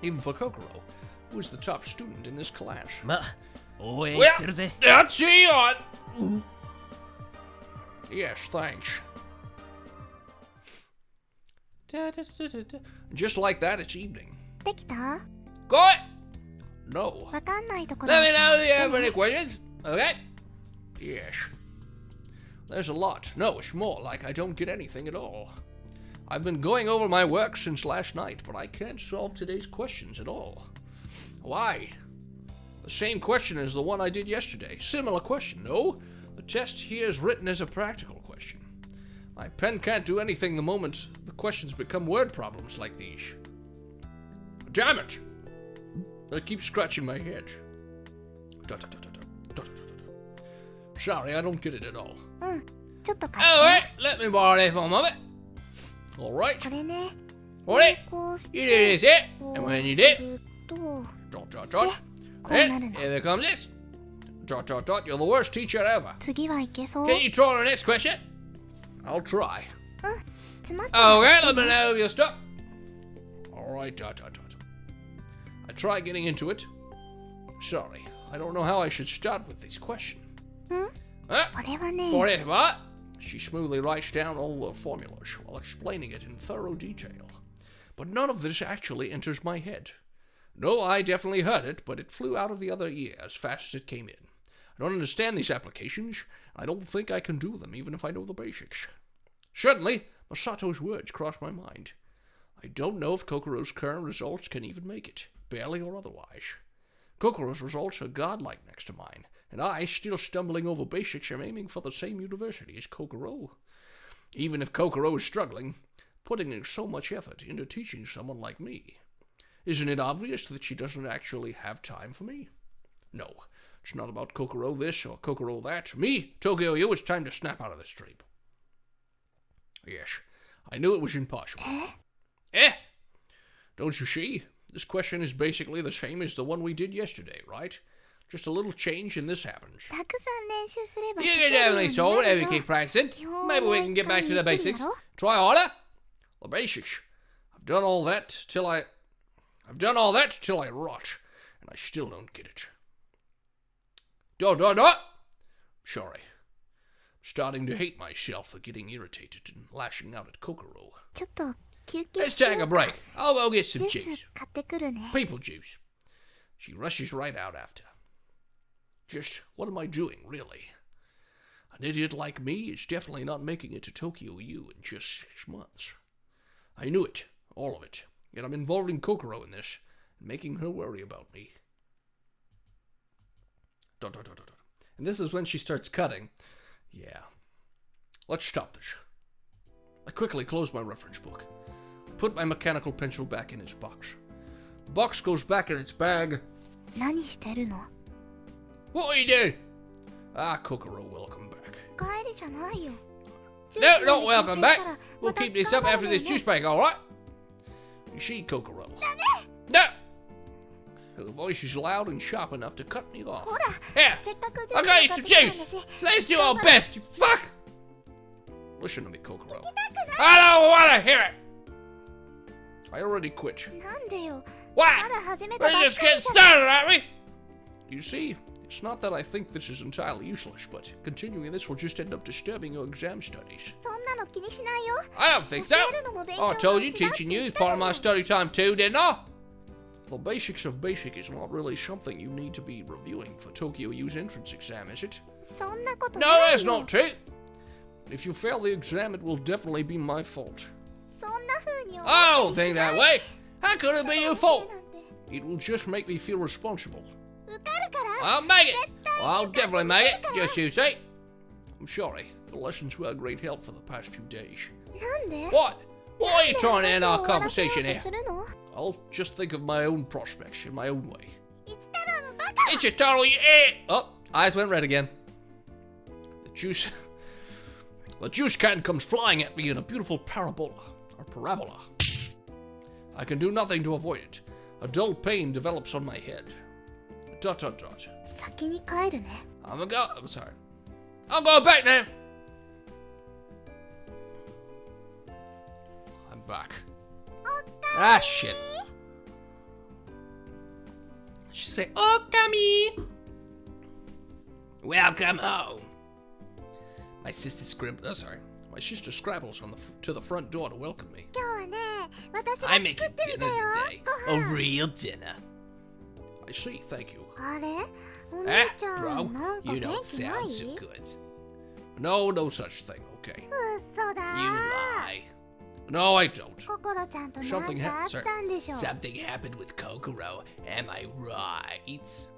Even for Kokoro, who is the top student in this class. まあ、応援してるぜ。 Let's see on. Yes, thanks. Just like that, it's evening. できた？ Go it! No. わかんないところ Let me know if you have any questions. Okay? Yes. There's a lot. No, it's more like I don't get anything at all. I've been going over my work since last night, but I can't solve today's questions at all. Why? The same question as the one I did yesterday. Similar question, no? The test here is written as a practical question. My pen can't do anything the moment the questions become word problems like these. Damn it! I keep scratching my head. Sorry, I don't get it at all. うん、ちょっと貸し Alright, て。 let me borrow that for a moment. Alright. これね、 Alright. こうし You て do this here, こ and う when you す did, ると、 ... こうなる And の。 here comes this. ... You're the worst teacher ever. 次はいけそう。 Can you try the next question? I'll try. 詰まってな Okay, く let て me ね know if you're stuck. Alright, I try getting into it. Sorry, I don't know how I should start with this question. うん、 Huh? これはね、 For it, what? She smoothly writes down all the formulas while explaining it in thorough detail. But none of this actually enters my head. No, I definitely heard it, but it flew out of the other ear as fast as it came in. I don't understand these applications. I don't think I can do them, even if I know the basics. Suddenly, Masato's words crossed my mind. I don't know if Kokoro's current results can even make it, barely or otherwise. Kokoro's results are godlike next to mine, and I, still stumbling over basics, am aiming for the same university as Kokoro. Even if Kokoro is struggling, putting in so much effort into teaching someone like me. Isn't it obvious that she doesn't actually have time for me? No, it's not about Kokoro this or Kokoro that. Me, Tokyo U, it's time to snap out of this dream. Yes, I knew it was impossible. Eh? Don't you see? This question is basically the same as the one we did yesterday, right? Just a little change and this happens. たくさん練習すれば You 解 can けるよう definitely に solve な it る if よ you keep practicing. 基本は Maybe もう we can 一 get 回 back 見 to the てる basics. だろ Try harder. The basics. I've done all that till I rot, and I still don't get it. Sorry. I'm starting to hate myself for getting irritated and lashing out at Kokoro. ちょっと休憩 Let's しよ take a うか break. I'll go get some ジュー juice. ス買ってくるね People juice. She rushes right out after. Just, what am I doing, really? An idiot like me is definitely not making it to Tokyo U in just 6 months. I knew it, all of it, yet I'm involving Kokoro in this, and making her worry about me. And this is when she starts cutting. Yeah. Let's stop this. I quickly close my reference book. Put my mechanical pencil back in its box. The box goes back in its bag. 何してるの What are you doing? Ah, Kokoro, welcome back. 帰りじゃないよ No, not welcome back. We'll また keep this up 頑張 after る this ね juice break, alright? You see, Kokoro. No! Her voice is loud and sharp enough to cut me off. ほら Here, せっかくジュ I ー got you ス買っ some てきたん juice. だし Let's do our best, you fuck! Listen to me, Kokoro. I don't want to hear it! I already quit. なんでよ What? まだ始めたば We're っ just かり getting じゃない started, aren't we? You see, it's not that I think this is entirely useless, but continuing this will just end up disturbing your exam studies. そんなの気にしないよ I don't think so. 教えるのも勉強 I も told you 一緒だって teaching 言 you っ is た part of の my に study time too, didn't I? The basics of basic is not really something you need to be reviewing for Tokyo U's entrance exam, is it? そんなこと No, ない that's よ not true. If you fail the exam, it will definitely be my fault. そんな風に思 I don't ったり think しな that い way. How could it be your 人の fault? せいなんて It will just make me feel responsible. I'll make it. I'll definitely make it. Just you see. I'm sorry. The lessons were a great help for the past few days. なんで What? Why are you trying to end our 話を終わらせよ conversation うと here? するの I'll just think of my own prospects in my own way. いつ太郎のバカ It's a totally Oh, eyes went red again. The juice can comes flying at me in a beautiful parabola. I can do nothing to avoid it. A dull pain develops on my head. ... 先に帰るね I'm sorry. I'm going back now. I'm back. Ah, shit. She say, Okami! Welcome home. My sister scrabbles to the front door to welcome me. 今日はね私が I'm 作っ making てみた dinner よ today. ご A 飯 real dinner. I see, thank you. あれお Eh, 姉ちゃ bro? んなんか You 元 don't 気な sound い too good. No such thing, okay. 嘘だ You lie. No, I don't. ココロちゃんとなん Something かあ happened, ったんでしょ Something happened with Kokoro. Am I right?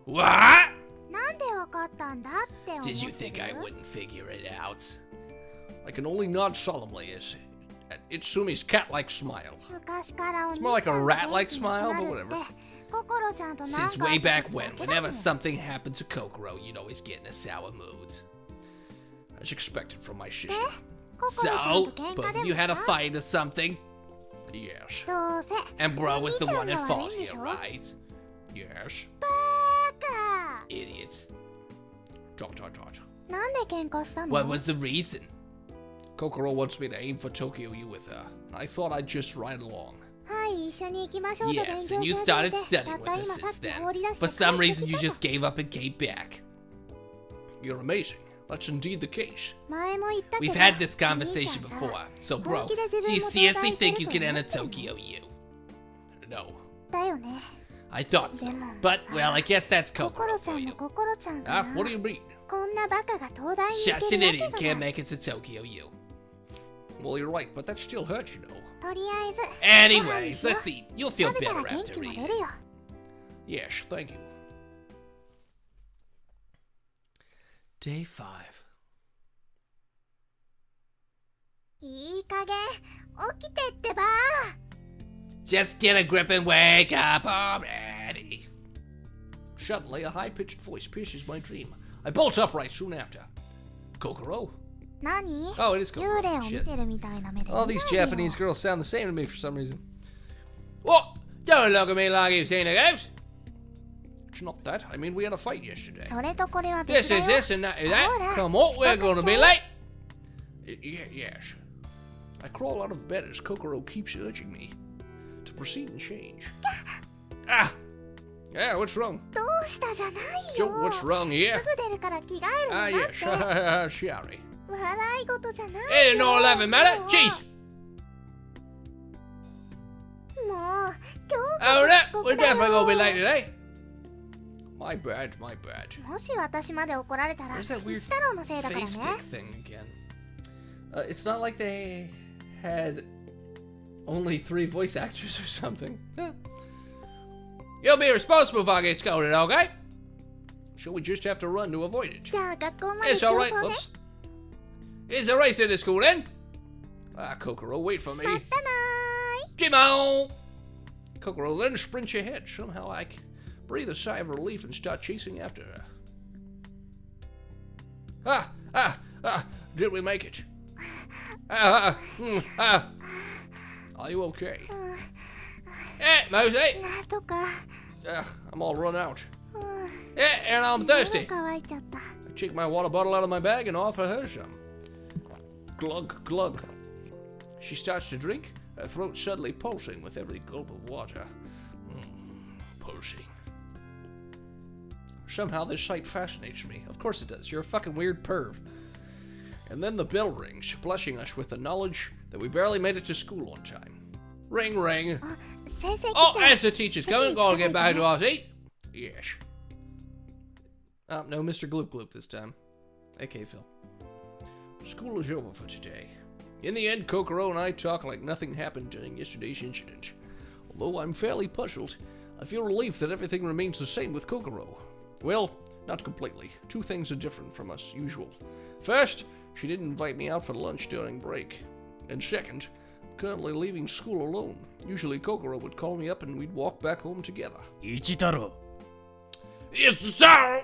What? なんでわかったんだって思って Did you る think I wouldn't figure it out? I can only nod solemnly at Itsumi's cat-like smile. 昔からお兄 more like ちゃ a んが rat-like 元気なくな smile, る but って whatever. ココロちゃんとなん Since かあ way った back 時 when, だけだも whenever ん something happened to Kokoro, you'd always get in a sour mood. As expected from my sister. ココロちゃん So, と喧嘩 both で of you も had a さ fight or something? Yes. どうせ And bro お was 兄 the ちゃ one ん at が悪 fault いんでし here, ょ right? Yes. バカ Idiots. Dot. なんで喧嘩したの What was the reason? Kokoro wants me to aim for Tokyo U with her. I thought I'd just ride along. はい一緒に行きましょうと勉 Yes, 強 and し you 始め started てた studying っ with た her 今さっ since き then. 放り出して For some 帰って reason, き you たの just gave up and came back. You're amazing. That's indeed the case. 前も言ったけど We've had this お兄ちゃ conversation んさ before. So, bro, 本気で自 do 分 you も seriously 東大 think 行 you け can る enter と思ってんの Tokyo U? No. だよね I thought so. Demon. But, well, I guess that's ココロ Kokoro ちゃ for んの you. 心ちゃんか Ah, な what do you mean? こんなバカが東大に行 Such け an るわ idiot け can't がない make it to Tokyo U. Well, you're right, but that still hurts, you know. とりあえず Anyways, ご飯に let's しよ eat. You'll う feel 食べたら better 元 after 気も eating. 出るよ Yes, thank you. Day 5. いい加減起きてってば Just get a grip and wake up already. Suddenly, a high-pitched voice pierces my dream. I bolt upright soon after. Kokoro? 何 Oh, it is 幽霊 Kokoro. を見 Shit. てるみたいな目で All 見 these ない Japanese よ girls sound the same to me for some reason. What? Don't look at me like you've seen a ghost. It's not that. I mean, we had a fight yesterday. それとこれは This 別だ is よ this and that is that. Ahora, Come on, we're focus gonna be down. late. Yes. I crawl out of bed as Kokoro keeps urging me to proceed and change. Ah! Yeah, what's wrong? どうしたじゃない So, よ what's wrong here? すぐ出るから着替えるの Ah, 待って yes. Shari. 笑い事じゃない Ain't よ no laughing matter. もう Jeez. もう今日 Oh, こ that そ遅 we're 刻だ definitely gonna be よ late today. My bad. もし私まで怒られたら There's that weird 一太郎のせいだからね Face stick thing again. It's not like they had only 3 voice actors or something. Yeah. You'll be responsible if I get scolded, okay? So we just have to run to avoid it. じゃあ学校まで It's 競 alright. 争で Let's. Is a race to the school then? Ah, Kokoro, wait for me. またなーい Jimmo! Kokoro, then sprint ahead. Somehow I breathe a sigh of relief and start chasing after her. Did we make it? Are you okay? Eh, Mosey! なんとか I'm all run out. うん Eh, and I'm 喉 thirsty. 乾いちゃった I take my water bottle out of my bag and offer her some. Glug, glug. She starts to drink, her throat suddenly pulsing with every gulp of water. Pulsing. Somehow this sight fascinates me. Of course it does. You're a fucking weird perv. And then the bell rings, blessing us with the knowledge that we barely made it to school on time. Ring, ring. あ先生来 Oh, ちゃう as the teacher's coming, gotta get back to our seat. Yes. No, Mr. Gloop Gloop this time. AK Phil. School is over for today. In the end, Kokoro and I talk like nothing happened during yesterday's incident. Although I'm fairly puzzled, I feel relief that everything remains the same with Kokoro. Well, not completely. Two things are different from us usual. First, she didn't invite me out for lunch during break. And second, I'm currently leaving school alone. Usually Kokoro would call me up and we'd walk back home together. 一太郎 It's so.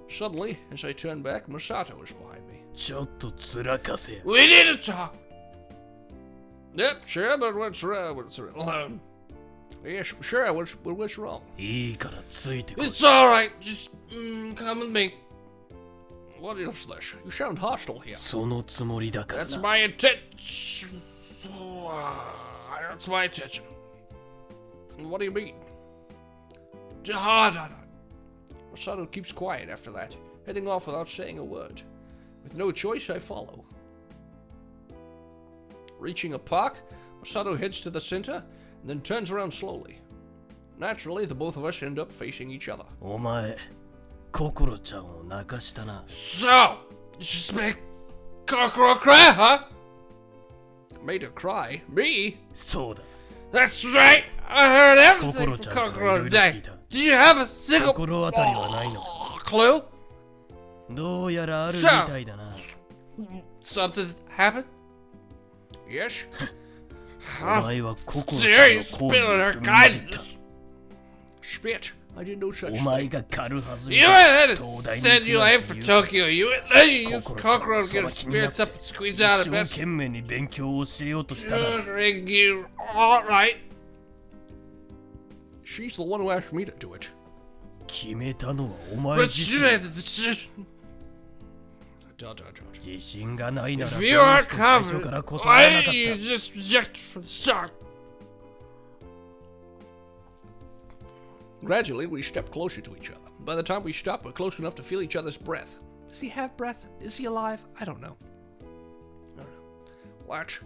Suddenly, as I turned back, Masato was behind me. ちょっとつらかせ We need to talk. Yep, sure, but what's wrong? What's wrong? Yes, sure, what's wrong? いいからついてこい It's alright. Just come with me. What is this? You sound hostile here. そのつもりだから That's な my intention. That's my intention. What do you mean? Masato keeps quiet after that, heading off without saying a word. With no choice, I follow. Reaching a park, Masato heads to the center, and then turns around slowly. Naturally, the both of us end up facing each other. お前心ちゃんを泣かしたな So, you just make Kokoro cry, huh? Made her cry? Me? そうだ That's right. I heard everything from Kokoro-chanから Kokoro 色々聞 today. いた Did you have a single 心当たりはないのか clue? どうやらあるみたいだな Something happened? Yes? お前は心ち Dare ゃ you んの spit 行 on 為 her を踏みにじった kindness? Spit. I did no such お thing. 前が軽はずみ You で went ahead 東 and 大に said 行 you くな aim って for 言う Tokyo. Then you used 心ちゃん Kokoro の to get 裁きになっ spirits て up and squeeze 一 out 生 of best. 懸命に勉強を教えようとしただろ Tutoring you. Alright. She's the one who asked me to do it. 決めたのはお前 But 自 you 身 made the decision. Dot. 自信がないなら If どう you aren't して最初から confident, 断ら why なか did っ you た just reject from the start? Gradually, we step closer to each other. By the time we stop, we're close enough to feel each other's breath. Does he have breath? Is he alive? I don't know. What?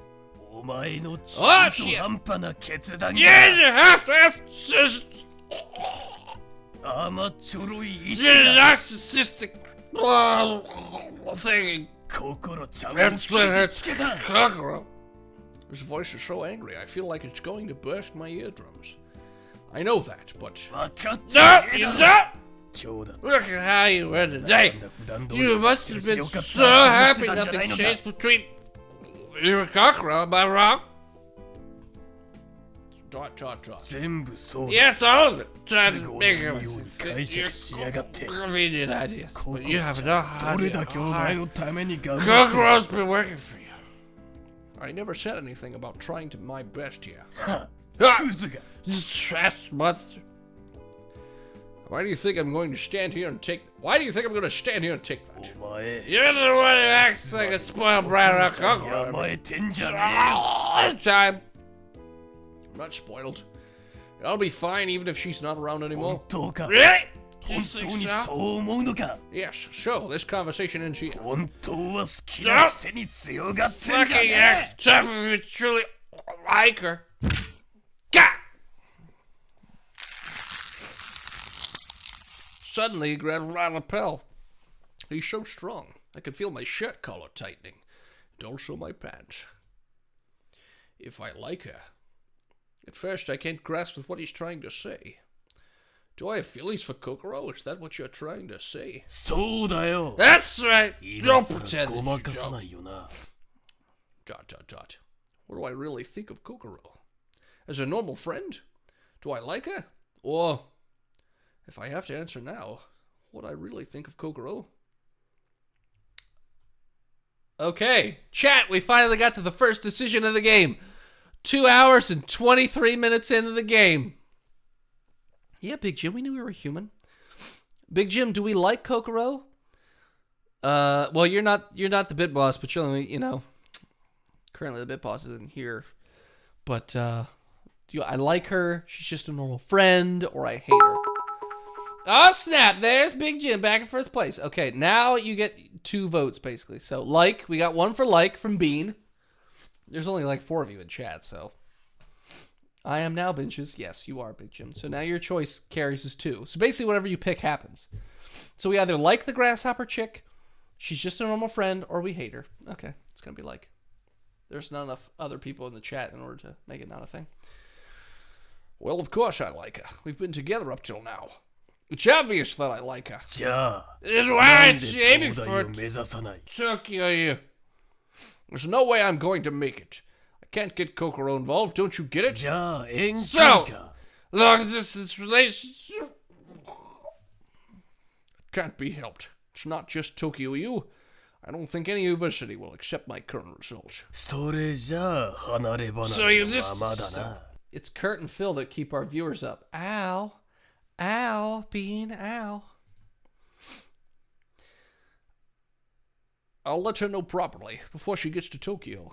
お前の中 Oh, 途 shit. 半端な決断 You が have to ask just 甘ちょろい意志 you're だ narcissistic thing. 心ちゃんを That's 傷 what つけた Kokoro. His voice is so angry, I feel like it's going to burst my eardrums. I know that, but 分かって No, ねえ you だろ don't. 今日だ Look at how you were なん today. だ普段通り You さ must せてる have し been よかった so と思って happy たんじゃない nothing のか changed between you and Kokoro. Am I wrong? dot. 全部そうだ Yes, all of it. Trying 都 to 合 make の it ように fit 解 your 釈しやがって convenient ideas. 心 But ち you ゃ have ん no どれだ idea. けお前 how のために頑張ってる Kokoro's been working for you. I never said anything about trying to my best here. は Ah, クズが trash monster. Why do you think I'm going to stand here and take? Why do you think I'm going to stand here and take that? お前 You're the one who acts like a spoiled brat around ちゃんに Kokoro. 甘えてんじゃね All the time. I'm not spoiled. I'll be fine even if she's not around えよ anymore. 本当か Really? 本 You 当 think に so? そう思うのか Yes, so this conversation ends here. 本当は好きなくせに強がってんじゃ Fucking ねえ act tough if you truly like her. God! Suddenly, he grabbed my lapel. He's so strong, I could feel my shirt collar tightening, and also my pants. If I like her. At first, I can't grasp with what he's trying to say. Do I have feelings for Kokoro? Is that what you're trying to say? そうだよ That's right. 今 Don't 更 pretend ご that ま you かさ don't. ないよな What do I really think of Kokoro? As a normal friend? Do I like her? Or, if I have to answer now, what I really think of Kokoro? Okay, chat, we finally got to the first decision of the game. 2 hours and 23 minutes into the game. Yeah, Big Jim, we knew we were human. Big Jim, do we like Kokoro? Well, you're not the bit boss, but you're only, currently the bit boss isn't here. But I like her. She's just a normal friend, or I hate her. Oh, snap. There's Big Jim back in first place. Okay, now you get 2 votes, basically. So, we got 1 for from Bean. There's only 4 of you in chat, so. I am now Benches. Yes, you are, Big Jim. So now your choice carries as 2. So basically, whatever you pick happens. So we either like the grasshopper chick, she's just a normal friend, or we hate her. Okay, it's going to be there's not enough other people in the chat in order to make it not a thing. Well, of course I like her. We've been together up till now. It's obvious that I like her. じゃあ That's な why ん I'm で aiming 東 for 大を目指さない Tokyo. You. There's no way I'm going to make it. I can't get Kokoro involved, don't you get it? じゃあ遠距 So 離か long distance relationship. Can't be helped. It's not just Tokyo U. I don't think any university will accept my current results. それじゃあ離れ離 So you れ just のままだな It's Kurt and Phil that keep our viewers up. Ow. Ow. Bean. Ow. I'll let her know properly before she gets to Tokyo.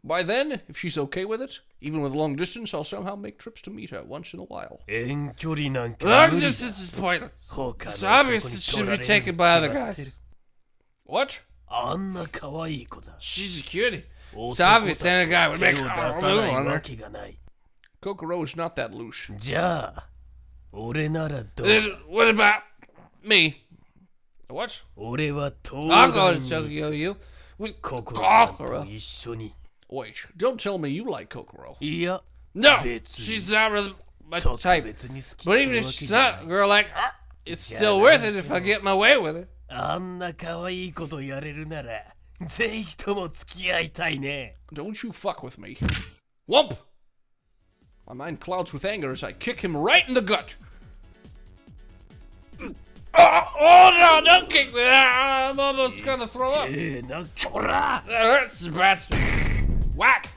By then, if she's okay with it, even with long distance, I'll somehow make trips to meet her once in a while. 遠距離なんか Long 無理だ distance is pointless. 他 It's の obvious 男 it に should 取ら be れ taken る by に other 決まって guys. る What? あんな可愛い子だ She's a cutie. It's 男 obvious た any ち guy は would 手 make を a 出さ move ない on わ her. けがない Kokoro is not that loose. じゃあ俺ならどう What about me? What? 俺は東 I'm 大 going に to Tokyo. You with 心ちゃんと Kokoro. 一緒に Wait, don't tell me you like Kokoro. いや No, Bits. she's not really my 特 type. 別に好き But って even わ if け she's じゃ not な a い girl like her, it's Yeah, still no. worth it if I get my way with it. あんな可愛いことやれるならぜひとも付き合いたいね Don't you fuck with me. Whump! My mind clouds with anger as I kick him right in the gut. Oh no, don't kick me! I'm almost gonna throw up. ええなこら That hurts, the bastard. Whack!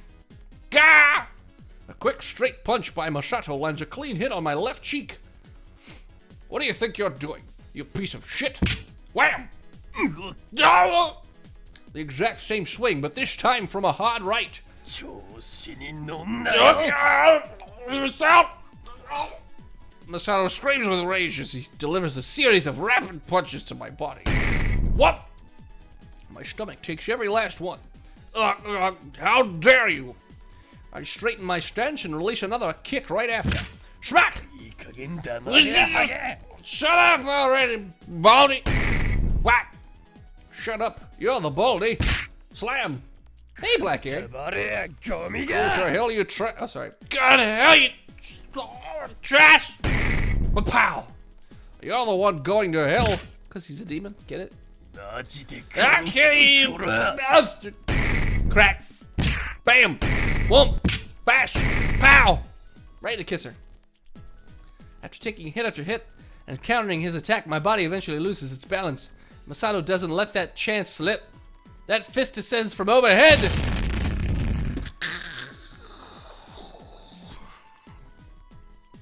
Gah! A quick straight punch by Masato lands a clean hit on my left cheek. What do you think you're doing, you piece of shit? Wham! No! The exact same swing, but this time from a hard right. 調子に乗んなよ Masato screams with rage as he delivers a series of rapid punches to my body. What? My stomach takes every last one. How dare you? I straighten my stance and release another kick right after. Smack! いい加減だな Will you just shut up already, baldy? Whack! Shut up. You're the baldy. Slam. Hey, Black Air. バレやゴミ What the が hell you try? Oh, sorry. God hell, you trash! But pow! You're the one going to hell. Because he's a demon. Get it? マジで I'll kill you, こら bastard! Crack. Bam. Whoomp. Bash. Pow. Ready to kiss her. After taking hit after hit and countering his attack, my body eventually loses its balance. Masato doesn't let that chance slip. That fist descends from overhead.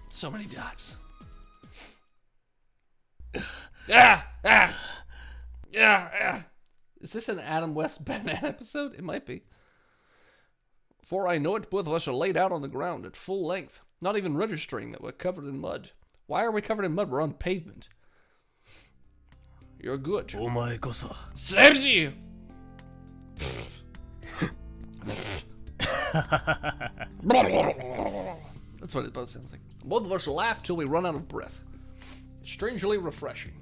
So many dots. Is this an Adam West Batman episode? It might be. Before I know it, both of us are laid out on the ground at full length, not even registering that we're covered in mud. Why are we covered in mud? We're on pavement. You're good. お前こそ Same to you! That's what it both sounds like. Both of us laugh till we run out of breath. It's strangely refreshing.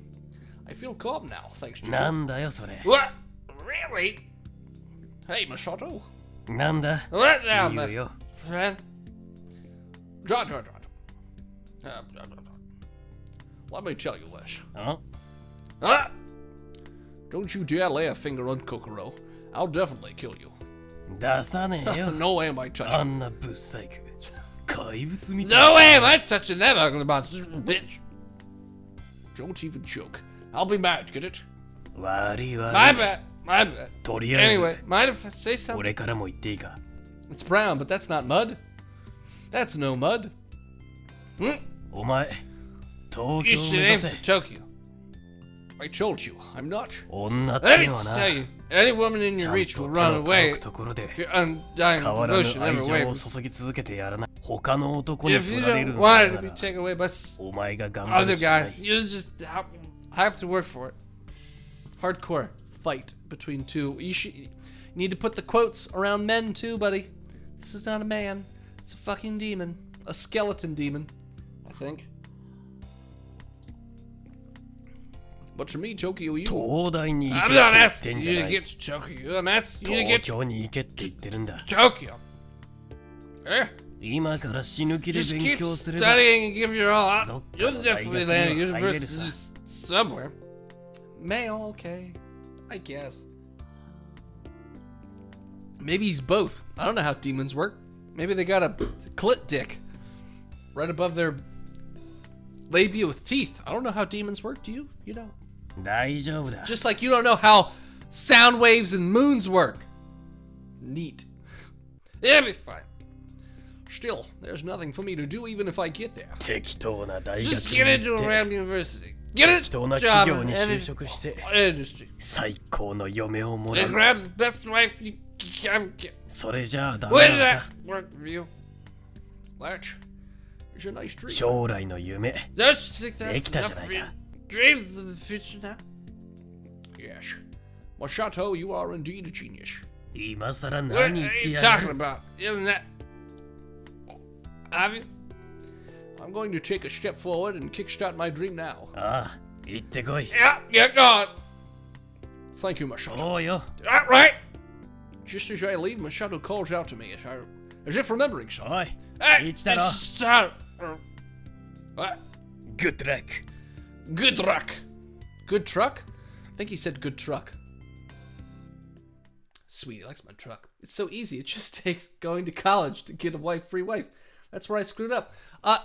I feel calm now, thanks to な you. んだよそれ What? Really? Hey, Masato. なんだ What now, 親 my 友よ friend? Dot. Let me tell you this. あ Huh? Don't you dare lay a finger on Kokoro. I'll definitely kill you. 出さねえよ No way am I touching. あんなぶっ細工怪物みたい No way am I touching that ugly monster, bitch! Don't even joke. I'll be mad, get it? 悪い My 悪い bad, my bad. とりあえず Anyway, mind if I say something? 俺からも言っていいか It's brown, but that's not mud. That's no mud. お前東 You 京を should 目 aim 指 for せ Tokyo. I told you, I'm not. 女っ Let て me のはな tell you, any woman in ち your ゃん reach と will 手 run の away 届くところで if your undying 変わらぬ devotion 愛 never 情を wavers. 注ぎ続けてやらない他の男に If 取 you られる don't の want it な to be ら taken away by お前が頑張 other るしかな guys, い you just have to work for it. Hardcore fight between two. You need to put the quotes around men too, buddy. This is not a man. It's a fucking demon. A skeleton demon, I think. But to me, Tokyo, you. 東大に行 I'm け not って言っ asking てんじゃ you な to い get to Tokyo. I'm asking you to 東 get 京に行けって言ってるんだ to Tokyo. Eh? 今から死ぬ気で Just 勉 keep 強すれば studying and give your all. どっか You'll の大学 definitely に land at は入れる university さ somewhere. Male, okay. I guess. Maybe he's both. I don't know how demons work. Maybe they got a clit dick right above their labia with teeth. I don't know how demons work. Do you? You know. 大丈夫だ Just like you don't know how sound waves and moons work. Neat. It'll be fine. Still, there's nothing for me to do even if I get there. 適当な大学 Just に get 行 into っ a て random university. Get a 適当な job 企業 in に any 就職して industry. 最高の嫁をもら And う grab the best wife you can get. それじゃあダメ Where な did の that か work for you? That is a nice dream. 将来の夢 Don't you think でき that's たじ enough ゃない for you? か Dreams of the future now? Yes. Masato, you are indeed a genius. 今さら What 何 are 言って you や talking る about? Isn't that obvious? I'm going to take a step forward and kickstart my dream now. ああ行ってこい Yeah, get going. Thank you, Masato. そうよ All right. Just as I leave, Masato calls out to me as if remembering something. おい Hey, 一太郎 it's what? Good luck Good luck. Good truck? I think he said good truck. Sweet, he likes my truck. It's so easy. It just takes going to college to get a wife, free wife. That's where I screwed up.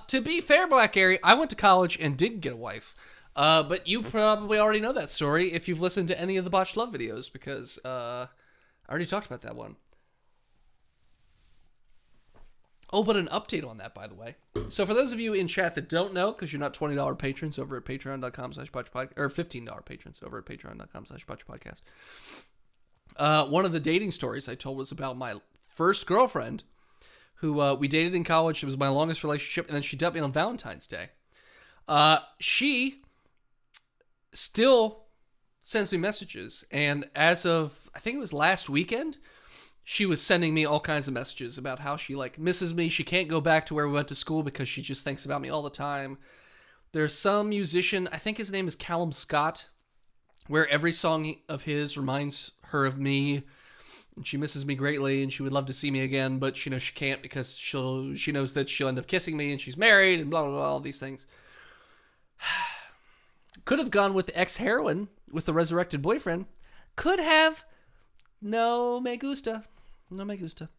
To be fair, Black Airy, I went to college and didn't get a wife. But you probably already know that story if you've listened to any of the Botched Love videos, because I already talked about that one. Oh, but an update on that, by the way. So for those of you in chat that don't know, because you're not $20 patrons over at patreon.com/botchpodcast, or $15 patrons over at patreon.com/botchpodcast. One of the dating stories I told was about my first girlfriend, who we dated in college. It was my longest relationship, and then she dumped me on Valentine's Day. She still sends me messages, and as of, I think it was last weekend, she was sending me all kinds of messages about how she, like, misses me. She can't go back to where we went to school because she just thinks about me all the time. There's some musician, I think his name is Callum Scott, where every song of his reminds her of me, and she misses me greatly, and she would love to see me again, but she knows she can't because she knows that she'll end up kissing me, and she's married, and blah, blah, blah, all these things. Could have gone with ex-heroine, with the resurrected boyfriend. Could have. No me gusta. No me gusta.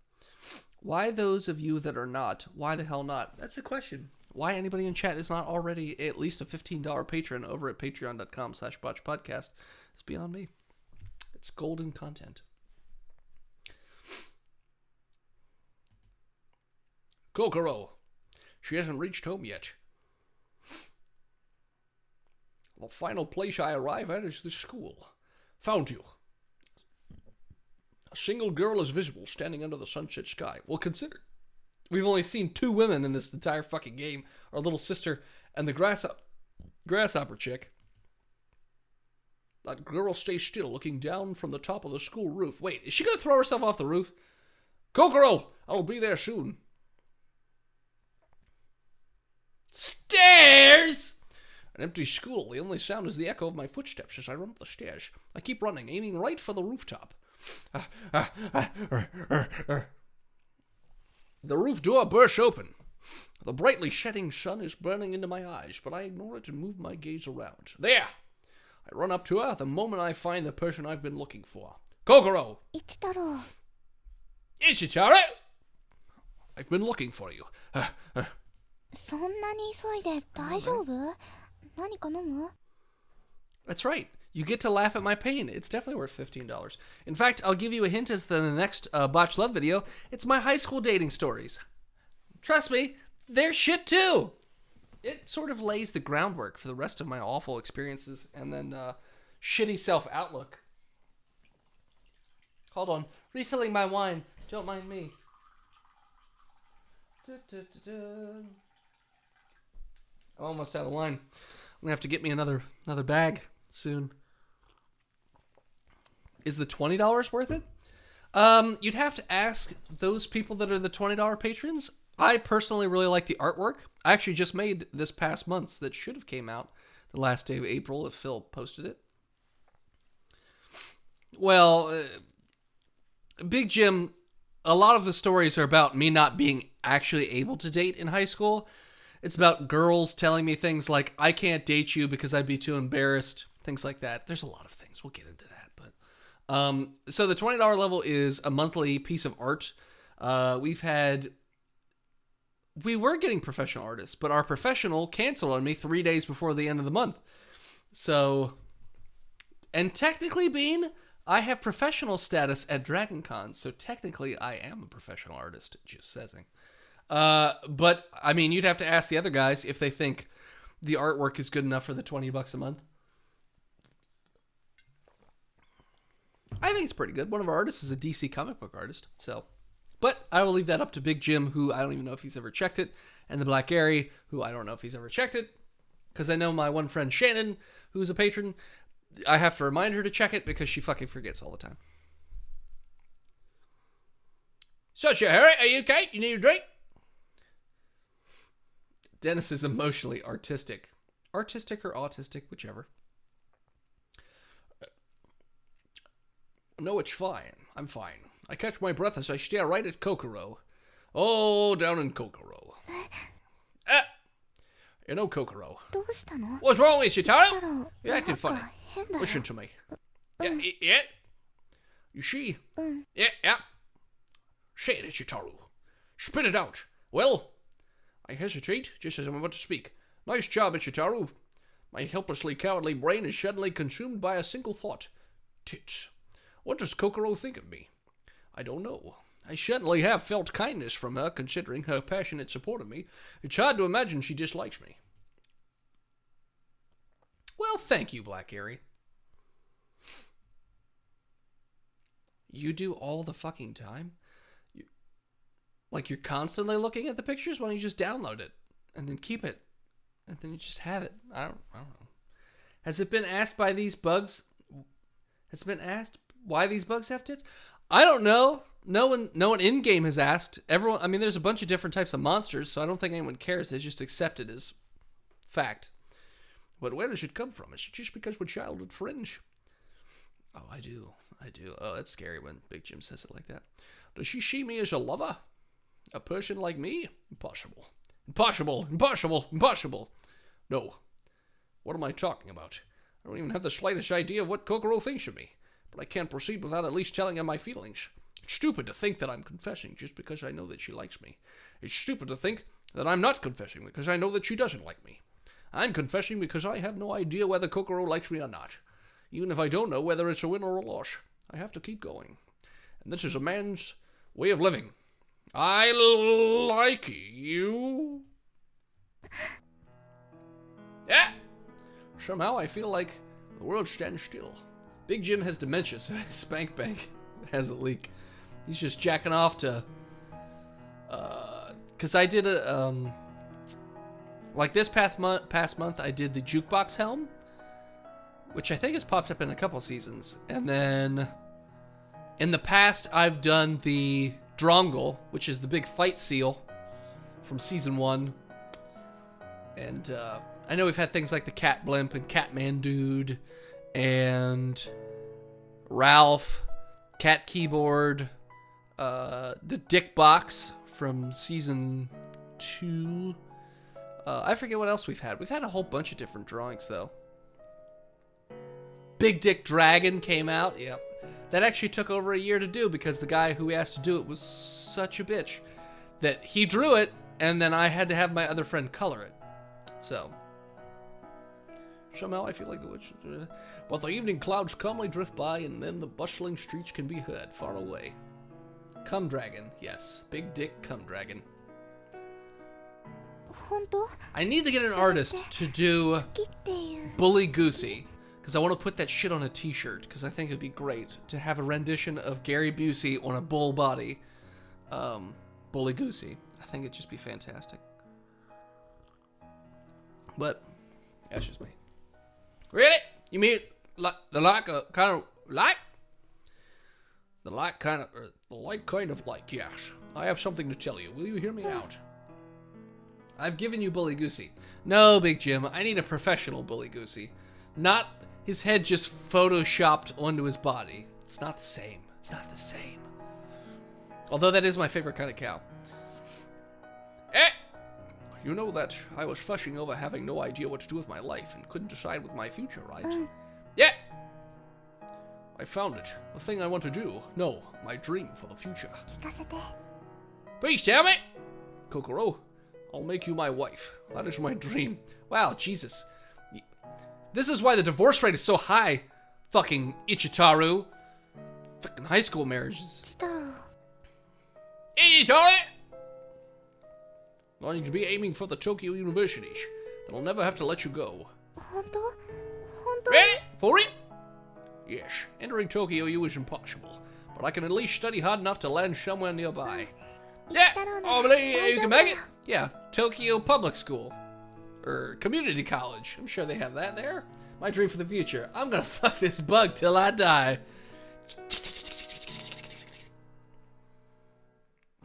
Why those of you that are not? Why the hell not? That's the question. Why anybody in chat is not already at least a $15 patron over at patreon.com/botchpodcast is beyond me. It's golden content. Kokoro. She hasn't reached home yet. The final place I arrive at is this school. Found you. A single girl is visible standing under the sunset sky. Well, consider. We've only seen 2 women in this entire fucking game. Our little sister and the grasshopper chick. That girl stays still, looking down from the top of the school roof. Wait, is she gonna throw herself off the roof? Kokoro! I'll be there soon. Stairs. An empty school. The only sound is the echo of my footsteps as I run up the stairs. I keep running, aiming right for the rooftop. The roof door bursts open. The brightly shedding sun is burning into my eyes, but I ignore it and move my gaze around. There! I run up to her the moment I find the person I've been looking for. Kokoro! 一太郎 Ichitara. I've been looking for you. そんなに急いで大丈夫？何か飲む？ That's right. You get to laugh at my pain. It's definitely worth $15. In fact, I'll give you a hint as to the next Botched Love video. It's my high school dating stories. Trust me, they're shit too. It sort of lays the groundwork for the rest of my awful experiences and then shitty self-outlook. Hold on. Refilling my wine. Don't mind me. I'm almost out of wine. I'm going to have to get me another bag soon. Is the $20 worth it? You'd have to ask those people that are the $20 patrons. I personally really like the artwork. I actually just made this past month's that should have came out the last day of April if Phil posted it. Well, Big Jim a lot of the stories are about me not being actually able to date in high school. It's about girls telling me things like, I can't date you because I'd be too embarrassed, things like that. There's a lot of things. We'll get into that. But so the $20 level is a monthly piece of art. We were getting professional artists, but our professional canceled on me 3 days before the end of the month. So, and technically, Bean, I have professional status at DragonCon, so technically I am a professional artist, just saying. But, I mean, you'd have to ask the other guys if they think the artwork is good enough for the $20 a month. I think it's pretty good. One of our artists is a DC comic book artist, so... But I will leave that up to Big Jim, who I don't even know if he's ever checked it, and the Black Gary, who I don't know if he's ever checked it, because I know my one friend Shannon, who's a patron, I have to remind her to check it because she fucking forgets all the time. So, Harry, are you okay? You need a drink? Dennis is emotionally artistic. Artistic or autistic, whichever. No, it's fine. I'm fine. I catch my breath as I stare right at Kokoro. Oh, down in Kokoro. You know, Kokoro. どうしたの？ What's wrong with you, した Taro? ら You're な acting んか funny. 変だよ。 Listen to me. Yeah? You see? うん。 Yeah. Say it, Ichitaru. Spit it out. Well, I hesitate just as I'm about to speak. Nice job, Ichitaru. My helplessly cowardly brain is suddenly consumed by a single thought. Tits. What does Kokoro think of me? I don't know. I certainly have felt kindness from her, considering her passionate support of me. It's hard to imagine she dislikes me. Well, thank you, Black Gary. You do all the fucking time? You're constantly looking at the pictures? Why don't you just download it? And then keep it? And then you just have it? I don't know. Has it been asked by these bugs? Has it been asked why these bugs have tits? I don't know. No one in-game has asked. Everyone, I mean, there's a bunch of different types of monsters, so I don't think anyone cares. They just accept it as fact. But where does it come from? Is it just because we're childhood fringe? Oh, I do. Oh, that's scary when Big Jim says it like that. Does she see me as a lover? A person like me? Impossible. Impossible. No. What am I talking about? I don't even have the slightest idea of what Kokoro thinks of me. But I can't proceed without at least telling her my feelings. It's stupid to think that I'm confessing just because I know that she likes me. It's stupid to think that I'm not confessing because I know that she doesn't like me. I'm confessing because I have no idea whether Kokoro likes me or not. Even if I don't know whether it's a win or a loss, I have to keep going. And this is a man's way of living. I like you. Yeah. Somehow I feel like the world stands still. Big Jim has dementia, so his spank bank has a leak. He's just jacking off to... Because I did a... like this past month, I did the jukebox helm, which I think has popped up in a couple seasons. And then in the past, I've done the Drongle, which is the big fight seal from season 1. And I know we've had things like the Cat Blimp and Catman Dude and Ralph, Cat Keyboard, the Dick Box from season 2. I forget what else we've had. We've had a whole bunch of different drawings, though. Big Dick Dragon came out. Yep. That actually took over a year to do because the guy who asked to do it was such a bitch that he drew it, and then I had to have my other friend color it. So, somehow I feel like the witch... But the evening clouds calmly drift by, and then the bustling streets can be heard far away. Cum Dragon, yes. Big Dick Cum Dragon. 本当？ I need to get an artist to do 好きっていう。 Bully Goosey, because I want to put that shit on a t-shirt, because I think it'd be great to have a rendition of Gary Busey on a bull body. Bully Goosey. I think it'd just be fantastic. But, that's just me. Really? You mean the like kind of like? The like kind of like, yes. I have something to tell you. Will you hear me out? I've given you Bully Goosey. No, Big Jim, I need a professional Bully Goosey. Not his head just photoshopped onto his body. It's not the same. It's not the same. Although that is my favorite kind of cow. Eh! You know that I was fussing over having no idea what to do with my life and couldn't decide with my future, right? Yeah. I found it. The thing I want to do. No, my dream for the future. 聞かせて。 Please tell me. Kokoro, I'll make you my wife. That is my dream. Wow, Jesus. This is why the divorce rate is so high. Fucking Ichitaru. Fucking high school marriages. 来たろ。 Ichitaru! Well, you could be aiming for the Tokyo universities. Then I'll never have to let you go. 本当？本当？ Really? For real? Yes, entering Tokyo U is impossible, but I can at least study hard enough to land somewhere nearby. Yeah. だろうな。 Oh, but you can make it. 大丈夫だよ。 Yeah, Tokyo Public School. Or community college. I'm sure they have that there. My dream for the future. I'm gonna fuck this bug till I die.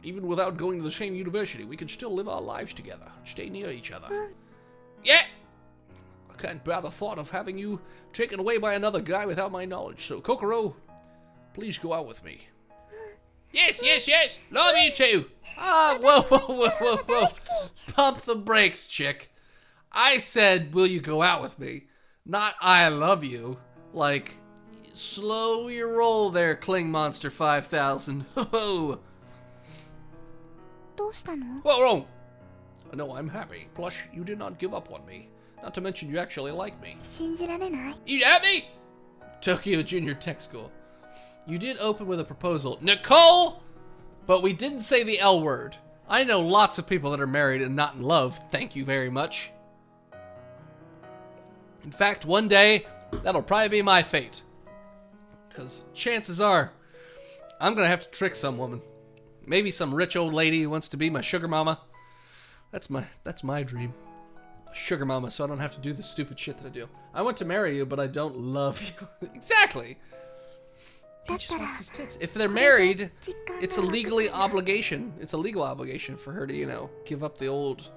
Even without going to the same university, we can still live our lives together, stay near each other. Yeah. I can't bear the thought of having you taken away by another guy without my knowledge, so Kokoro, please go out with me. Yes, yes, yes. Love you too. Ah, whoa, whoa, whoa, whoa, whoa. Pump the brakes, chick. I said, will you go out with me? Not I love you. Like, slow your roll there, Kling Monster 5000. Ho-ho. どうしたの？ Whoa, whoa. No, I'm happy. Plus, you did not give up on me. Not to mention you actually like me. 信じられない？ You at me? Tokyo Junior Tech School. You did open with a proposal. Nicole! But we didn't say the L word. I know lots of people that are married and not in love. Thank you very much. In fact, one day, that'll probably be my fate. Because chances are, I'm going to have to trick some woman. Maybe some rich old lady who wants to be my sugar mama. That's my dream. Sugar mama, so I don't have to do the stupid shit that I do. I want to marry you, but I don't love you. Exactly. He just wants these tits. If they're married, it's a legally obligation. It's a legal obligation for her to, you know, give up the old,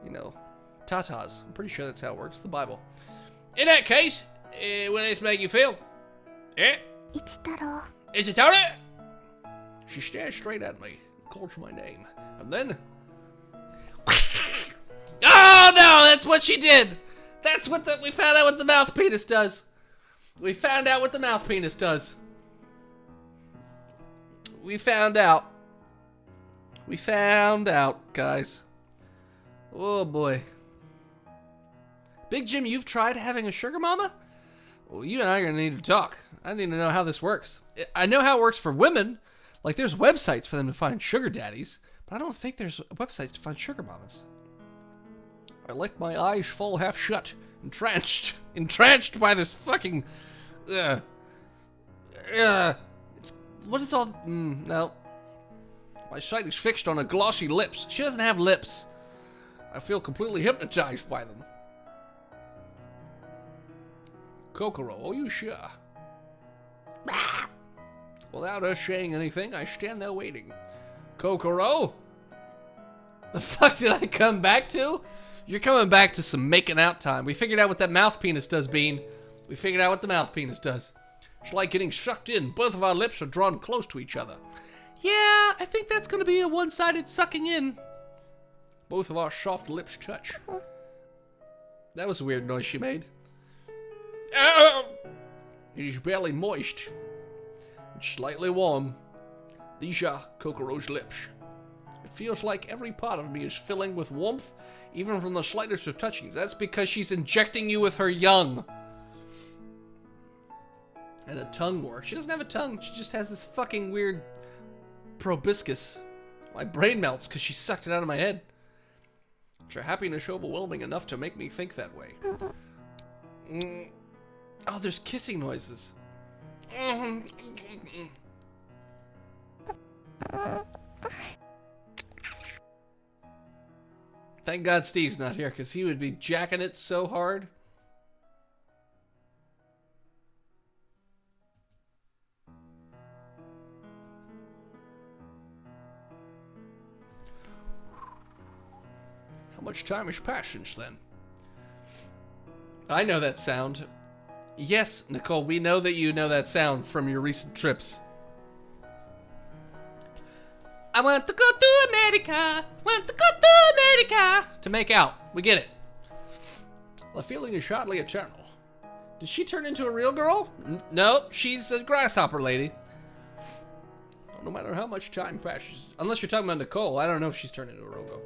you know, tatas. I'm pretty sure that's how it works. The Bible. In that case, will this make you feel? Eh? 一太郎。 Is it Tony? She stares straight at me, calls my name, and then Oh no, that's what she did. That's what we found out what the mouth penis does. We found out what the mouth penis does. We found out. We found out, guys. Oh boy. Big Jim, you've tried having a sugar mama? Well, you and I are gonna need to talk. I need to know how this works. I know how it works for women. Like, there's websites for them to find sugar daddies, but I don't think there's websites to find sugar mamas. I let my eyes fall half shut, Entranced by this fucking... It's... What is all... no. My sight is fixed on her glossy lips. She doesn't have lips. I feel completely hypnotized by them. Kokoro, are you sure? Without her saying anything, I stand there waiting. Kokoro? The fuck did I come back to? You're coming back to some making out time. We figured out what that mouth penis does, Bean. We figured out what the mouth penis does. It's like getting sucked in. Both of our lips are drawn close to each other. Yeah, I think that's gonna be a one-sided sucking in. Both of our soft lips touch. That was a weird noise she made. It is barely moist. It's slightly warm. These are Kokoro's lips. It feels like every part of me is filling with warmth, even from the slightest of touchings. That's because she's injecting you with her young. And a tongue war. She doesn't have a tongue. She just has this fucking weird proboscis. My brain melts because she sucked it out of my head. It's a happiness overwhelming enough to make me think that way. Oh, there's kissing noises. Thank God Steve's not here, because he would be jacking it so hard. How much time has passed since then? I know that sound. Yes, Nicole, we know that you know that sound from your recent trips. I want to go to America. Want to go to America. To make out. We get it. The feeling is hardly eternal. Did she turn into a real girl? No, she's a grasshopper lady. No matter how much time passes. Unless you're talking about Nicole, I don't know if she's turned into a real girl.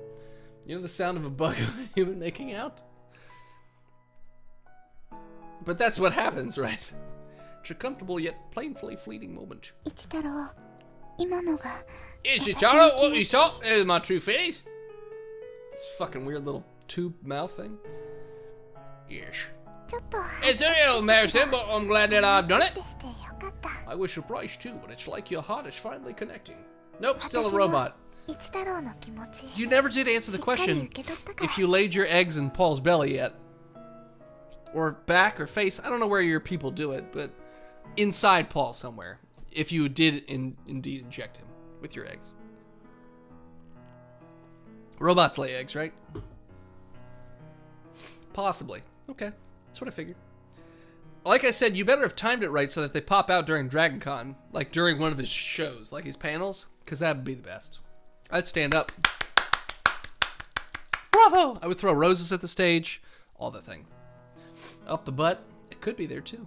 You know the sound of a bug and a human making out? But that's what happens, right? It's a comfortable yet painfully fleeting moment. 一太郎今のが Is it Taro? What you saw? There's my true face. This fucking weird little tube mouth thing. Yes. ちょっと It's a little embarrassing, but I'm glad that I've done it. でしてよかった I was surprised too, but it's like your heart is finally connecting. Nope, still a robot. 一太郎の気持ち You never did answer the しっかり question 受け取ったから if you laid your eggs in Paul's belly yet. Or back or face. I don't know where your people do it, but inside Paul somewhere. If you did indeed inject him with your eggs. Robots lay eggs, right? Possibly. Okay, that's what I figured. Like I said, you better have timed it right so that they pop out during Dragon Con. Like during one of his shows, like his panels. Because that would be the best. I'd stand up. Bravo! I would throw roses at the stage. All that thing. Up the butt. It could be there too.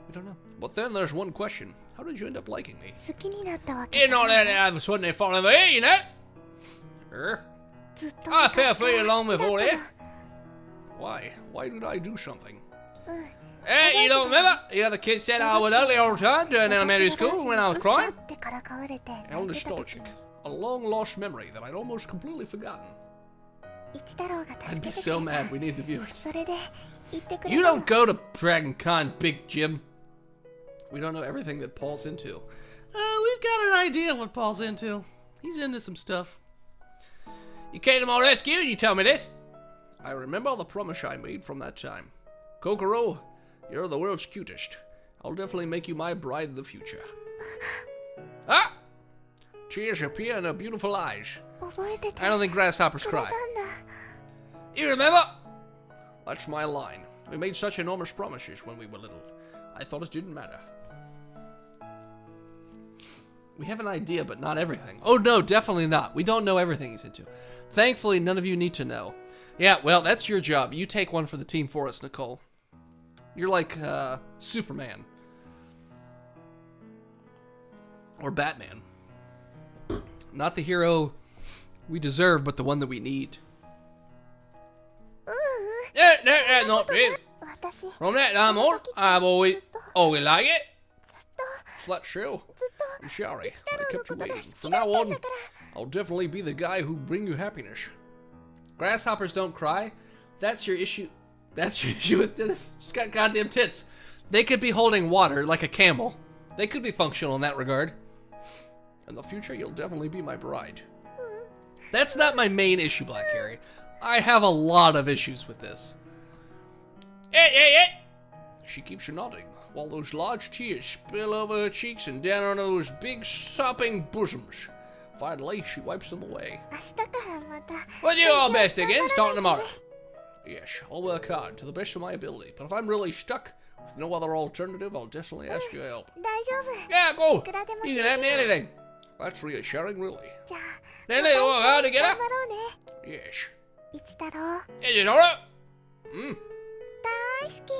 We don't know. But then there's one question. How did you end up liking me? 好きになったわけ You じゃ know ない that I was suddenly falling over here, you know? ずっと I 昔から fell for you long 好きだっ before た that. の Why? Why did I do something? うん Hey, you don't remember? The other kids said I was ugly all the time during elementary school when I was 私が crying? ブスだってからかわれて How 泣いてた時 nostalgic. に A long lost memory that I'd almost completely forgotten. 一太郎が助 I'd け be てくれ so た mad. We need the viewers. それで言ってくれ You たの don't go to Dragon Con, Big Jim. We don't know everything that Paul's into. We've got an idea what Paul's into. He's into some stuff. You came to my rescue and you tell me this? I remember the promise I made from that time. Kokoro, you're the world's cutest. I'll definitely make you my bride in the future. Ah! Tears appear in her beautiful eyes. 覚えてて I don't think grasshoppers くれ cry. たんだ You remember? That's my line. We made such enormous promises when we were little. I thought it didn't matter. We have an idea, but not everything. Oh, no, definitely not. We don't know everything he's into. Thankfully, none of you need to know. Yeah, well, that's your job. You take one for the team for us, Nicole. You're like, Superman. Or Batman. Not the hero we deserve, but the one that we need. ううん Yeah, not really. 私 From that time on, I've always liked it. Flat shell. ずっと I'm sorry. 太 I 郎の kept こ you とが waiting. 好 From きだっ now たん on, だから I'll definitely be the guy who bring you happiness. Grasshoppers don't cry. That's your issue. That's your issue with this. Just got goddamn tits. They could be holding water like a camel. They could be functional in that regard. In the future, you'll definitely be my bride. That's not my main issue, Black Harry. I have a lot of issues with this. Hey! She keeps nodding, while those large tears spill over her cheeks and down on those big sopping bosoms. Finally, she wipes them away. 明日からまた We'll do our best again, 頑張 starting らない tomorrow. とね Yes, I'll work hard to the best of my ability, but if I'm really stuck with no other alternative, I'll definitely ask your help. 大丈夫 Yeah, go! いくらでも You 聞い can て have よ anything. That's reassuring, really. じゃあ Then また let's work hard 一緒に together. 頑張ろうね Yes. 一太郎 Is it alright? 大好き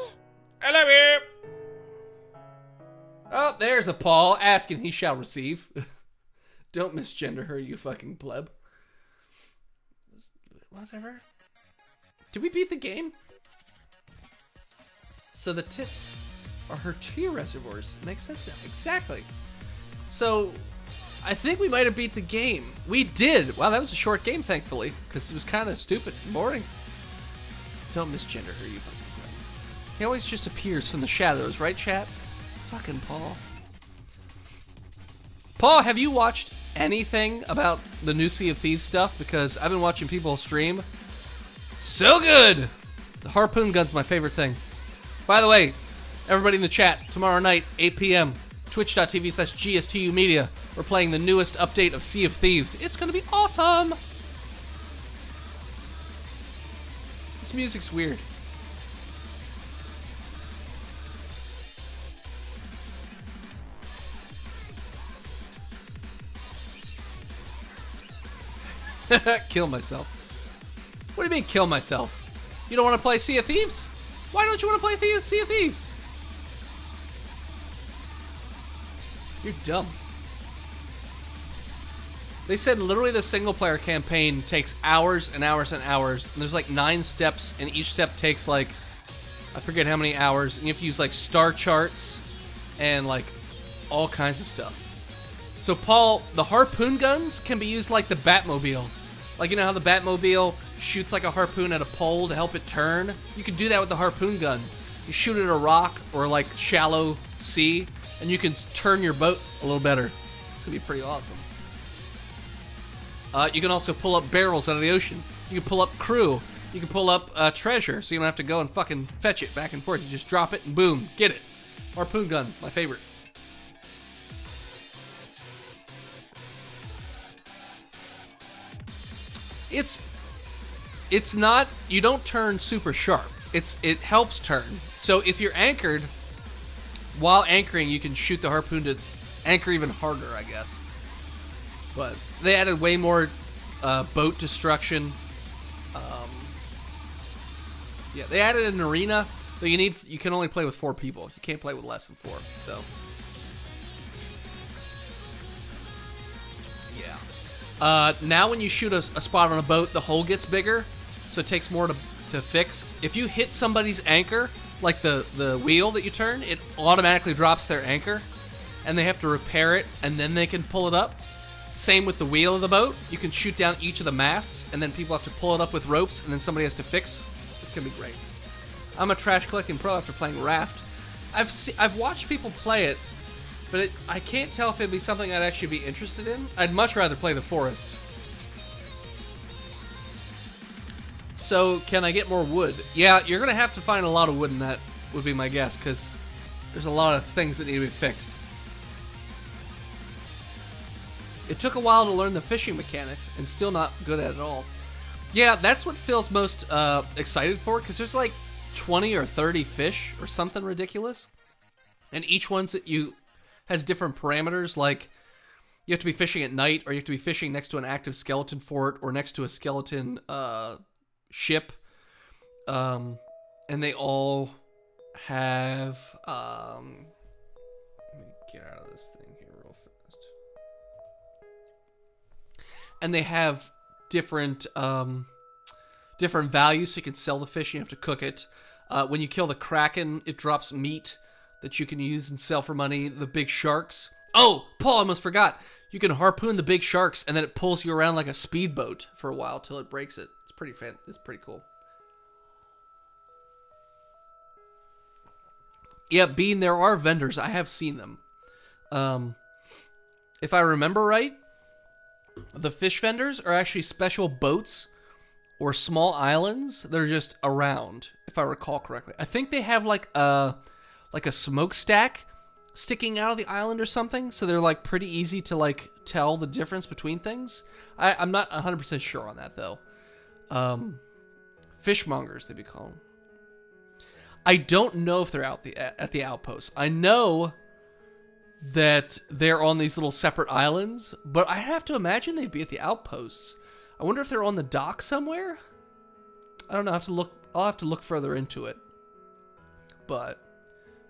I love you! Oh, there's a Paul asking he shall receive. Don't misgender her, you fucking pleb. Whatever. Did we beat the game? So the tits are her tear reservoirs. Makes sense now. Exactly. So I think we might have beat the game. We did. Wow, that was a short game, thankfully, because it was kind of stupid and boring. Don't misgender her, you fucking pleb. He always just appears from the shadows, right, chat? Fucking Paul. Paul, have you watched anything about the new Sea of Thieves stuff? Because I've been watching people stream. So good! The harpoon gun's my favorite thing. By the way, everybody in the chat, tomorrow night, 8 p.m., twitch.tv/GSTU Media. We're playing the newest update of Sea of Thieves. It's gonna be awesome! This music's weird. Kill myself. What do you mean kill myself? You don't want to play Sea of Thieves? Why don't you want to play Sea of Thieves? You're dumb. They said literally the single player campaign takes hours and hours and hours. And there's like 9 steps, and each step takes like, I forget how many hours. And you have to use like star charts and like all kinds of stuff. So Paul, the harpoon guns can be used like the Batmobile. Like, you know how the Batmobile shoots like a harpoon at a pole to help it turn? You can do that with the harpoon gun. You shoot it at a rock or like shallow sea, and you can turn your boat a little better. It's gonna be pretty awesome. You can also pull up barrels out of the ocean. You can pull up crew. You can pull up treasure, so you don't have to go and fucking fetch it back and forth. You just drop it and boom, get it. Harpoon gun, my favorite. It's not, you don't turn super sharp. It helps turn. So if you're anchored, while anchoring, you can shoot the harpoon to anchor even harder, I guess. But they added way more boat destruction. Yeah, they added an arena, but you can only play with 4 people. You can't play with less than 4. So yeah. Now when you shoot a spot on a boat, the hole gets bigger, so it takes more to fix. If you hit somebody's anchor, like the wheel that you turn, it automatically drops their anchor, and they have to repair it, and then they can pull it up. Same with the wheel of the boat. You can shoot down each of the masts, and then people have to pull it up with ropes, and then somebody has to fix. It's gonna be great. I'm a trash collecting pro after playing Raft. I've watched people play it, but I can't tell if it'd be something I'd actually be interested in. I'd much rather play the Forest. So, can I get more wood? Yeah, you're gonna have to find a lot of wood in that, would be my guess, because there's a lot of things that need to be fixed. It took a while to learn the fishing mechanics, and still not good at it all. Yeah, that's what Phil's most excited for, because there's like 20 or 30 fish, or something ridiculous. And each one's that has different parameters, like you have to be fishing at night, or you have to be fishing next to an active skeleton fort, or next to a skeleton ship. And they all have... let me get out of this thing here real fast. And they have different values, so you can sell the fish, you have to cook it. When you kill the kraken, it drops meat that you can use and sell for money. The big sharks. Oh, Paul, I almost forgot. You can harpoon the big sharks, and then it pulls you around like a speedboat for a while till it breaks it. It's pretty cool. Yeah, Bean, there are vendors. I have seen them. If I remember right, the fish vendors are actually special boats or small islands that are just around, if I recall correctly. I think they have like a smokestack sticking out of the island or something, so they're like pretty easy to like tell the difference between things. I'm not 100% sure on that though. Fishmongers, they be called. I don't know if they're at the outpost. I know that they're on these little separate islands, but I have to imagine they'd be at the outposts. I wonder if they're on the dock somewhere. I don't know. I'll have to look further into it, but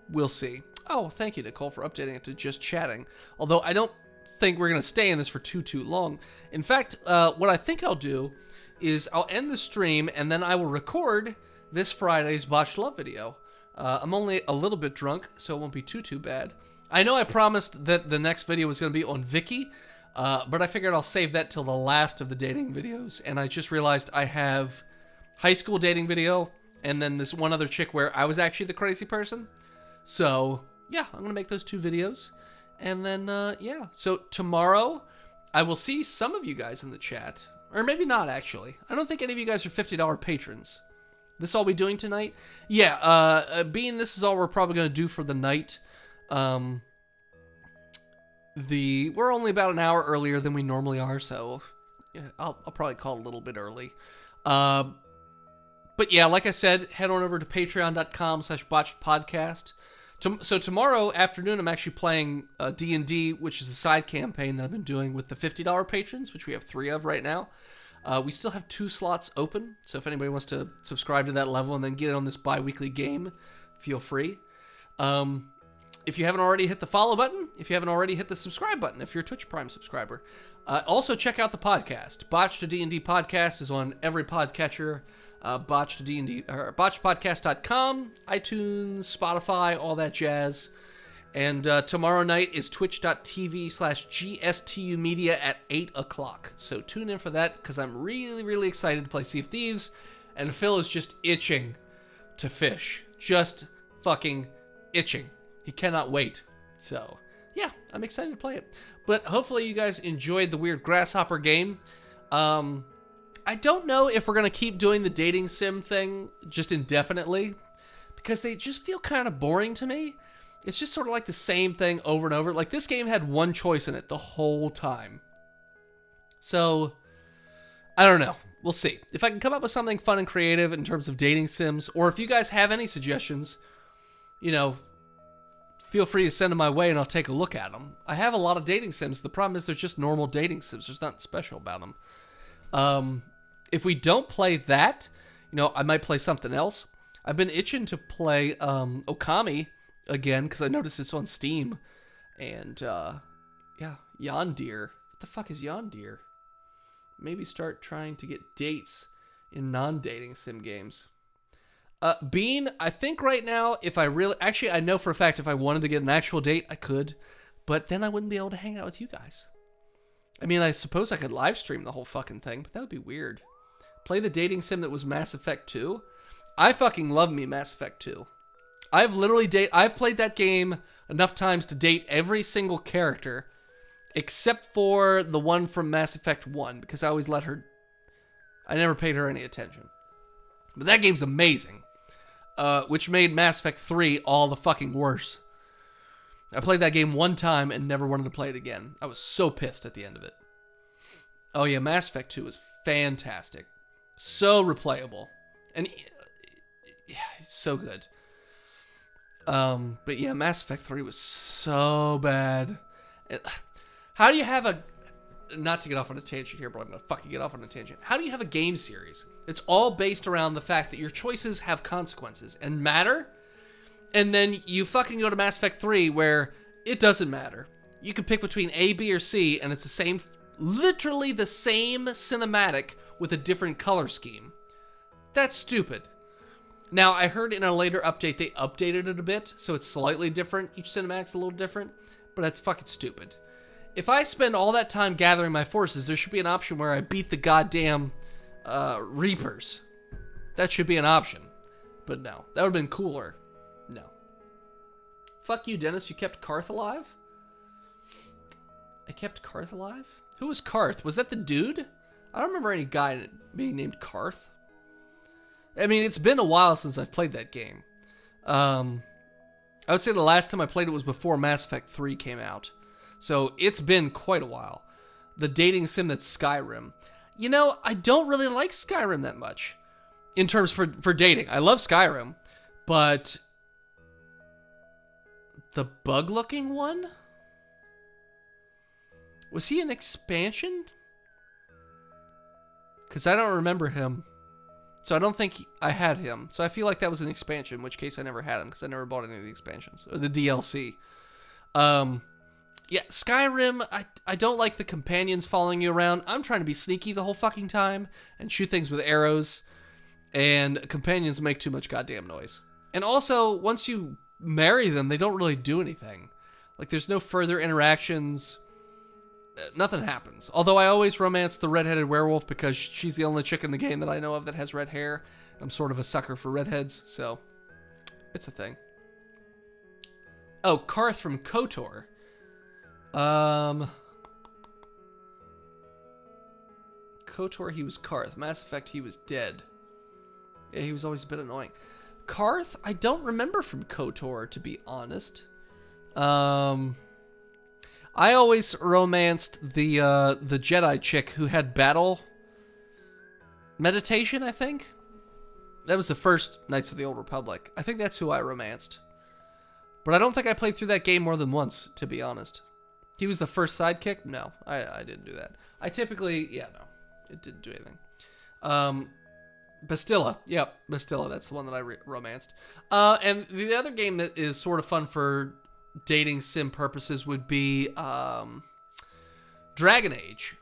we'll see. Oh, thank you, Nicole, for updating it to just chatting. Although I don't think we're gonna stay in this for too long. In fact, what I think I'll do is I'll end the stream and then I will record this Friday's Botched Love video. I'm only a little bit drunk, so it won't be too bad. I know I promised that the next video was going to be on Vicky, but I figured I'll save that till the last of the dating videos, and I just realized I have high school dating video, and then this one other chick where I was actually the crazy person. So, yeah, I'm going to make those 2 videos, and then, yeah. So, tomorrow, I will see some of you guys in the chat, or maybe not, actually. I don't think any of you guys are $50 patrons. This all we doing tonight? Yeah, being this is all we're probably going to do for the night. We're only about an hour earlier than we normally are, so yeah, I'll probably call it a little bit early. But yeah, like I said, head on over to patreon.com/botchedpodcast. So tomorrow afternoon, I'm actually playing D&D, which is a side campaign that I've been doing with the $50 patrons, which we have 3 of right now. We still have 2 slots open, so if anybody wants to subscribe to that level and then get on this bi-weekly game, feel free. If you haven't already hit the follow button, if you haven't already hit the subscribe button, if you're a Twitch Prime subscriber, also check out the podcast. Botched a D&D podcast is on every podcatcher. Botched D&D or botchedpodcast.com, iTunes, Spotify, all that jazz. And tomorrow night is twitch.tv/GSTU Media at 8 o'clock. So tune in for that, because I'm really, really excited to play Sea of Thieves. And Phil is just itching to fish. Just fucking itching. He cannot wait. So, yeah, I'm excited to play it. But hopefully you guys enjoyed the weird grasshopper game. I don't know if we're going to keep doing the dating sim thing just indefinitely, because they just feel kind of boring to me. It's just sort of like the same thing over and over. Like, this game had one choice in it the whole time. So, I don't know. We'll see. If I can come up with something fun and creative in terms of dating sims, or if you guys have any suggestions, you know, feel free to send them my way and I'll take a look at them. I have a lot of dating sims. The problem is they're just normal dating sims. There's nothing special about them. If we don't play that, you know, I might play something else. I've been itching to play Okami again, because I noticed it's on Steam. And, yeah, Yondir. What the fuck is Yondir? Maybe start trying to get dates in non-dating sim games. Bean, I think right now, if I really... Actually, I know for a fact if I wanted to get an actual date, I could. But then I wouldn't be able to hang out with you guys. I mean, I suppose I could live stream the whole fucking thing, but that would be weird. Play the dating sim that was Mass Effect 2. I fucking love me Mass Effect 2. I've played that game enough times to date every single character except for the one from Mass Effect 1, because I always let her... I never paid her any attention. But that game's amazing. Which made Mass Effect 3 all the fucking worse. I played that game one time and never wanted to play it again. I was so pissed at the end of it. Oh yeah, Mass Effect 2 is fantastic. So replayable. And yeah, it's so good. But yeah, Mass Effect 3 was so bad. How do you have a... Not to get off on a tangent here, but I'm going to fucking get off on a tangent. How do you have a game series? It's all based around the fact that your choices have consequences and matter. And then you fucking go to Mass Effect 3 where it doesn't matter. You can pick between A, B, or C, and it's the same... Literally the same cinematic with a different color scheme. That's stupid. Now, I heard in a later update they updated it a bit, so it's slightly different. Each cinematic's a little different, but that's fucking stupid. If I spend all that time gathering my forces, there should be an option where I beat the goddamn Reapers. That should be an option. But no, that would have been cooler. No. Fuck you, Dennis, you kept Karth alive? I kept Karth alive? Who was Karth? Was that the dude? I don't remember any guy being named Karth. I mean, it's been a while since I've played that game. I would say the last time I played it was before Mass Effect 3 came out. So it's been quite a while. The dating sim that's Skyrim. You know, I don't really like Skyrim that much. In terms for dating. I love Skyrim. But... the bug-looking one? Was he an expansion? Because I don't remember him. So I don't think I had him. So I feel like that was an expansion, in which case I never had him, because I never bought any of the expansions. Or the DLC. Yeah, Skyrim, I don't like the companions following you around. I'm trying to be sneaky the whole fucking time and shoot things with arrows. And companions make too much goddamn noise. And also, once you marry them, they don't really do anything. Like, there's no further interactions. Nothing happens. Although I always romance the redheaded werewolf because she's the only chick in the game that I know of that has red hair. I'm sort of a sucker for redheads, so it's a thing. Oh, Karth from KOTOR. KOTOR, he was Karth. Mass Effect, he was dead. Yeah, he was always a bit annoying. Karth, I don't remember from KOTOR, to be honest. I always romanced the Jedi chick who had battle meditation, I think. That was the first Knights of the Old Republic. I think that's who I romanced. But I don't think I played through that game more than once, to be honest. He was the first sidekick? No, I didn't do that. I typically, yeah, no. It didn't do anything. Bastilla. Yep, Bastilla. That's the one that I romanced. And the other game that is sort of fun for dating sim purposes would be Dragon Age.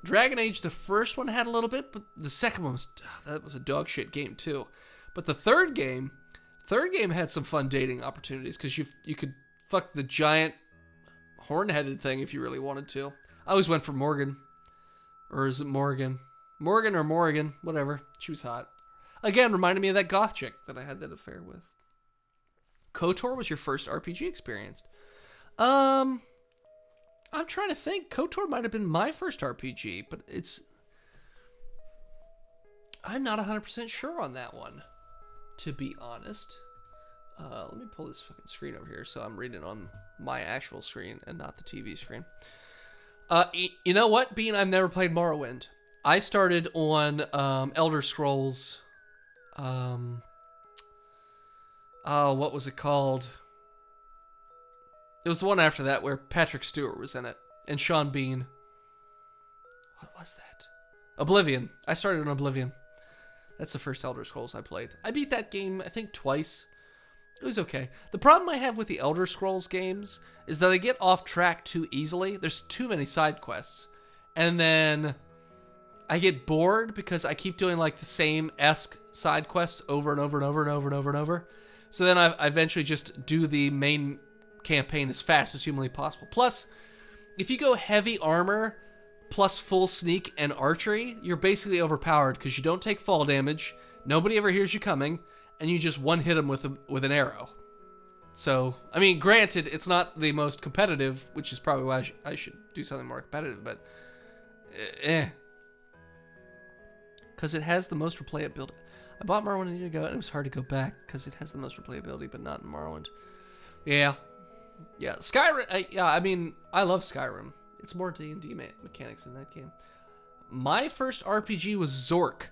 Dragon Age, the first one had a little bit, but the second one that was a dog shit game too. But the third game had some fun dating opportunities because you could fuck the giant horn-headed thing if you really wanted to. I always went for Morgan. Or is it Morgan? Morgan or Morrigan, whatever. She was hot. Again, reminded me of that goth chick that I had that affair with. KOTOR was your first RPG experience. I'm trying to think. KOTOR might have been my first RPG, but I'm not 100% sure on that one, to be honest. Let me pull this fucking screen over here so I'm reading on my actual screen and not the TV screen. You know what? Being I've never played Morrowind. I started on Elder Scrolls. What was it called? It was the one after that where Patrick Stewart was in it. And Sean Bean. What was that? Oblivion. I started on Oblivion. That's the first Elder Scrolls I played. I beat that game, I think, twice. It was okay. The problem I have with the Elder Scrolls games is that I get off track too easily. There's too many side quests. And then I get bored because I keep doing like the same esque side quests over and over and over and over and over and over. So then I eventually just do the main campaign as fast as humanly possible. Plus, if you go heavy armor plus full sneak and archery, you're basically overpowered because you don't take fall damage, nobody ever hears you coming, and you just one-hit them with an arrow. So, I mean, granted, it's not the most competitive, which is probably why I should do something more competitive, but because it has the most replayability. I bought Morrowind a year ago, and it was hard to go back because it has the most replayability, but not in Morrowind. Yeah. Skyrim. I mean, I love Skyrim. It's more D&D mechanics in that game. My first RPG was Zork.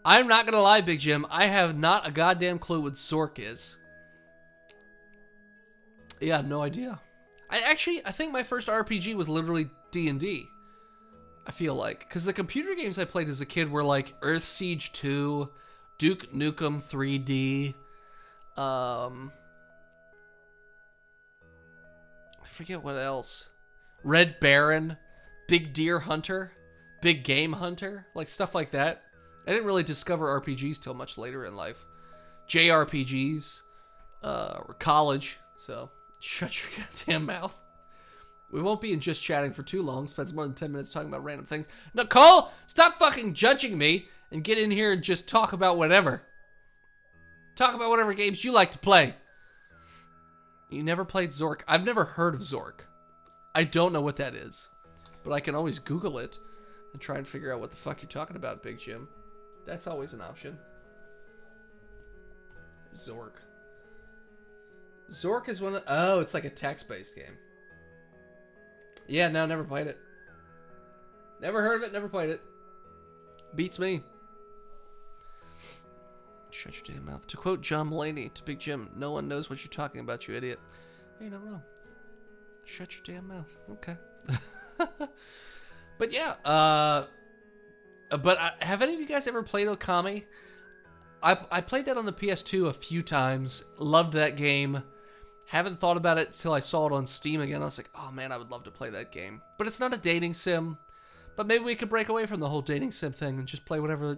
I'm not gonna lie, Big Jim. I have not a goddamn clue what Zork is. Yeah, no idea. I think my first RPG was literally D&D. I feel like, because the computer games I played as a kid were like Earthsiege 2, Duke Nukem 3D. I forget what else. Red Baron, Big Deer Hunter, Big Game Hunter, like stuff like that. I didn't really discover RPGs till much later in life. JRPGs, or college, so shut your goddamn mouth. We won't be in just chatting for too long, spend more than 10 minutes talking about random things. Nicole, stop fucking judging me and get in here and just talk about whatever. Talk about whatever games you like to play. You never played Zork. I've never heard of Zork. I don't know what that is, but I can always Google it and try and figure out what the fuck you're talking about, Big Jim. That's always an option. Zork. Zork is one of... Oh, it's like a text-based game. Yeah, no, never played it. Never heard of it, never played it. Beats me. Shut your damn mouth. To quote John Mulaney to Big Jim, no one knows what you're talking about, you idiot. Hey, you're not wrong. Shut your damn mouth. Okay. But yeah, have any of you guys ever played Okami? I played that on the PS2 a few times. Loved that game. Haven't thought about it till I saw it on Steam again. I was like, oh man, I would love to play that game. But it's not a dating sim. But maybe we could break away from the whole dating sim thing and just play whatever,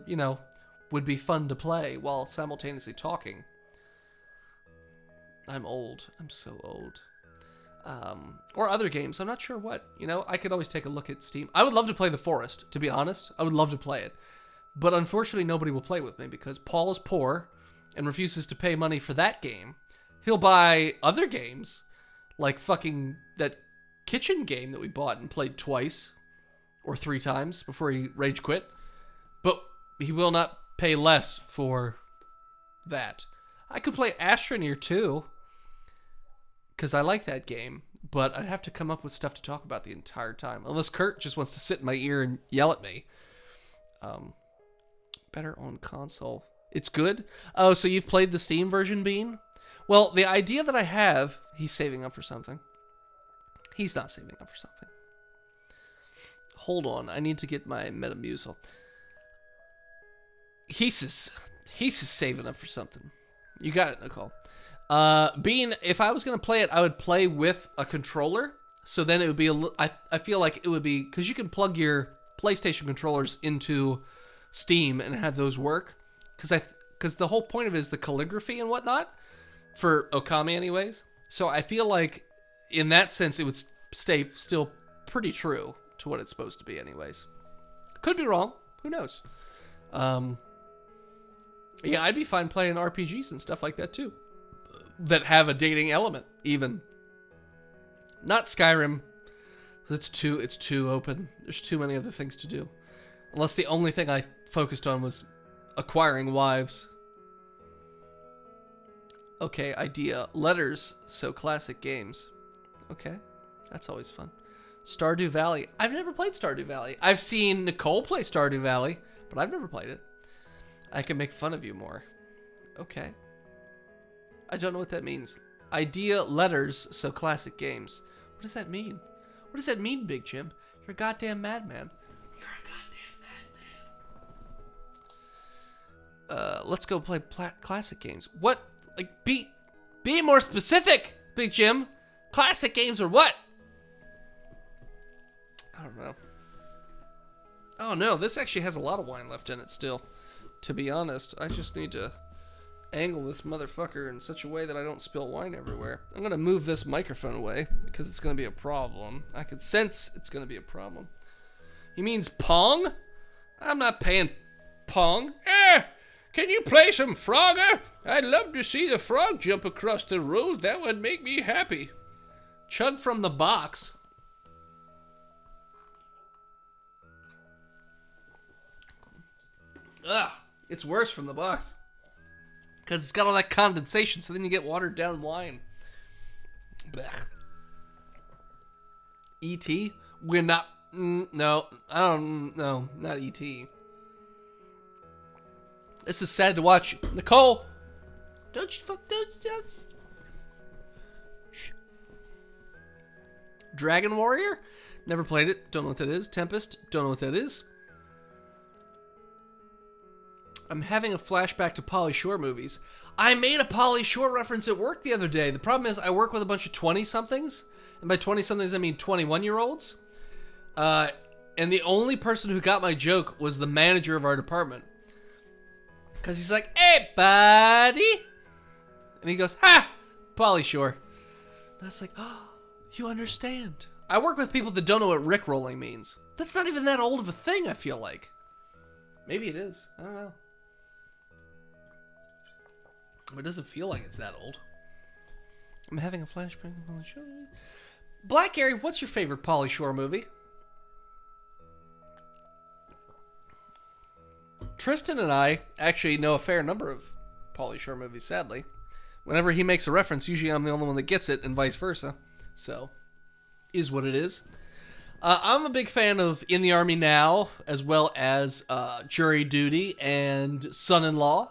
would be fun to play while simultaneously talking. I'm old. I'm so old. Or other games. I'm not sure what. I could always take a look at Steam. I would love to play The Forest, to be honest. I would love to play it. But unfortunately, nobody will play with me because Paul is poor and refuses to pay money for that game. He'll buy other games, like fucking that kitchen game that we bought and played twice or 3 times before he rage quit. But he will not pay less for that. I could play Astroneer too, because I like that game, but I'd have to come up with stuff to talk about the entire time. Unless Kurt just wants to sit in my ear and yell at me. Better on console. It's good? Oh, so you've played the Steam version, Bean? Well, the idea that I have... He's saving up for something. He's not saving up for something. Hold on, I need to get my Metamucil. He's saving up for something. You got it, Nicole. If I was gonna play it, I would play with a controller. So then it would be I feel like it would be, because you can plug your PlayStation controllers into Steam and have those work. Because the whole point of it is the calligraphy and whatnot for Okami, anyways. So I feel like in that sense it would stay still pretty true to what it's supposed to be, anyways. Could be wrong. Who knows? Yeah, I'd be fine playing RPGs and stuff like that too, that have a dating element, even. Not Skyrim. It's too open. There's too many other things to do. Unless the only thing I focused on was acquiring wives. Okay, idea. Letters, so classic games. Okay, that's always fun. Stardew Valley. I've never played Stardew Valley. I've seen Nicole play Stardew Valley, but I've never played it. I can make fun of you more. Okay. I don't know what that means. Idea, letters, so classic games. What does that mean? What does that mean, Big Jim? You're a goddamn madman. You're a goddamn madman. Let's go play classic games. What? Like, be more specific, Big Jim. Classic games or what? I don't know. Oh no, this actually has a lot of wine left in it still. To be honest, I just need to angle this motherfucker in such a way that I don't spill wine everywhere. I'm gonna move this microphone away because it's gonna be a problem. I could sense it's gonna be a problem. He means Pong? I'm not paying Pong. Can you play some Frogger? I'd love to see the frog jump across the road. That would make me happy. Chug from the box. Ugh, it's worse from the box. Because it's got all that condensation, so then you get watered down wine. Blech. E.T.? We're not... no, I don't... No, not E.T. This is sad to watch. Nicole! Don't Shh. Dragon Warrior? Never played it. Don't know what that is. Tempest? Don't know what that is. I'm having a flashback to Pauly Shore movies. I made a Pauly Shore reference at work the other day. The problem is I work with a bunch of 20-somethings. And by 20-somethings, I mean 21-year-olds. And the only person who got my joke was the manager of our department. Because he's like, hey, buddy. And he goes, ha, Pauly Shore. And I was like, oh, you understand. I work with people that don't know what rickrolling means. That's not even that old of a thing, I feel like. Maybe it is. I don't know. It doesn't feel like it's that old. I'm having a flashback of Pauly Shore. Black Gary, what's your favorite Pauly Shore movie? Tristan and I actually know a fair number of Pauly Shore movies, sadly. Whenever he makes a reference, usually I'm the only one that gets it, and vice versa. So, is what it is. I'm a big fan of In the Army Now, as well as Jury Duty and Son-in-Law.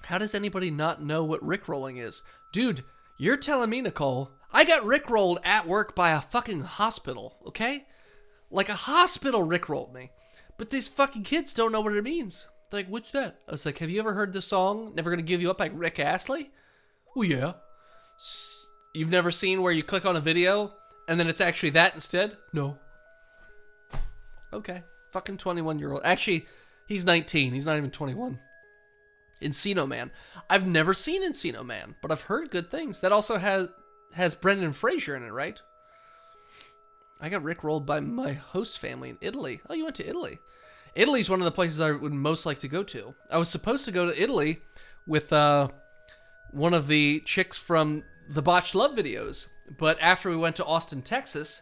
How does anybody not know what rickrolling is? Dude, you're telling me, Nicole, I got rickrolled at work by a fucking hospital, okay? Like a hospital rickrolled me. But these fucking kids don't know what it means. They're like, what's that? I was like, have you ever heard the song Never Gonna Give You Up by Rick Astley? Well, yeah. You've never seen where you click on a video and then it's actually that instead? No. Okay. Fucking 21-year-old. Actually, he's 19. He's not even 21. Encino Man. I've never seen Encino Man, but I've heard good things. That also has Brendan Fraser in it, right? I got rickrolled by my host family in Italy. Oh, you went to Italy. Italy's one of the places I would most like to go to. I was supposed to go to Italy with one of the chicks from the Botched Love videos. But after we went to Austin, Texas,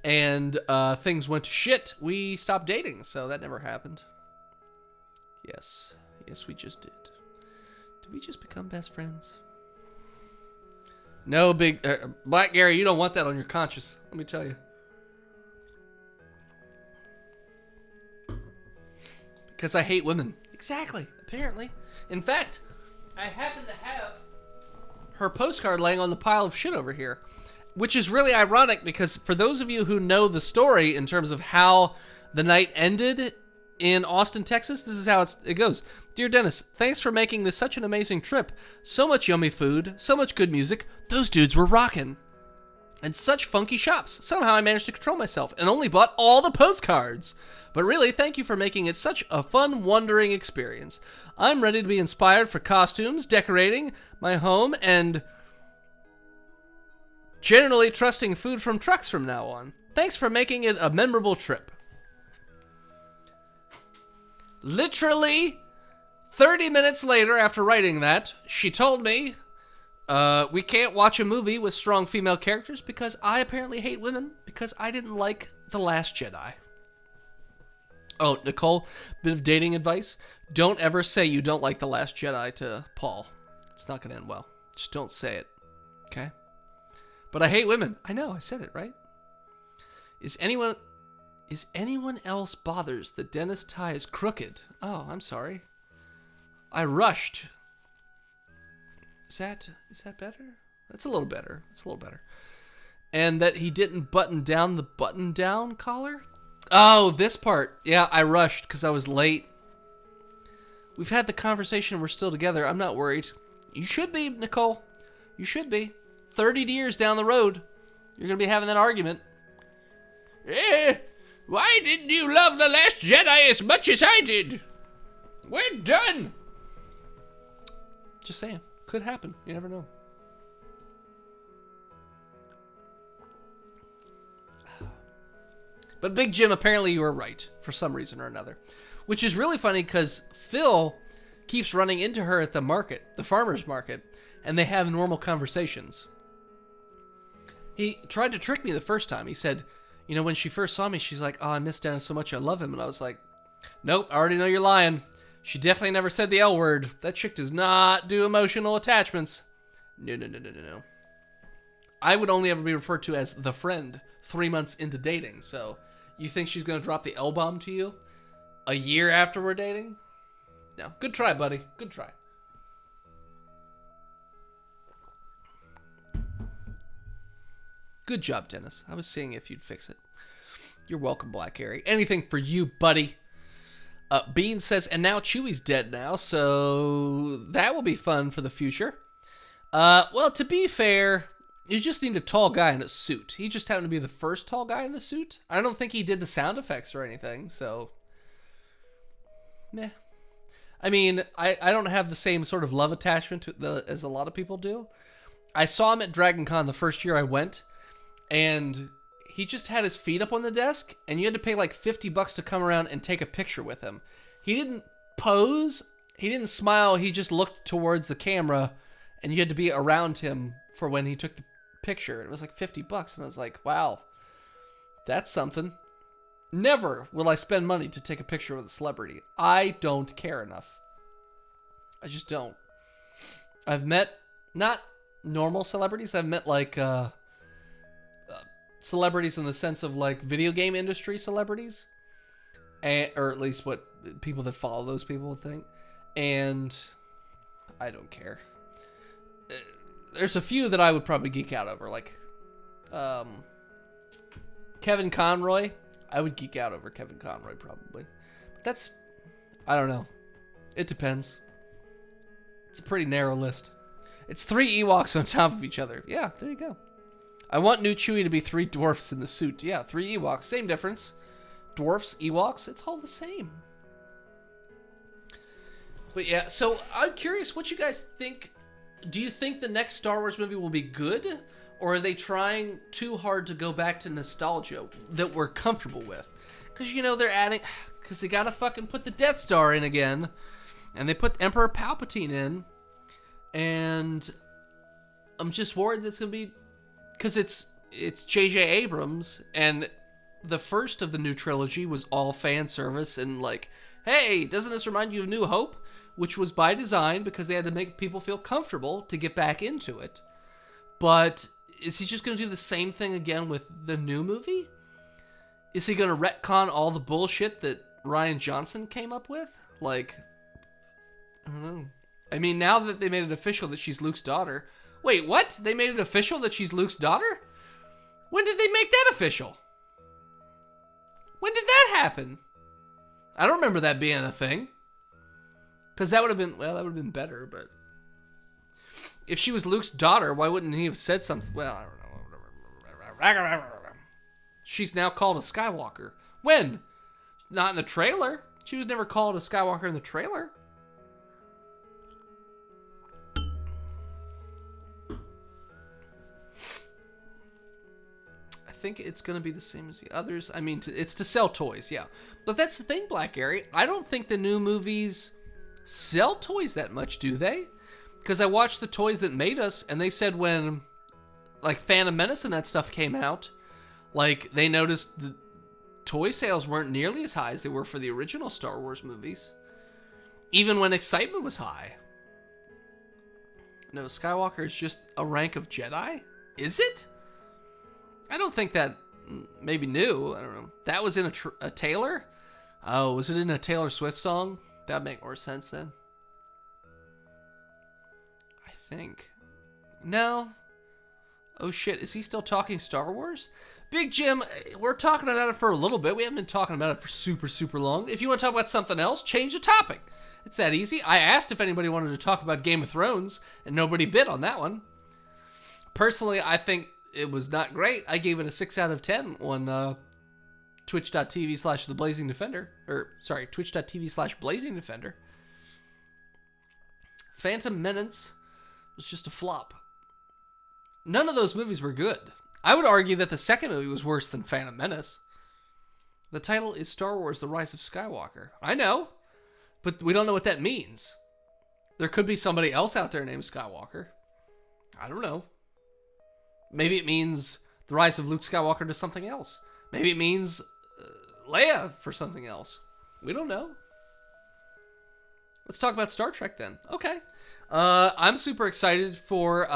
and things went to shit, we stopped dating. So that never happened. Yes. Yes, we just did. Did we just become best friends? No, big... Black Gary, you don't want that on your conscience. Let me tell you. Because I hate women. Exactly, apparently. In fact, I happen to have her postcard laying on the pile of shit over here. Which is really ironic because for those of you who know the story in terms of how the night ended in Austin, Texas, this is how it goes. Dear Dennis, thanks for making this such an amazing trip. So much yummy food, so much good music. Those dudes were rockin'. And such funky shops. Somehow I managed to control myself and only bought all the postcards. But really, thank you for making it such a fun, wandering experience. I'm ready to be inspired for costumes, decorating my home, and generally trusting food from trucks from now on. Thanks for making it a memorable trip. Literally 30 minutes later after writing that, she told me, we can't watch a movie with strong female characters because I apparently hate women because I didn't like The Last Jedi. Oh, Nicole, bit of dating advice. Don't ever say you don't like The Last Jedi to Paul. It's not going to end well. Just don't say it. Okay? But I hate women. I know, I said it, right? Is anyone else bothers that Dennis' tie is crooked? Oh, I'm sorry. I rushed. Is that better? That's a little better. It's a little better. And that he didn't button down the button-down collar? Oh, this part. Yeah, I rushed because I was late. We've had the conversation. We're still together. I'm not worried. You should be, Nicole. You should be. 30 years down the road, you're going to be having that argument. Why didn't you love The Last Jedi as much as I did? We're done. Just saying. Could happen. You never know. But Big Jim, apparently you were right for some reason or another. Which is really funny because Phil keeps running into her at the market, the farmer's market, and they have normal conversations. He tried to trick me the first time. He said, you know, when she first saw me, she's like, oh, I miss Dennis so much, I love him. And I was like, nope, I already know you're lying. She definitely never said the L word. That chick does not do emotional attachments. No. I would only ever be referred to as the friend 3 months into dating. So you think she's going to drop the L-bomb to you a year after we're dating? No. Good try, buddy. Good try. Good job, Dennis. I was seeing if you'd fix it. You're welcome, Black Harry. Anything for you, buddy. Bean says, and now Chewie's dead now, so that will be fun for the future. Well, to be fair, you just need a tall guy in a suit. He just happened to be the first tall guy in the suit. I don't think he did the sound effects or anything, so meh. I mean, I don't have the same sort of love attachment as a lot of people do. I saw him at Dragon Con the first year I went, and he just had his feet up on the desk, and you had to pay like $50 to come around and take a picture with him. He didn't pose, he didn't smile, he just looked towards the camera, and you had to be around him for when he took the picture. It was like $50, and I was like, wow, that's something. Never will I spend money to take a picture with a celebrity. I don't care enough. I just don't. I've met, not normal celebrities, I've met like, celebrities in the sense of like video game industry celebrities, or at least what people that follow those people would think, and I don't care. There's a few that I would probably geek out over, like Kevin Conroy. I would geek out over Kevin Conroy probably. But that's, I don't know. It depends. It's a pretty narrow list. It's 3 Ewoks on top of each other. Yeah, there you go. I want new Chewie to be 3 dwarfs in the suit. Yeah, 3 Ewoks. Same difference. Dwarfs, Ewoks, it's all the same. But yeah, so I'm curious what you guys think. Do you think the next Star Wars movie will be good? Or are they trying too hard to go back to nostalgia that we're comfortable with? Because, you know, they're adding... Because they gotta fucking put the Death Star in again. And they put Emperor Palpatine in. And I'm just worried that's gonna be... Because it's J.J. Abrams, and the first of the new trilogy was all fan service and like, hey, doesn't this remind you of New Hope? Which was by design because they had to make people feel comfortable to get back into it. But is he just going to do the same thing again with the new movie? Is he going to retcon all the bullshit that Rian Johnson came up with? Like, I don't know. I mean, now that they made it official that she's Luke's daughter... Wait, what? They made it official that she's Luke's daughter? When did they make that official? When did that happen? I don't remember that being a thing. Because that would have been, well, that would have been better, but... If she was Luke's daughter, why wouldn't he have said something? Well, I don't know. She's now called a Skywalker. When? Not in the trailer. She was never called a Skywalker in the trailer. I think it's going to be the same as the others. I mean, it's to sell toys, yeah. But that's the thing, Black Gary. I don't think the new movies sell toys that much, do they? Because I watched the Toys That Made Us, and they said when, like, Phantom Menace and that stuff came out, like, they noticed the toy sales weren't nearly as high as they were for the original Star Wars movies. Even when excitement was high. No, Skywalker is just a rank of Jedi? Is it? I don't think that, maybe new, I don't know. That was in a Taylor? Oh, was it in a Taylor Swift song? That'd make more sense then. I think. No. Oh shit, is he still talking Star Wars? Big Jim, we're talking about it for a little bit. We haven't been talking about it for super, super long. If you want to talk about something else, change the topic. It's that easy. I asked if anybody wanted to talk about Game of Thrones, and nobody bit on that one. Personally, I think it was not great. I gave it a 6 out of 10 on twitch.tv/TheBlazingDefender. Or, sorry, twitch.tv/BlazingDefender. Phantom Menace was just a flop. None of those movies were good. I would argue that the second movie was worse than Phantom Menace. The title is Star Wars: The Rise of Skywalker. I know, but we don't know what that means. There could be somebody else out there named Skywalker. I don't know. Maybe it means the rise of Luke Skywalker to something else. Maybe it means Leia for something else. We don't know. Let's talk about Star Trek then. Okay. I'm super excited for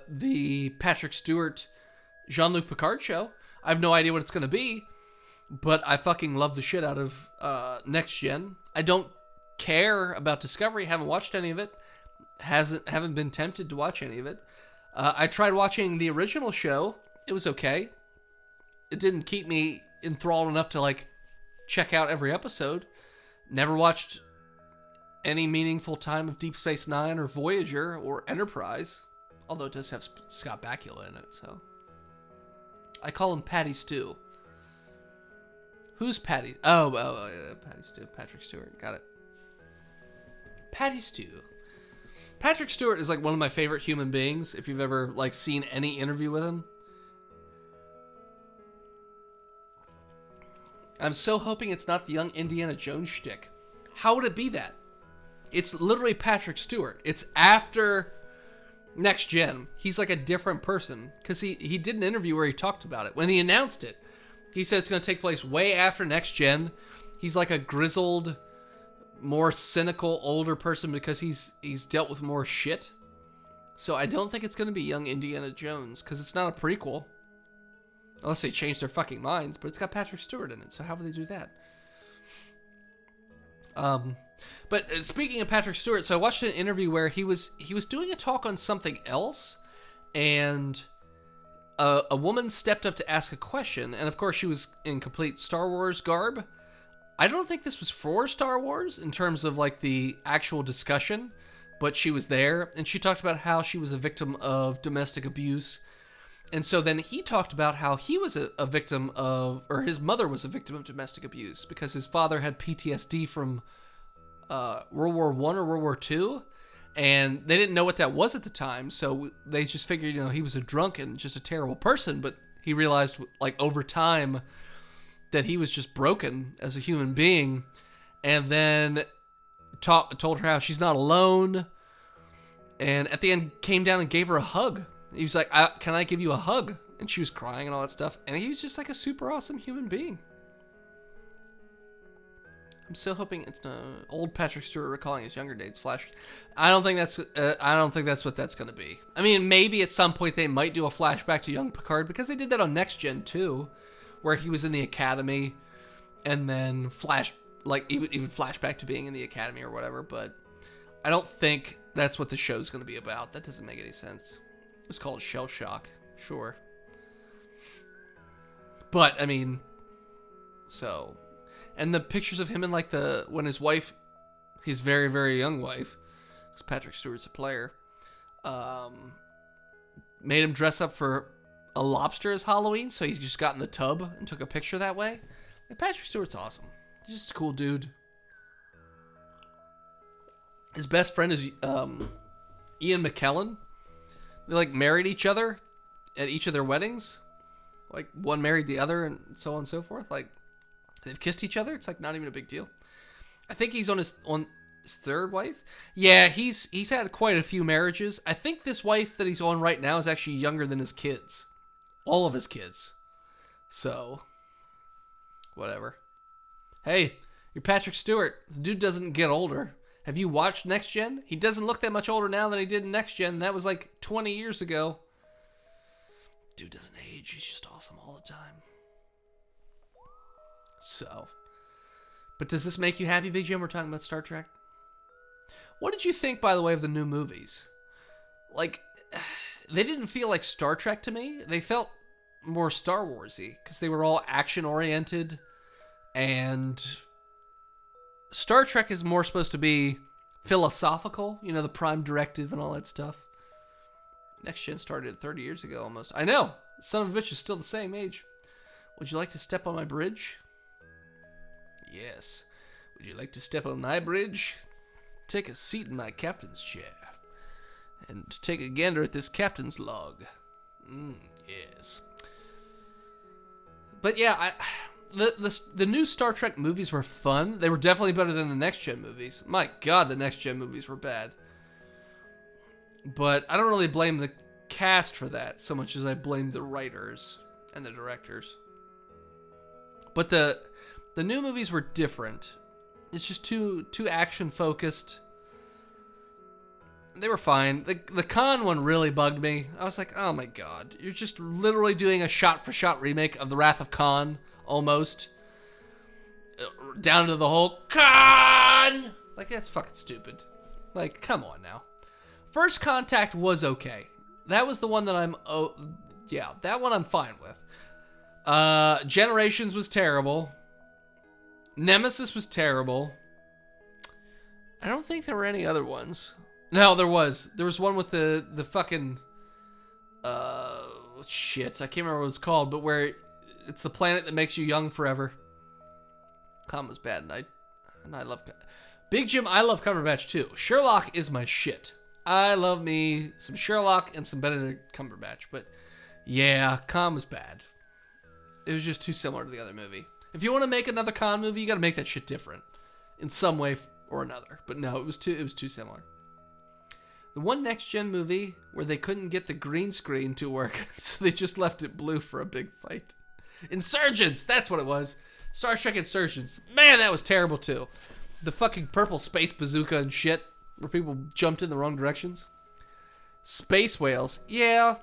the Patrick Stewart Jean-Luc Picard show. I have no idea what it's going to be, but I fucking love the shit out of Next Gen. I don't care about Discovery. Haven't watched any of it. Haven't been tempted to watch any of it. I tried watching the original show. It was okay. It didn't keep me enthralled enough to like check out every episode. Never watched any meaningful time of Deep Space Nine or Voyager or Enterprise, although it does have Scott Bakula in it, so. I call him Patty Stew. Who's Patty? Oh, Patty Stew. Patrick Stewart. Got it. Patty Stew. Patrick Stewart is like one of my favorite human beings, if you've ever like seen any interview with him. I'm so hoping it's not the young Indiana Jones shtick. How would it be that? It's literally Patrick Stewart. It's after Next Gen. He's like a different person. Because he did an interview where he talked about it. When he announced it, he said it's going to take place way after Next Gen. He's like a grizzled, more cynical, older person because he's dealt with more shit. So I don't think it's going to be young Indiana Jones. Because it's not a prequel. Unless they change their fucking minds. But it's got Patrick Stewart in it. So how would they do that? But speaking of Patrick Stewart, so I watched an interview where he was doing a talk on something else, and a woman stepped up to ask a question, and of course she was in complete Star Wars garb. I don't think this was for Star Wars in terms of like the actual discussion, but she was there, and she talked about how she was a victim of domestic abuse. And so then he talked about how he was a victim of, or his mother was a victim of domestic abuse because his father had PTSD from World War I or World War II, and they didn't know what that was at the time, so they just figured, he was a drunk and just a terrible person, but he realized, like, over time that he was just broken as a human being, and then told her how she's not alone, and at the end came down and gave her a hug. He was like, can I give you a hug? And she was crying and all that stuff. And he was just like a super awesome human being. I'm still hoping it's old Patrick Stewart recalling his younger days flash. I don't think that's what that's going to be. I mean, maybe at some point they might do a flashback to young Picard because they did that on Next Gen too, where he was in the academy and then he would flash back to being in the academy or whatever, but I don't think that's what the show's going to be about. That doesn't make any sense. It's called Shell Shock. Sure. But I mean, so, and the pictures of him in like when his wife, his very very young wife, because Patrick Stewart's a player, made him dress up for a lobster as Halloween, so he just got in the tub and took a picture that way. And Patrick Stewart's awesome. He's just a cool dude. His best friend is Ian McKellen. They like married each other at each of their weddings. Like one married the other and so on and so forth. Like they've kissed each other. It's like not even a big deal. I think he's on his third wife. Yeah, he's had quite a few marriages. I think this wife that he's on right now is actually younger than his kids. All of his kids. So, whatever. Hey, you're Patrick Stewart. The dude doesn't get older. Have you watched Next Gen? He doesn't look that much older now than he did in Next Gen. That was like 20 years ago. Dude doesn't age. He's just awesome all the time. So, but does this make you happy, Big Jim? We're talking about Star Trek. What did you think, by the way, of the new movies? Like, they didn't feel like Star Trek to me. They felt more Star Wars-y because they were all action-oriented, and Star Trek is more supposed to be philosophical, you know, the Prime Directive and all that stuff. Next Gen started 30 years ago almost. I know. Son of a bitch is still the same age. Would you like to step on my bridge? Yes. Would you like to step on my bridge? Take a seat in my captain's chair. And take a gander at this captain's log. Yes. But yeah, the new Star Trek movies were fun. They were definitely better than the Next Gen movies. My God, the Next Gen movies were bad. But I don't really blame the cast for that so much as I blame the writers and the directors. But the new movies were different. It's just too action focused. They were fine. The Khan one really bugged me. I was like, oh my God, you're just literally doing a shot-for-shot remake of The Wrath of Khan, almost. Down to the whole Khan! Like, that's fucking stupid. Like, come on now. First Contact was okay. That was the one that that one I'm fine with. Generations was terrible. Nemesis was terrible. I don't think there were any other ones. No, there was. There was one with the fucking shit. I can't remember what it was called, but where it's the planet that makes you young forever. Khan was bad, and I love Big Jim. I love Cumberbatch too. Sherlock is my shit. I love me some Sherlock and some Benedict Cumberbatch, but yeah, Khan was bad. It was just too similar to the other movie. If you want to make another Khan movie, you got to make that shit different in some way or another. But no, it was too similar. The one Next Gen movie where they couldn't get the green screen to work, so they just left it blue for a big fight. Insurgents, that's what it was. Star Trek Insurgents. Man, that was terrible too. The fucking purple space bazooka and shit, where people jumped in the wrong directions. Space Whales, yeah.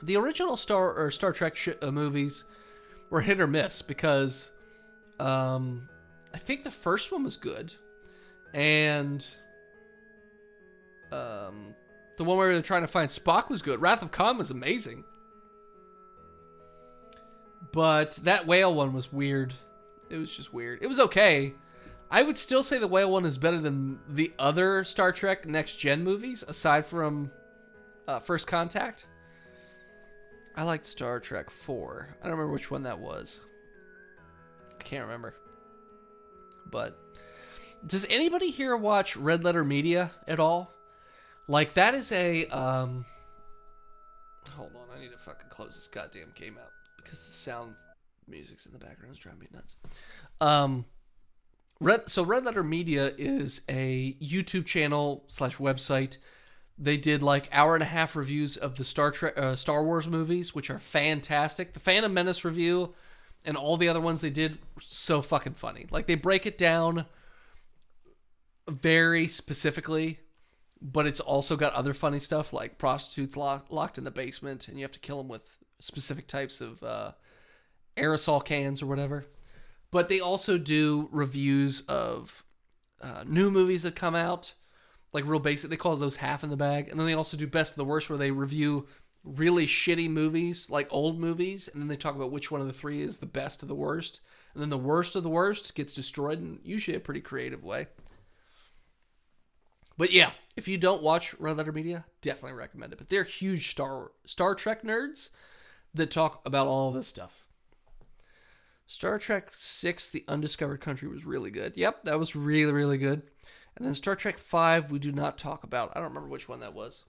The original Star Trek movies were hit or miss because I think the first one was good, and the one where they were trying to find Spock was good. Wrath of Khan was amazing, but that whale one was weird. It was just weird. It was okay. I would still say the whale one is better than the other Star Trek Next Gen movies, aside from First Contact. I liked Star Trek 4. I don't remember which one that was. I can't remember. But does anybody here watch Red Letter Media at all? Like, that is a hold on, I need to fucking close this goddamn game out because the sound music's in the background is driving me nuts. Red Letter Media is a YouTube channel / website. They did like 1.5 hour reviews of the Star Wars movies, which are fantastic. The Phantom Menace review and all the other ones they did were so fucking funny. Like, they break it down very specifically, but it's also got other funny stuff like prostitutes locked in the basement and you have to kill them with specific types of aerosol cans or whatever. But they also do reviews of new movies that come out, like real basic. They call those half in the bag. And then they also do best of the worst, where they review really shitty movies, like old movies, and then they talk about which one of the three is the best of the worst. And then the worst of the worst gets destroyed in usually a pretty creative way. But yeah, if you don't watch Red Letter Media, definitely recommend it. But they're huge Star Trek nerds that talk about all this stuff. Star Trek 6, The Undiscovered Country was really good. Yep, that was really, really good. And then Star Trek 5, we do not talk about. I don't remember which one that was.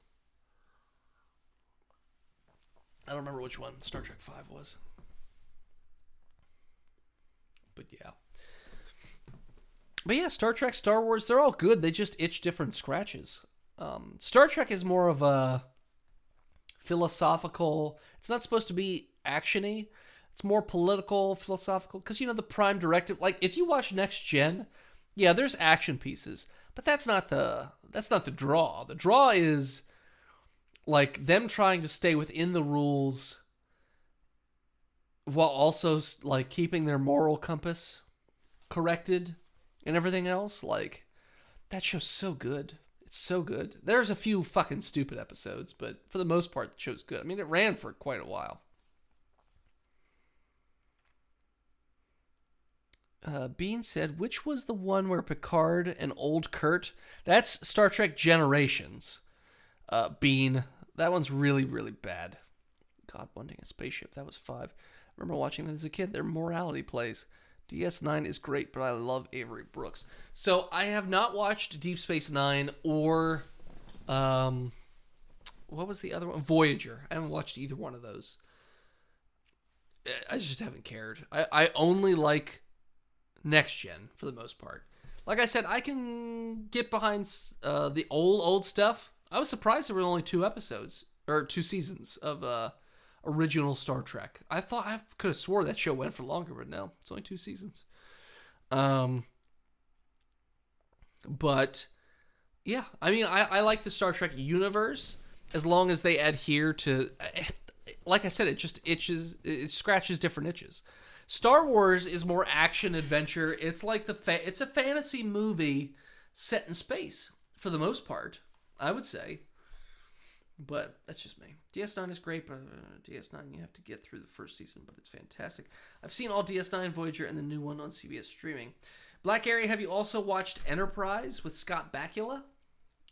I don't remember which one Star Trek 5 was. But yeah, Star Trek, Star Wars, they're all good. They just itch different scratches. Star Trek is more of a philosophical. It's not supposed to be actiony. It's more political, philosophical. Because, the prime directive. Like, if you watch Next Gen, yeah, there's action pieces. But that's not the draw. The draw is, like, them trying to stay within the rules while also, like, keeping their moral compass corrected and everything else. Like, that show's so good. It's so good. There's a few fucking stupid episodes, but for the most part, the show's good. I mean, it ran for quite a while. Bean said, which was the one where Picard and old Kurt? That's Star Trek Generations. Bean. That one's really, really bad. God, wanting a spaceship. That was 5. I remember watching that as a kid. Their morality plays. DS9 is great, but I love Avery Brooks. So I have not watched Deep Space Nine or, what was the other one? Voyager. I haven't watched either one of those. I just haven't cared. I only like Next Gen for the most part. Like I said, I can get behind the old stuff. I was surprised there were only 2 episodes or 2 seasons of original Star Trek. I could have swore that show went for longer, but no, it's only 2 seasons. But yeah, I mean, I like the Star Trek universe as long as they adhere to, like I said, it scratches different itches. Star Wars is more action adventure. It's like it's a fantasy movie set in space for the most part, I would say. But that's just me. DS9 is great, but DS9 you have to get through the first season, but it's fantastic. I've seen all DS9, Voyager, and the new one on CBS streaming. Black Area, have you also watched Enterprise with Scott Bakula?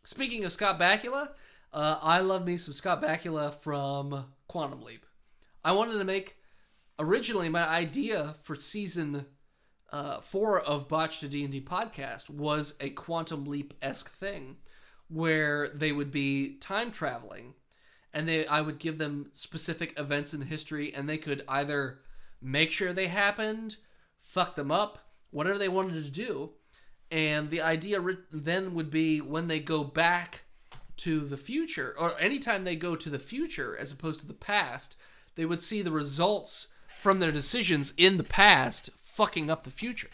Speaking of Scott Bakula, I love me some Scott Bakula from Quantum Leap. I wanted to make, originally my idea for season 4 of Botched, a D&D podcast was a Quantum Leap-esque thing, where they would be time traveling, and I would give them specific events in history, and they could either make sure they happened, fuck them up, whatever they wanted to do. And the idea then would be when they go back to the future, or anytime they go to the future as opposed to the past, they would see the results from their decisions in the past fucking up the future.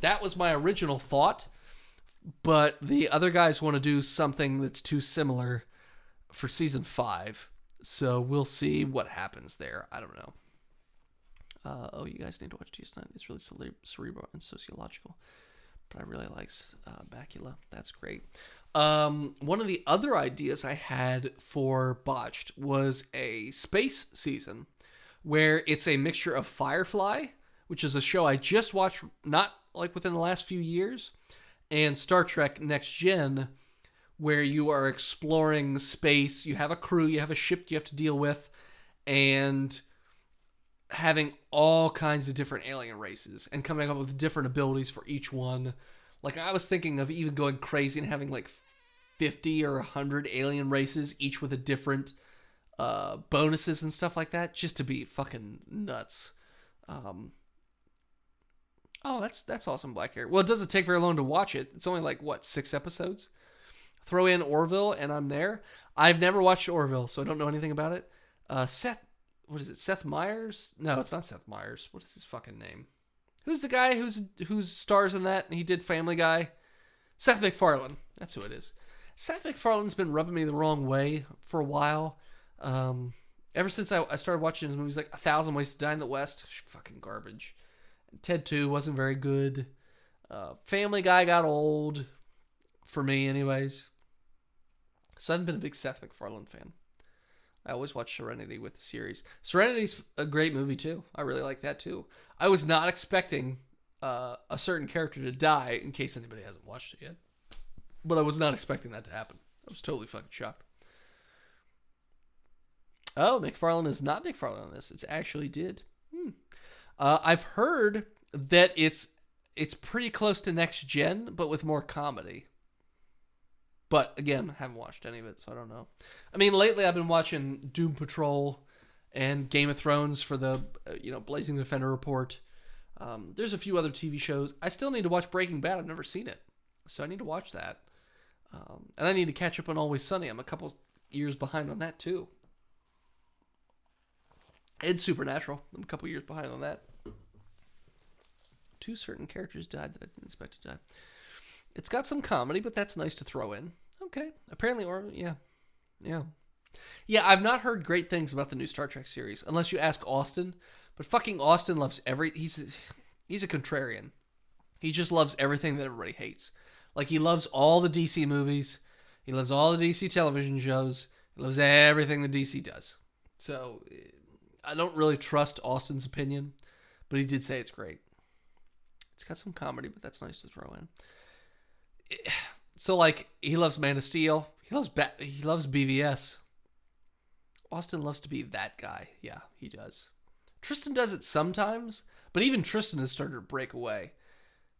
That was my original thought. But the other guys want to do something that's too similar for season 5. So we'll see what happens there. I don't know. You guys need to watch DS9. It's really cerebral and sociological. But I really like Bakula. That's great. One of the other ideas I had for Botched was a space season where it's a mixture of Firefly, which is a show I just watched not like within the last few years, and Star Trek Next Gen, where you are exploring space. You have a crew, you have a ship you have to deal with, and having all kinds of different alien races and coming up with different abilities for each one. Like, I was thinking of even going crazy and having like 50 or 100 alien races, each with a different bonuses and stuff like that, just to be fucking nuts. Oh, that's awesome, Black Hair. Well, it doesn't take very long to watch it. It's only like, 6 episodes? Throw in Orville, and I'm there. I've never watched Orville, so I don't know anything about it. What is it, Seth Meyers? No, it's not Seth Meyers. What is his fucking name? Who's the guy who's stars in that, and he did Family Guy? Seth MacFarlane. That's who it is. Seth MacFarlane's been rubbing me the wrong way for a while. Ever since I started watching his movies, like 1,000 Ways to Die in the West. Fucking garbage. Ted 2 wasn't very good. Family Guy got old. For me, anyways. So I haven't been a big Seth MacFarlane fan. I always watch Serenity with the series. Serenity's a great movie too. I really like that too. I was not expecting a certain character to die, in case anybody hasn't watched it yet. But I was not expecting that to happen. I was totally fucking shocked. Oh, McFarlane is not McFarlane on this. It's actually did. I've heard that it's pretty close to Next Gen, but with more comedy. But again, I haven't watched any of it, so I don't know. I mean, lately I've been watching Doom Patrol and Game of Thrones for the Blazing the Fenner Report. There's a few other TV shows. I still need to watch Breaking Bad. I've never seen it, so I need to watch that. And I need to catch up on Always Sunny. I'm a couple years behind on that too. And Supernatural. I'm a couple years behind on that. 2 certain characters died that I didn't expect to die. It's got some comedy, but that's nice to throw in. Okay. Apparently, yeah. I've not heard great things about the new Star Trek series, unless you ask Austin. But fucking Austin loves he's a contrarian. He just loves everything that everybody hates. Like, he loves all the DC movies. He loves all the DC television shows. He loves everything the DC does. So, I don't really trust Austin's opinion, but he did say it's great. It's got some comedy, but that's nice to throw in. So, like, he loves Man of Steel. He loves BVS. Austin loves to be that guy. Yeah, he does. Tristan does it sometimes, but even Tristan has started to break away.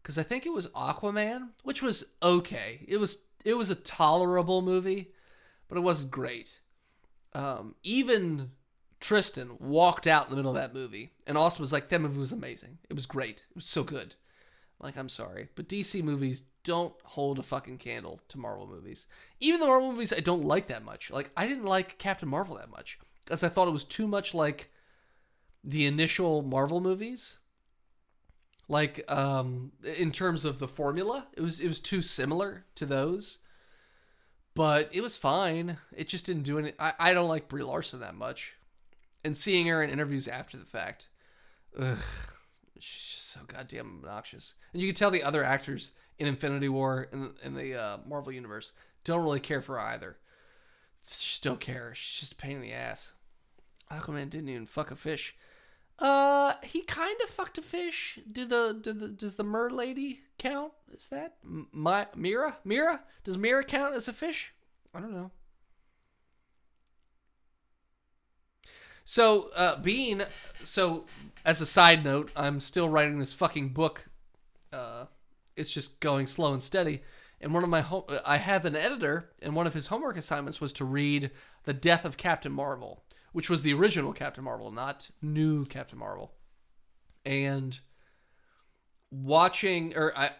Because I think it was Aquaman, which was okay. It was a tolerable movie, but it wasn't great. Even Tristan walked out in the middle of that movie, and Austin was like, that movie was amazing. It was great. It was so good. Like, I'm sorry, but DC movies don't hold a fucking candle to Marvel movies. Even the Marvel movies I don't like that much. Like, I didn't like Captain Marvel that much, because I thought it was too much like the initial Marvel movies. Like, in terms of the formula, it was too similar to those. But it was fine. It just didn't do any. I don't like Brie Larson that much. And seeing her in interviews after the fact, she's just so goddamn obnoxious. And you can tell the other actors in Infinity War in the Marvel Universe don't really care for her either. They just don't care. She's just a pain in the ass. Aquaman didn't even fuck a fish. He kind of fucked a fish. Does the mer lady count? Is that Mira? Does Mira count as a fish? I don't know. So, as a side note, I'm still writing this fucking book. It's just going slow and steady. And I have an editor, and one of his homework assignments was to read The Death of Captain Marvel, which was the original Captain Marvel, not new Captain Marvel. And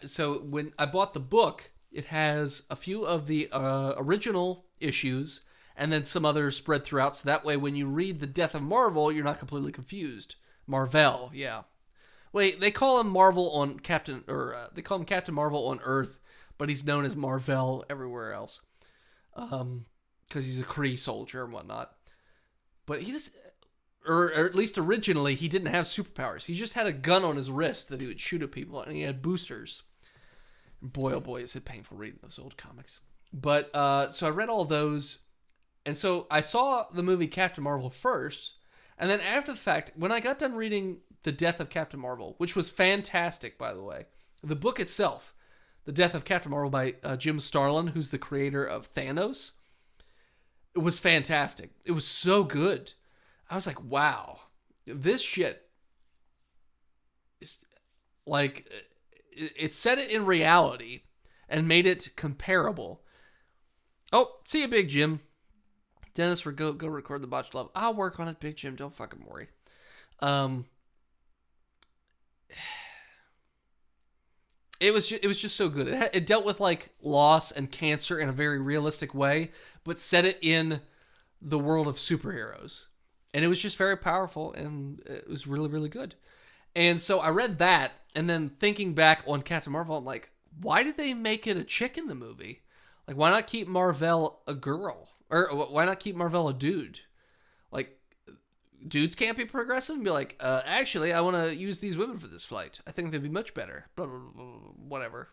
so when I bought the book, it has a few of the original issues and then some others spread throughout. So that way, when you read The Death of Marvel, you're not completely confused. Marvel, yeah. Wait, they call him Marvel on they call him Captain Marvel on Earth, but he's known as Marvel everywhere else. Because he's a Kree soldier and whatnot. But he just, or at least originally, he didn't have superpowers. He just had a gun on his wrist that he would shoot at people, and he had boosters. Boy, oh boy, is it painful reading those old comics. But, so I read all those, and so I saw the movie Captain Marvel first, and then after the fact, when I got done reading The Death of Captain Marvel, which was fantastic, by the way, the book itself, The Death of Captain Marvel by Jim Starlin, who's the creator of Thanos, it was fantastic. It was so good. I was like, wow, this shit is like, it set it in reality and made it comparable. Oh, see you, Big Jim. Dennis, go record the Botched Love. I'll work on it, Big Jim. Don't fucking worry. It was just so good. It dealt with like loss and cancer in a very realistic way, but set it in the world of superheroes. And it was just very powerful, and it was really, really good. And so I read that, and then thinking back on Captain Marvel, I'm like, why did they make it a chick in the movie? Like, why not keep Marvel a girl? Or why not keep Marvel a dude? Like, dudes can't be progressive and be like, actually, I want to use these women for this flight. I think they'd be much better. Blah, blah, blah, blah, whatever.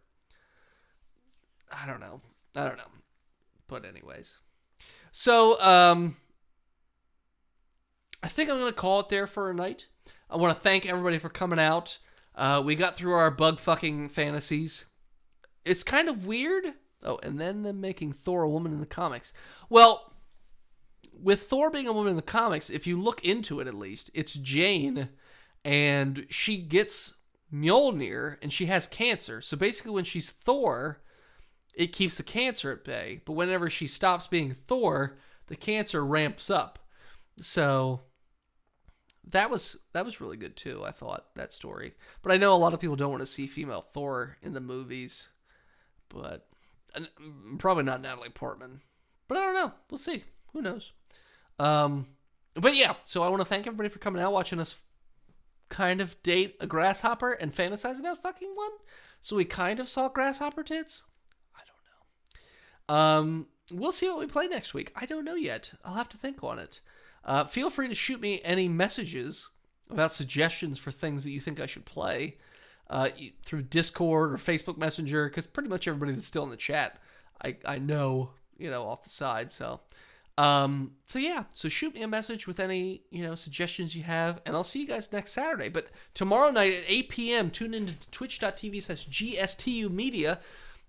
I don't know. But anyways. So, think I'm going to call it there for a night. I want to thank everybody for coming out. We got through our bug fucking fantasies. It's kind of weird. Oh, and then them making Thor a woman in the comics. Well, with Thor being a woman in the comics, if you look into it at least, it's Jane, and she gets Mjolnir, and she has cancer. So basically when she's Thor, it keeps the cancer at bay. But whenever she stops being Thor, the cancer ramps up. So that was really good too, I thought, that story. But I know a lot of people don't want to see female Thor in the movies. But probably not Natalie Portman. But I don't know. We'll see. Who knows? But yeah, so I want to thank everybody for coming out, watching us kind of date a grasshopper and fantasize about fucking one. So we kind of saw grasshopper tits. I don't know. We'll see what we play next week. I don't know yet. I'll have to think on it. Feel free to shoot me any messages about suggestions for things that you think I should play through Discord or Facebook Messenger, because pretty much everybody that's still in the chat, I know, off the side. So yeah, so shoot me a message with any, suggestions you have, and I'll see you guys next Saturday. But tomorrow night at 8 p.m., tune into twitch.tv/GSTU Media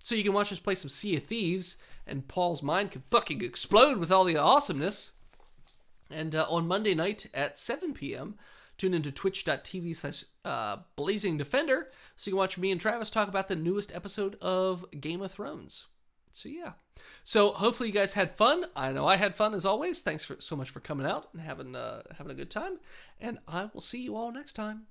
so you can watch us play some Sea of Thieves, and Paul's mind can fucking explode with all the awesomeness. And on Monday night at 7 p.m., tune into twitch.tv/Blazing Defender so you can watch me and Travis talk about the newest episode of Game of Thrones. So yeah. So hopefully you guys had fun. I know I had fun as always. Thanks so much for coming out and having a good time. And I will see you all next time.